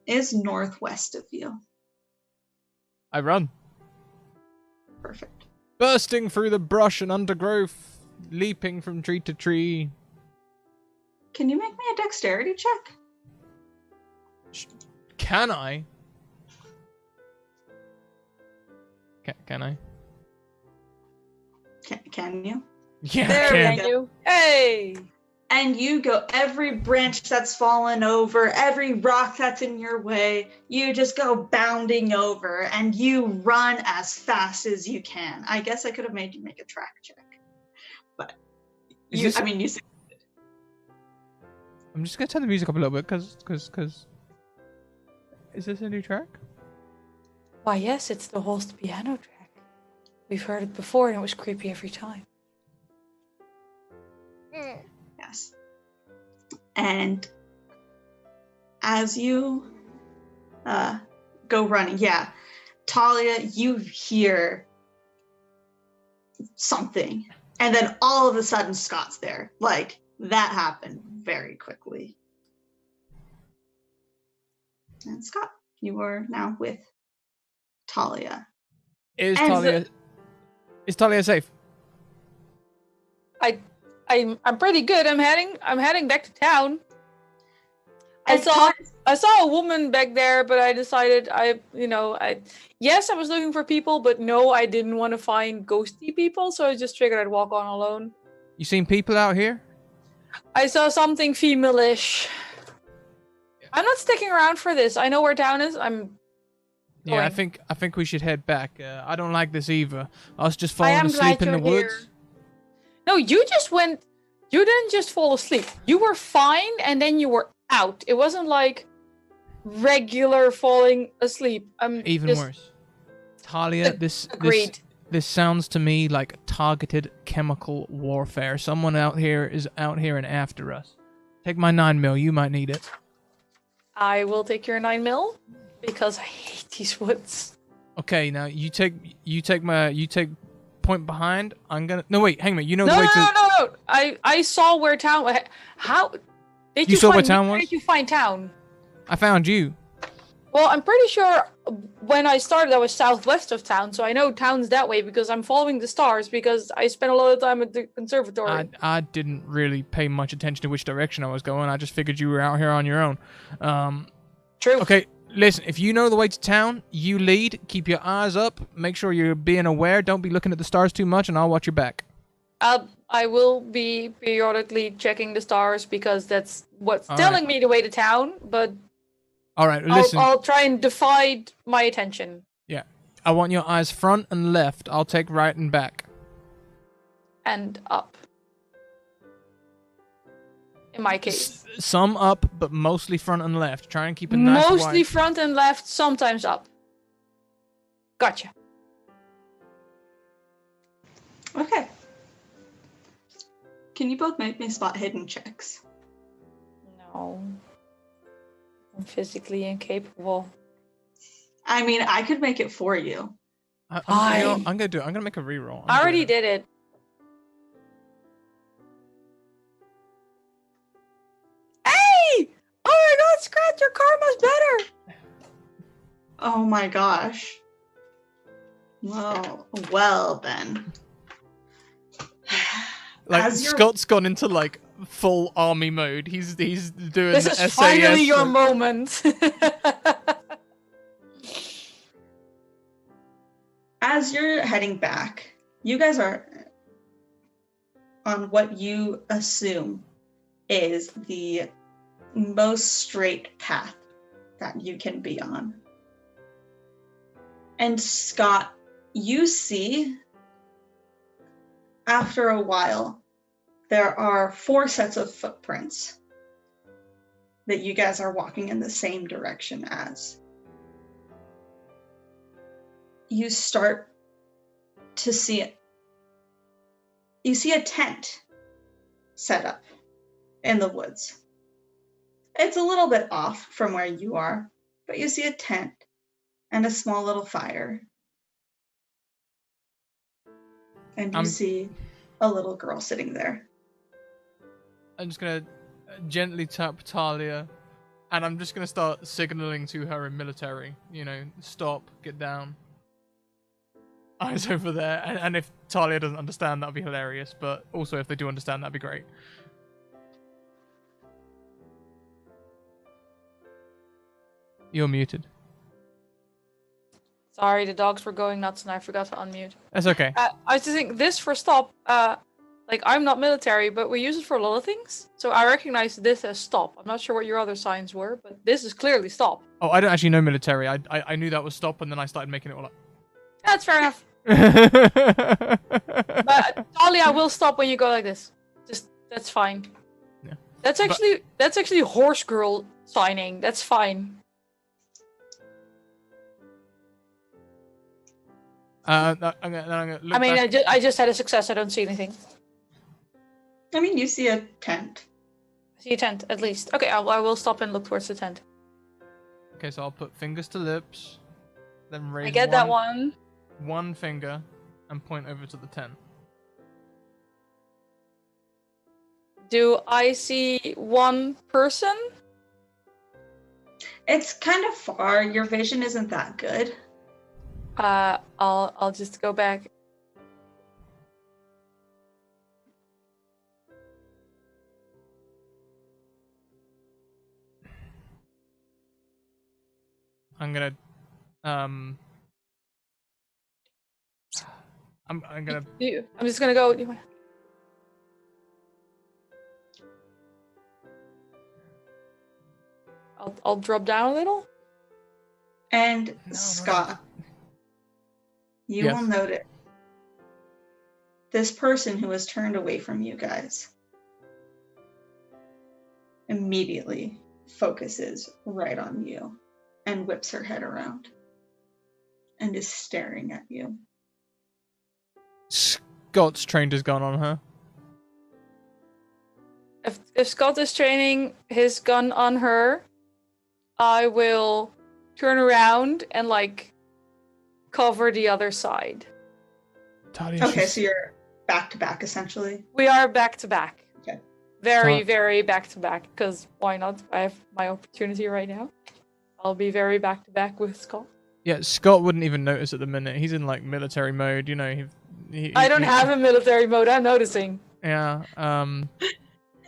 Speaker 2: is northwest of you.
Speaker 1: I run.
Speaker 2: Perfect.
Speaker 1: Bursting through the brush and undergrowth, leaping from tree to tree.
Speaker 2: Can you make me a dexterity check?
Speaker 1: Can I? Can I?
Speaker 2: Can you?
Speaker 1: Yeah,
Speaker 2: There
Speaker 1: I can.
Speaker 2: we go.
Speaker 4: You. Hey!
Speaker 2: And you go, every branch that's fallen over, every rock that's in your way, you just go bounding over and you run as fast as you can. I guess I could have made you make a track check. But, you succeeded.
Speaker 1: I'm just going to turn the music up a little bit, because... Is this a new track?
Speaker 4: Why, yes, it's the Holst piano track. We've heard it before and it was creepy every time.
Speaker 2: Yes. And as you go running, Talia, you hear something. And then all of a sudden, Scott's there. Like, that happened very quickly. And Scott, you are now with Talia.
Speaker 1: Is Talia safe?
Speaker 4: I'm pretty good. I'm heading back to town. I saw a woman back there, but I decided yes, I was looking for people, but no, I didn't want to find ghosty people, so I just figured I'd walk on alone.
Speaker 1: You seen people out here?
Speaker 4: I saw something female-ish. I'm not sticking around for this. I know where town is.
Speaker 1: Yeah, I think we should head back. I don't like this either. Us just falling asleep in the woods.
Speaker 4: Here. No, you just went. You didn't just fall asleep. You were fine, and then you were out. It wasn't like regular falling asleep.
Speaker 1: Even worse. Talia, this sounds to me like targeted chemical warfare. Someone out here is out here and after us. Take my 9mm. You might need it.
Speaker 4: I will take your 9mm because I hate these woods.
Speaker 1: Okay, now you take point behind. I'm gonna. No, wait, hang on. You know the
Speaker 4: No,
Speaker 1: way to.
Speaker 4: no. I saw where town. How did
Speaker 1: You saw where town was?
Speaker 4: Where did you find town?
Speaker 1: I found you.
Speaker 4: Well, I'm pretty sure when I started, I was southwest of town, so I know town's that way because I'm following the stars because I spent a lot of time at the conservatory.
Speaker 1: I didn't really pay much attention to which direction I was going. I just figured you were out here on your own.
Speaker 4: True.
Speaker 1: Okay, listen, if you know the way to town, you lead. Keep your eyes up. Make sure you're being aware. Don't be looking at the stars too much, and I'll watch your back.
Speaker 4: I will be periodically checking the stars because that's what's
Speaker 1: All
Speaker 4: telling
Speaker 1: right.
Speaker 4: me the way to town, but
Speaker 1: All right, listen.
Speaker 4: I'll try and divide my attention.
Speaker 1: Yeah, I want your eyes front and left. I'll take right and back.
Speaker 4: And up. In my case.
Speaker 1: Some up, but mostly front and left. Try and keep it nice and
Speaker 4: Mostly
Speaker 1: wide.
Speaker 4: front and left, sometimes up. Gotcha.
Speaker 2: Okay. Can you both make me spot hidden checks?
Speaker 4: No. I'm physically incapable.
Speaker 2: I mean, I could make it for you.
Speaker 1: I'm gonna do it. I'm gonna make a reroll.
Speaker 4: I already did it. Hey! Oh my god, Scratch, your karma's better!
Speaker 2: Oh my gosh. Well then.
Speaker 1: Like
Speaker 2: As you're-
Speaker 1: Scott's gone into like full army mode. He's doing
Speaker 4: This
Speaker 1: the
Speaker 4: is
Speaker 1: SAS.
Speaker 4: finally your moment.
Speaker 2: As you're heading back, you guys are on what you assume is the most straight path that you can be on. And Scott, you see, after a while, there are 4 sets of footprints that you guys are walking in the same direction as. You start to see it. You see a tent set up in the woods. It's a little bit off from where you are, but you see a tent and a small little fire. And you see a little girl sitting there.
Speaker 1: I'm just gonna gently tap Talia, and I'm just gonna start signaling to her in military. You know, stop, get down. Eyes over there, and if Talia doesn't understand, that'd be hilarious. But also, if they do understand, that'd be great. You're muted.
Speaker 4: Sorry, the dogs were going nuts and I forgot to unmute.
Speaker 1: That's okay.
Speaker 4: I was just thinking, this for stop, like, I'm not military, but we use it for a lot of things. So I recognize this as stop. I'm not sure what your other signs were, but this is clearly stop.
Speaker 1: Oh, I don't actually know military. I knew that was stop, and then I started making it all up.
Speaker 4: That's fair enough. But Talia will stop when you go like this. Just, that's fine.
Speaker 1: Yeah.
Speaker 4: That's actually horse girl signing. That's fine.
Speaker 1: I'm gonna look
Speaker 4: I mean,
Speaker 1: back.
Speaker 4: I just had a success. I don't see anything.
Speaker 2: I mean, you see a tent.
Speaker 4: I see a tent, at least. Okay, I will stop and look towards the tent.
Speaker 1: Okay, so I'll put fingers to lips, then raise
Speaker 4: I get that one.
Speaker 1: one finger, and point over to the tent.
Speaker 4: Do I see one person?
Speaker 2: It's kind of far. Your vision isn't that good.
Speaker 4: I'll just go back.
Speaker 1: I'm gonna I'm gonna
Speaker 4: I'm just gonna go. I'll drop down a little.
Speaker 2: And
Speaker 1: No,
Speaker 2: Scott, you
Speaker 1: Yes.
Speaker 2: will notice this person who has turned away from you guys immediately focuses right on you and whips her head around and is staring at you.
Speaker 1: Scott's trained his gun on her.
Speaker 4: If Scott is training his gun on her, I will turn around and like cover the other side.
Speaker 1: Talia,
Speaker 2: Okay,
Speaker 1: she's-
Speaker 2: so you're back to back essentially.
Speaker 4: We are back to back.
Speaker 2: Okay.
Speaker 4: Very,
Speaker 1: So-
Speaker 4: very back to back. Because why not? I have my opportunity right now. I'll be very back to back with Scott.
Speaker 1: Yeah, Scott wouldn't even notice at the minute. He's in like military mode, you know.
Speaker 4: I don't have a military mode. I'm noticing.
Speaker 1: Yeah.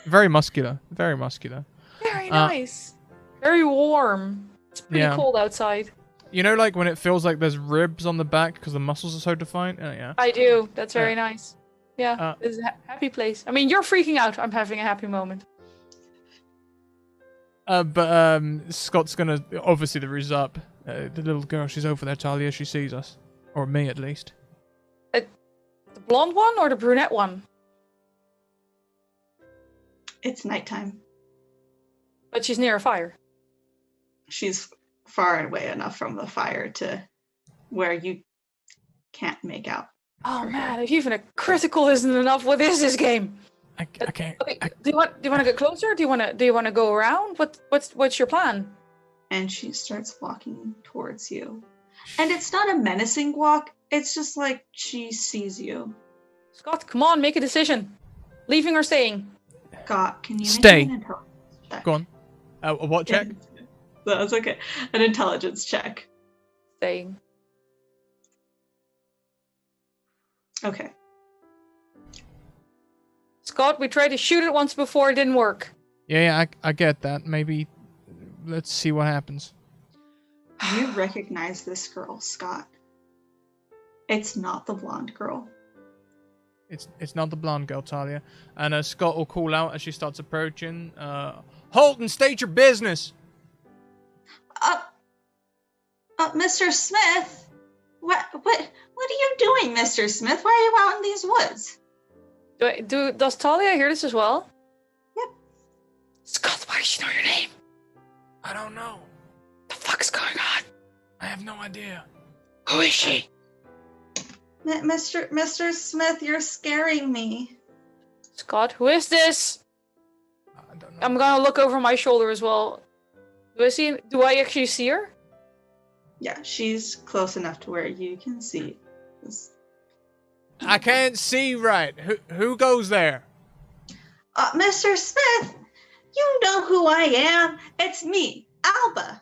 Speaker 1: Very muscular. Very muscular.
Speaker 4: Very nice. Very warm. It's pretty cold outside.
Speaker 1: You know, like when it feels like there's ribs on the back because the muscles are so defined. Yeah.
Speaker 4: I do. That's very nice. Yeah, this is a happy place. I mean, you're freaking out. I'm having a happy moment.
Speaker 1: But Scott's gonna obviously the ruse up. The little girl, she's over there, Talia. She sees us, or me at least.
Speaker 4: The blonde one or the brunette one?
Speaker 2: It's nighttime.
Speaker 4: But she's near a fire.
Speaker 2: She's far away enough from the fire to where you can't make out.
Speaker 4: Oh man, if even a critical isn't enough, what is this game?
Speaker 1: I can't.
Speaker 4: Okay, do you want to get closer? Do you want to go around? What's your plan?
Speaker 2: And she starts walking towards you. And it's not a menacing walk. It's just like she sees you.
Speaker 4: Scott, come on, make a decision. Leaving or staying?
Speaker 2: Scott, can you
Speaker 1: stay?
Speaker 2: Make an intelligence check?
Speaker 1: Go on. A what check?
Speaker 2: That's okay. An intelligence check.
Speaker 4: Staying.
Speaker 2: Okay.
Speaker 4: Scott, we tried to shoot it once before, it didn't work.
Speaker 1: Yeah, I get that. Maybe let's see what happens.
Speaker 2: You recognize this girl, Scott. It's not the blonde girl.
Speaker 1: It's not the blonde girl, Talia. And Scott will call out as she starts approaching. Halt and state your business.
Speaker 2: Mr. Smith. What are you doing, Mr. Smith? Why are you out in these woods?
Speaker 4: Does Talia hear this as well?
Speaker 2: Yep.
Speaker 4: Scott, why does she know your name?
Speaker 1: I don't know.
Speaker 4: The fuck's going on?
Speaker 1: I have no idea.
Speaker 4: Who is she?
Speaker 2: Mr. Smith, you're scaring me.
Speaker 4: Scott, who is this?
Speaker 1: I don't know.
Speaker 4: I'm gonna look over my shoulder as well. Do I actually see her?
Speaker 2: Yeah, she's close enough to where you can see.
Speaker 1: I can't see right. Who goes there?
Speaker 2: Mr. Smith, you know who I am. It's me, Alba.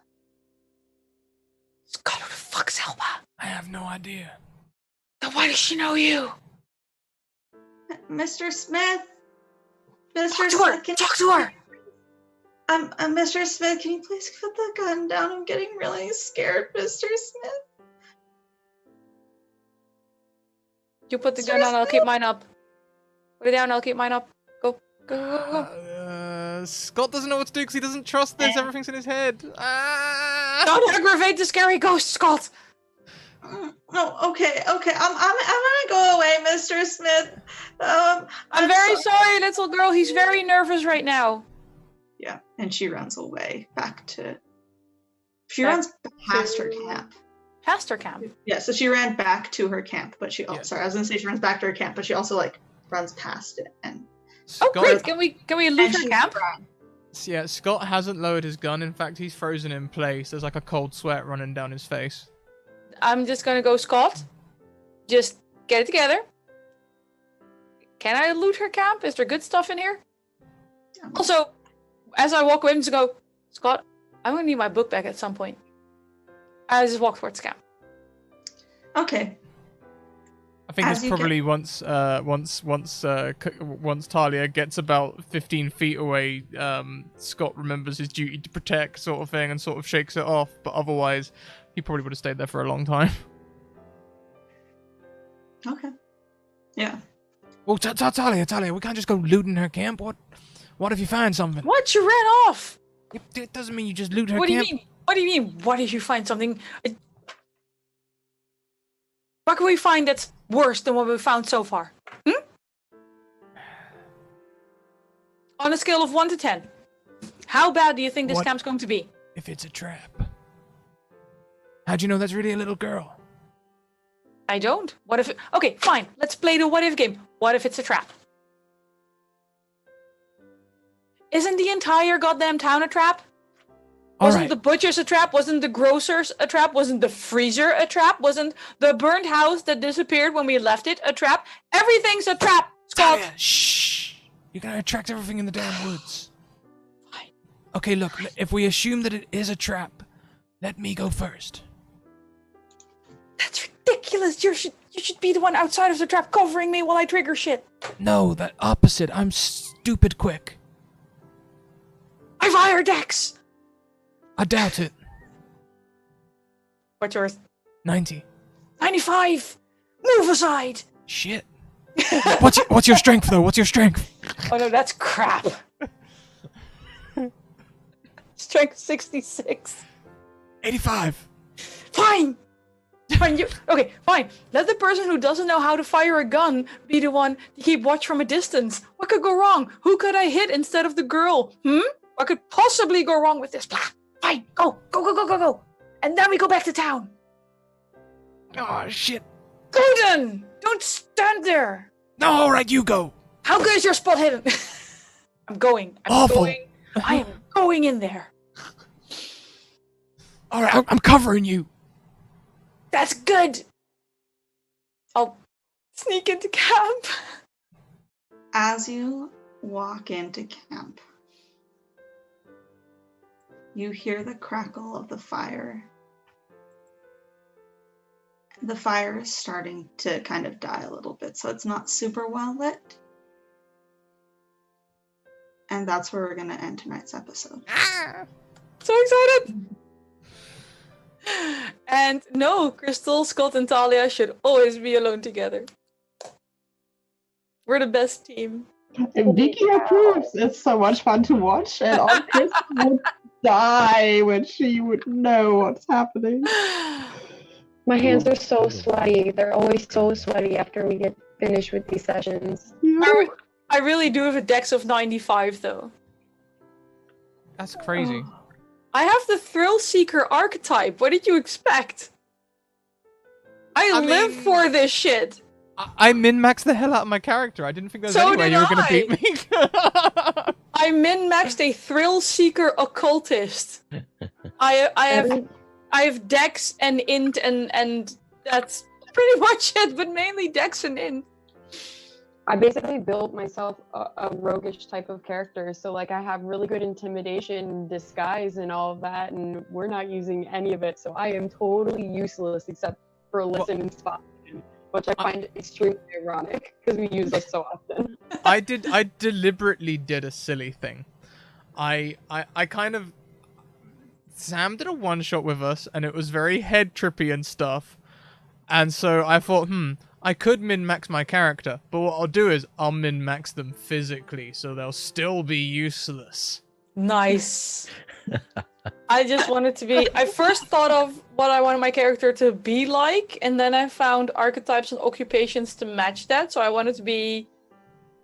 Speaker 4: Scott, who the fuck's Alba?
Speaker 1: I have no idea.
Speaker 4: Then why does she know you?
Speaker 2: Mr. Smith.
Speaker 4: Talk to her.
Speaker 2: Mr. Smith, can you please put the gun down? I'm getting really scared, Mr. Smith.
Speaker 4: You put the gun down, I'll keep mine up. Put it down, I'll keep mine up. Go.
Speaker 1: Scott doesn't know what to do because he doesn't trust this. Everything's in his head.
Speaker 4: Don't aggravate the scary ghost, Scott.
Speaker 2: No, okay. I'm gonna go away, Mr. Smith.
Speaker 4: I'm very sorry, little girl. He's very nervous right now.
Speaker 2: Yeah, and she runs away back to. She runs past her camp.
Speaker 4: Past her camp.
Speaker 2: Yeah, so she ran back to her camp, but she. Oh,
Speaker 1: Yes.
Speaker 2: sorry, I was gonna say she runs back to her camp, but she also runs past it and.
Speaker 4: Oh, great! Can we loot her camp?
Speaker 1: Yeah, Scott hasn't lowered his gun. In fact, he's frozen in place. There's like a cold sweat running down his face.
Speaker 4: I'm just gonna go, Scott. Just get it together. Can I loot her camp? Is there good stuff in here?
Speaker 2: Yeah.
Speaker 4: Also, as I walk away, I'm just go, Scott, I'm gonna need my book back at some point. I just walk towards camp.
Speaker 2: Okay.
Speaker 1: I think
Speaker 2: As
Speaker 1: it's
Speaker 2: you
Speaker 1: probably once Talia gets about 15 feet away, Scott remembers his duty to protect, sort of thing, and sort of shakes it off. But otherwise, he probably would have stayed there for a long time.
Speaker 2: Okay. Yeah.
Speaker 1: Well, Talia, we can't just go looting her camp. What if you find something?
Speaker 4: What? You ran off?
Speaker 1: It doesn't mean you just loot her
Speaker 4: What do
Speaker 1: camp.
Speaker 4: you mean? What do you mean? What if you find something? What can we find that's worse than what we found so far? On a scale of 1 to 10, how bad do you think this
Speaker 1: What?
Speaker 4: camp's going to be?
Speaker 1: If it's a trap. How'd you know that's really a little girl?
Speaker 4: I don't. What if? Okay, fine. Let's play the what if game. What if it's a trap? Isn't the entire goddamn town a trap? Wasn't the butcher's a trap? Wasn't the grocer's a trap? Wasn't the freezer a trap? Wasn't the burnt house that disappeared when we left it a trap? Everything's a trap, Scott.
Speaker 1: Talia, shh! You're gonna attract everything in the damn woods.
Speaker 4: Fine.
Speaker 1: Okay, look, if we assume that it is a trap, Let me go first.
Speaker 4: That's ridiculous. You should be the one outside of the trap covering me while I trigger shit.
Speaker 1: No, that opposite. I'm stupid quick.
Speaker 4: I fire Dex.
Speaker 1: I doubt it.
Speaker 4: What's yours?
Speaker 1: 90.
Speaker 4: 95. Move aside.
Speaker 1: Shit. What's your strength though? What's your strength?
Speaker 4: Oh no, that's crap. Strength 66.
Speaker 1: 85.
Speaker 4: Fine. Okay, fine. Let the person who doesn't know how to fire a gun be the one to keep watch from a distance. What could go wrong? Who could I hit instead of the girl? What could possibly go wrong with this? Fine, go. And then we go back to town.
Speaker 1: Oh, shit.
Speaker 4: Go then! Don't stand there.
Speaker 1: No, alright, you go.
Speaker 4: How good is your spot hidden? I'm going.
Speaker 1: Awful.
Speaker 4: I am going in there.
Speaker 1: Alright, I'm covering you.
Speaker 4: That's good. I'll sneak into camp.
Speaker 2: As you walk into camp, you hear the crackle of the fire. The fire is starting to kind of die a little bit, so it's not super well lit. And that's where we're going to end tonight's episode.
Speaker 4: So excited! And no, Crystal, Scott, and Talia should always be alone together. We're the best team.
Speaker 3: And Vicky approves. It's so much fun to watch, and our Crystal would die when she would know what's happening.
Speaker 6: My hands are so sweaty. They're always so sweaty after we get finished with these sessions.
Speaker 3: Yeah.
Speaker 4: I really do have a dex of 95, though.
Speaker 1: That's crazy.
Speaker 4: I have the Thrill Seeker archetype. What did you expect? I live
Speaker 1: mean,
Speaker 4: for this shit.
Speaker 1: I min-maxed the hell out of my character. I didn't think there was
Speaker 4: So
Speaker 1: any way
Speaker 4: did
Speaker 1: you were going to
Speaker 4: I.
Speaker 1: beat me.
Speaker 4: I min-maxed a Thrill Seeker occultist. I have Dex and Int and that's pretty much it, but mainly Dex and Int.
Speaker 6: I basically built myself a roguish type of character, so like I have really good intimidation, disguise, and all of that, and we're not using any of it, so I am totally useless except for listen and spot, which I find extremely ironic because we use this so often.
Speaker 1: I deliberately did a silly thing. I kind of Sam did a one shot with us, and it was very head trippy and stuff, and so I thought, I could min-max my character, but what I'll do is I'll min-max them physically, so they'll still be useless.
Speaker 4: Nice. I just wanted to be... I first thought of what I wanted my character to be like, and then I found archetypes and occupations to match that, so I wanted to be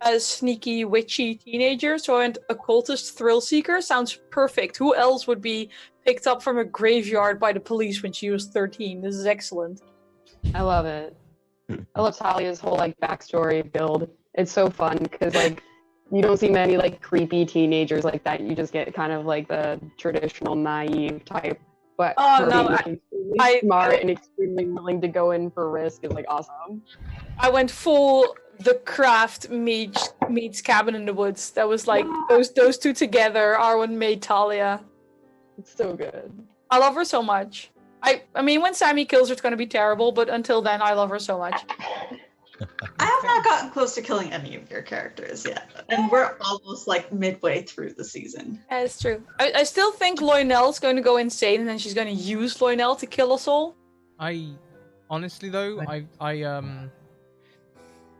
Speaker 4: a sneaky, witchy teenager, so I went occultist thrill seeker. Sounds perfect. Who else would be picked up from a graveyard by the police when she was 13? This is excellent.
Speaker 6: I love it. I love Talia's whole like backstory build. It's so fun because like you don't see many like creepy teenagers like that. You just get kind of like the traditional naive type. But extremely smart and extremely willing to go in for risk is like awesome.
Speaker 4: I went full The Craft meets Cabin in the Woods. That was like those two together are what made Talia.
Speaker 6: It's so good.
Speaker 4: I love her so much. I mean, when Sammy kills her, it's going to be terrible, but until then, I love her so much.
Speaker 2: I have not gotten close to killing any of your characters yet, and we're almost like midway through the season.
Speaker 4: That's true. I still think Loynell's going to go insane, and then she's going to use Loynell to kill us all.
Speaker 1: Honestly though, I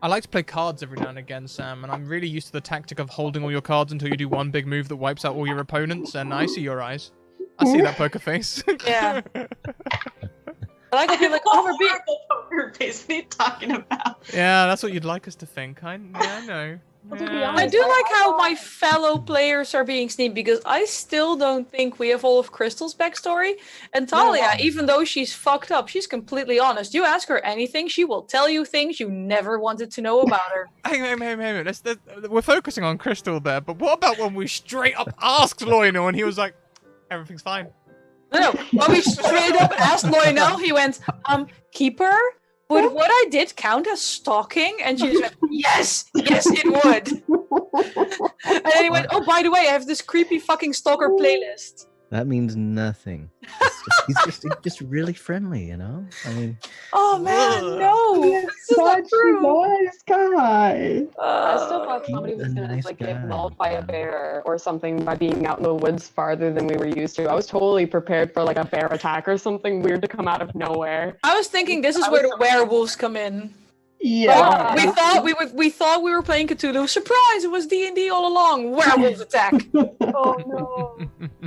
Speaker 1: like to play cards every now and again, Sam, and I'm really used to the tactic of holding all your cards until you do one big move that wipes out all your opponents, and I see your eyes. I see that poker face.
Speaker 4: Yeah. I like to be like, oh, we're
Speaker 2: poker face. What are you talking about?
Speaker 1: Yeah, that's what you'd like us to think. I know. Yeah.
Speaker 4: I do like how my fellow players are being sneaky because I still don't think we have all of Crystal's backstory. And Talia, even though she's fucked up, she's completely honest. You ask her anything, she will tell you things you never wanted to know about her.
Speaker 1: Hey, we're focusing on Crystal there, but what about when we straight up asked Lionel and he was like, everything's fine?
Speaker 4: No. When we straight up asked Lionel, he went, Keeper? Would what I did count as stalking? And she just went, yes, it would. And then he went, oh, by the way, I have this creepy fucking stalker playlist.
Speaker 5: That means nothing. He's just really friendly, you know. I mean,
Speaker 4: Oh man, no!
Speaker 3: He's
Speaker 4: This is not
Speaker 3: such a
Speaker 4: true.
Speaker 3: nice guy.
Speaker 6: I still thought somebody
Speaker 5: He's
Speaker 6: was
Speaker 5: a
Speaker 6: gonna
Speaker 5: nice
Speaker 6: like get
Speaker 5: guy,
Speaker 6: mauled by a
Speaker 5: yeah.
Speaker 6: bear or something by being out in the woods farther than we were used to. I was totally prepared for like a bear attack or something weird to come out of nowhere.
Speaker 4: I was thinking this is where the werewolves come in.
Speaker 3: Yeah.
Speaker 4: We thought we were playing Cthulhu. Surprise! It was D&D all along. Werewolves attack.
Speaker 6: Oh no.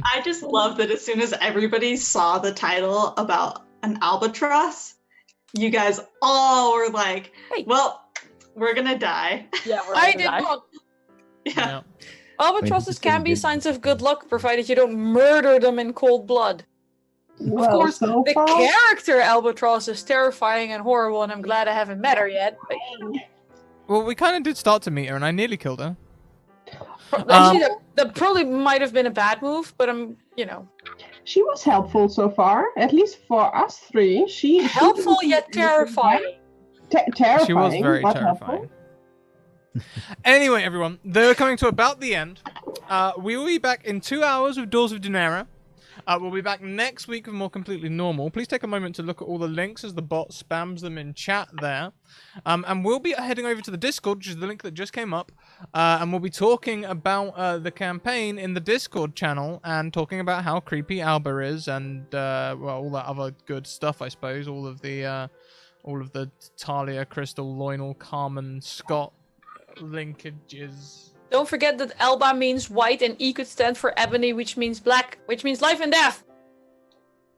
Speaker 2: I just love that as soon as everybody saw the title about an albatross, you guys all were like,
Speaker 4: Hey.
Speaker 2: well, we're gonna die.
Speaker 6: Yeah,
Speaker 4: I did not.
Speaker 2: Yeah.
Speaker 4: Albatrosses
Speaker 5: it's
Speaker 4: can be
Speaker 5: good.
Speaker 4: signs of good luck, provided you don't murder them in cold blood.
Speaker 3: Well,
Speaker 4: Of course,
Speaker 3: so
Speaker 4: the
Speaker 3: far,
Speaker 4: character Albatross is terrifying and horrible, and I'm glad I haven't met her yet. But
Speaker 1: Well, we kind of did start to meet her, and I nearly killed her.
Speaker 4: actually, that probably might have been a bad move, but
Speaker 3: she was helpful so far, at least for us three. She
Speaker 4: helpful
Speaker 3: didn't
Speaker 4: yet
Speaker 3: do anything
Speaker 4: terrifying.
Speaker 3: bad. Terrifying.
Speaker 1: She was very
Speaker 3: but
Speaker 1: terrifying.
Speaker 3: helpful.
Speaker 1: Anyway, everyone, they're coming to about the end. We will be back in 2 hours with Doors of Dunera. We'll be back next week with more completely normal. Please take a moment to look at all the links as the bot spams them in chat there. And we'll be heading over to the Discord, which is the link that just came up. And we'll be talking about the campaign in the Discord channel and talking about how creepy Alba is and well, all that other good stuff, I suppose. All of the Talia, Crystal, Loinal, Carmen, Scott linkages.
Speaker 4: Don't forget that Elba means white and E could stand for ebony, which means black, which means life and death.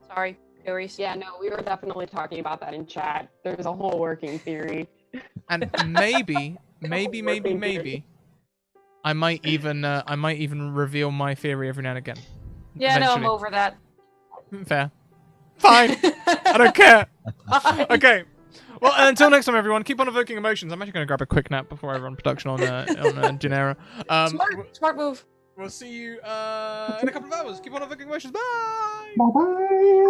Speaker 4: Sorry, theories.
Speaker 6: Yeah, no, we were definitely talking about that in chat. There's a whole working theory.
Speaker 1: And maybe, I might even reveal my theory every now and again.
Speaker 4: Yeah, no, I'm
Speaker 1: Eventually.
Speaker 4: over that.
Speaker 1: Fair. Fine. I don't care. Okay. Well, until next time, everyone, keep on evoking emotions. I'm actually going to grab a quick nap before I run production on Genera.
Speaker 4: Smart move.
Speaker 1: We'll see you in a couple of hours. Keep on evoking emotions. Bye.
Speaker 3: Bye bye.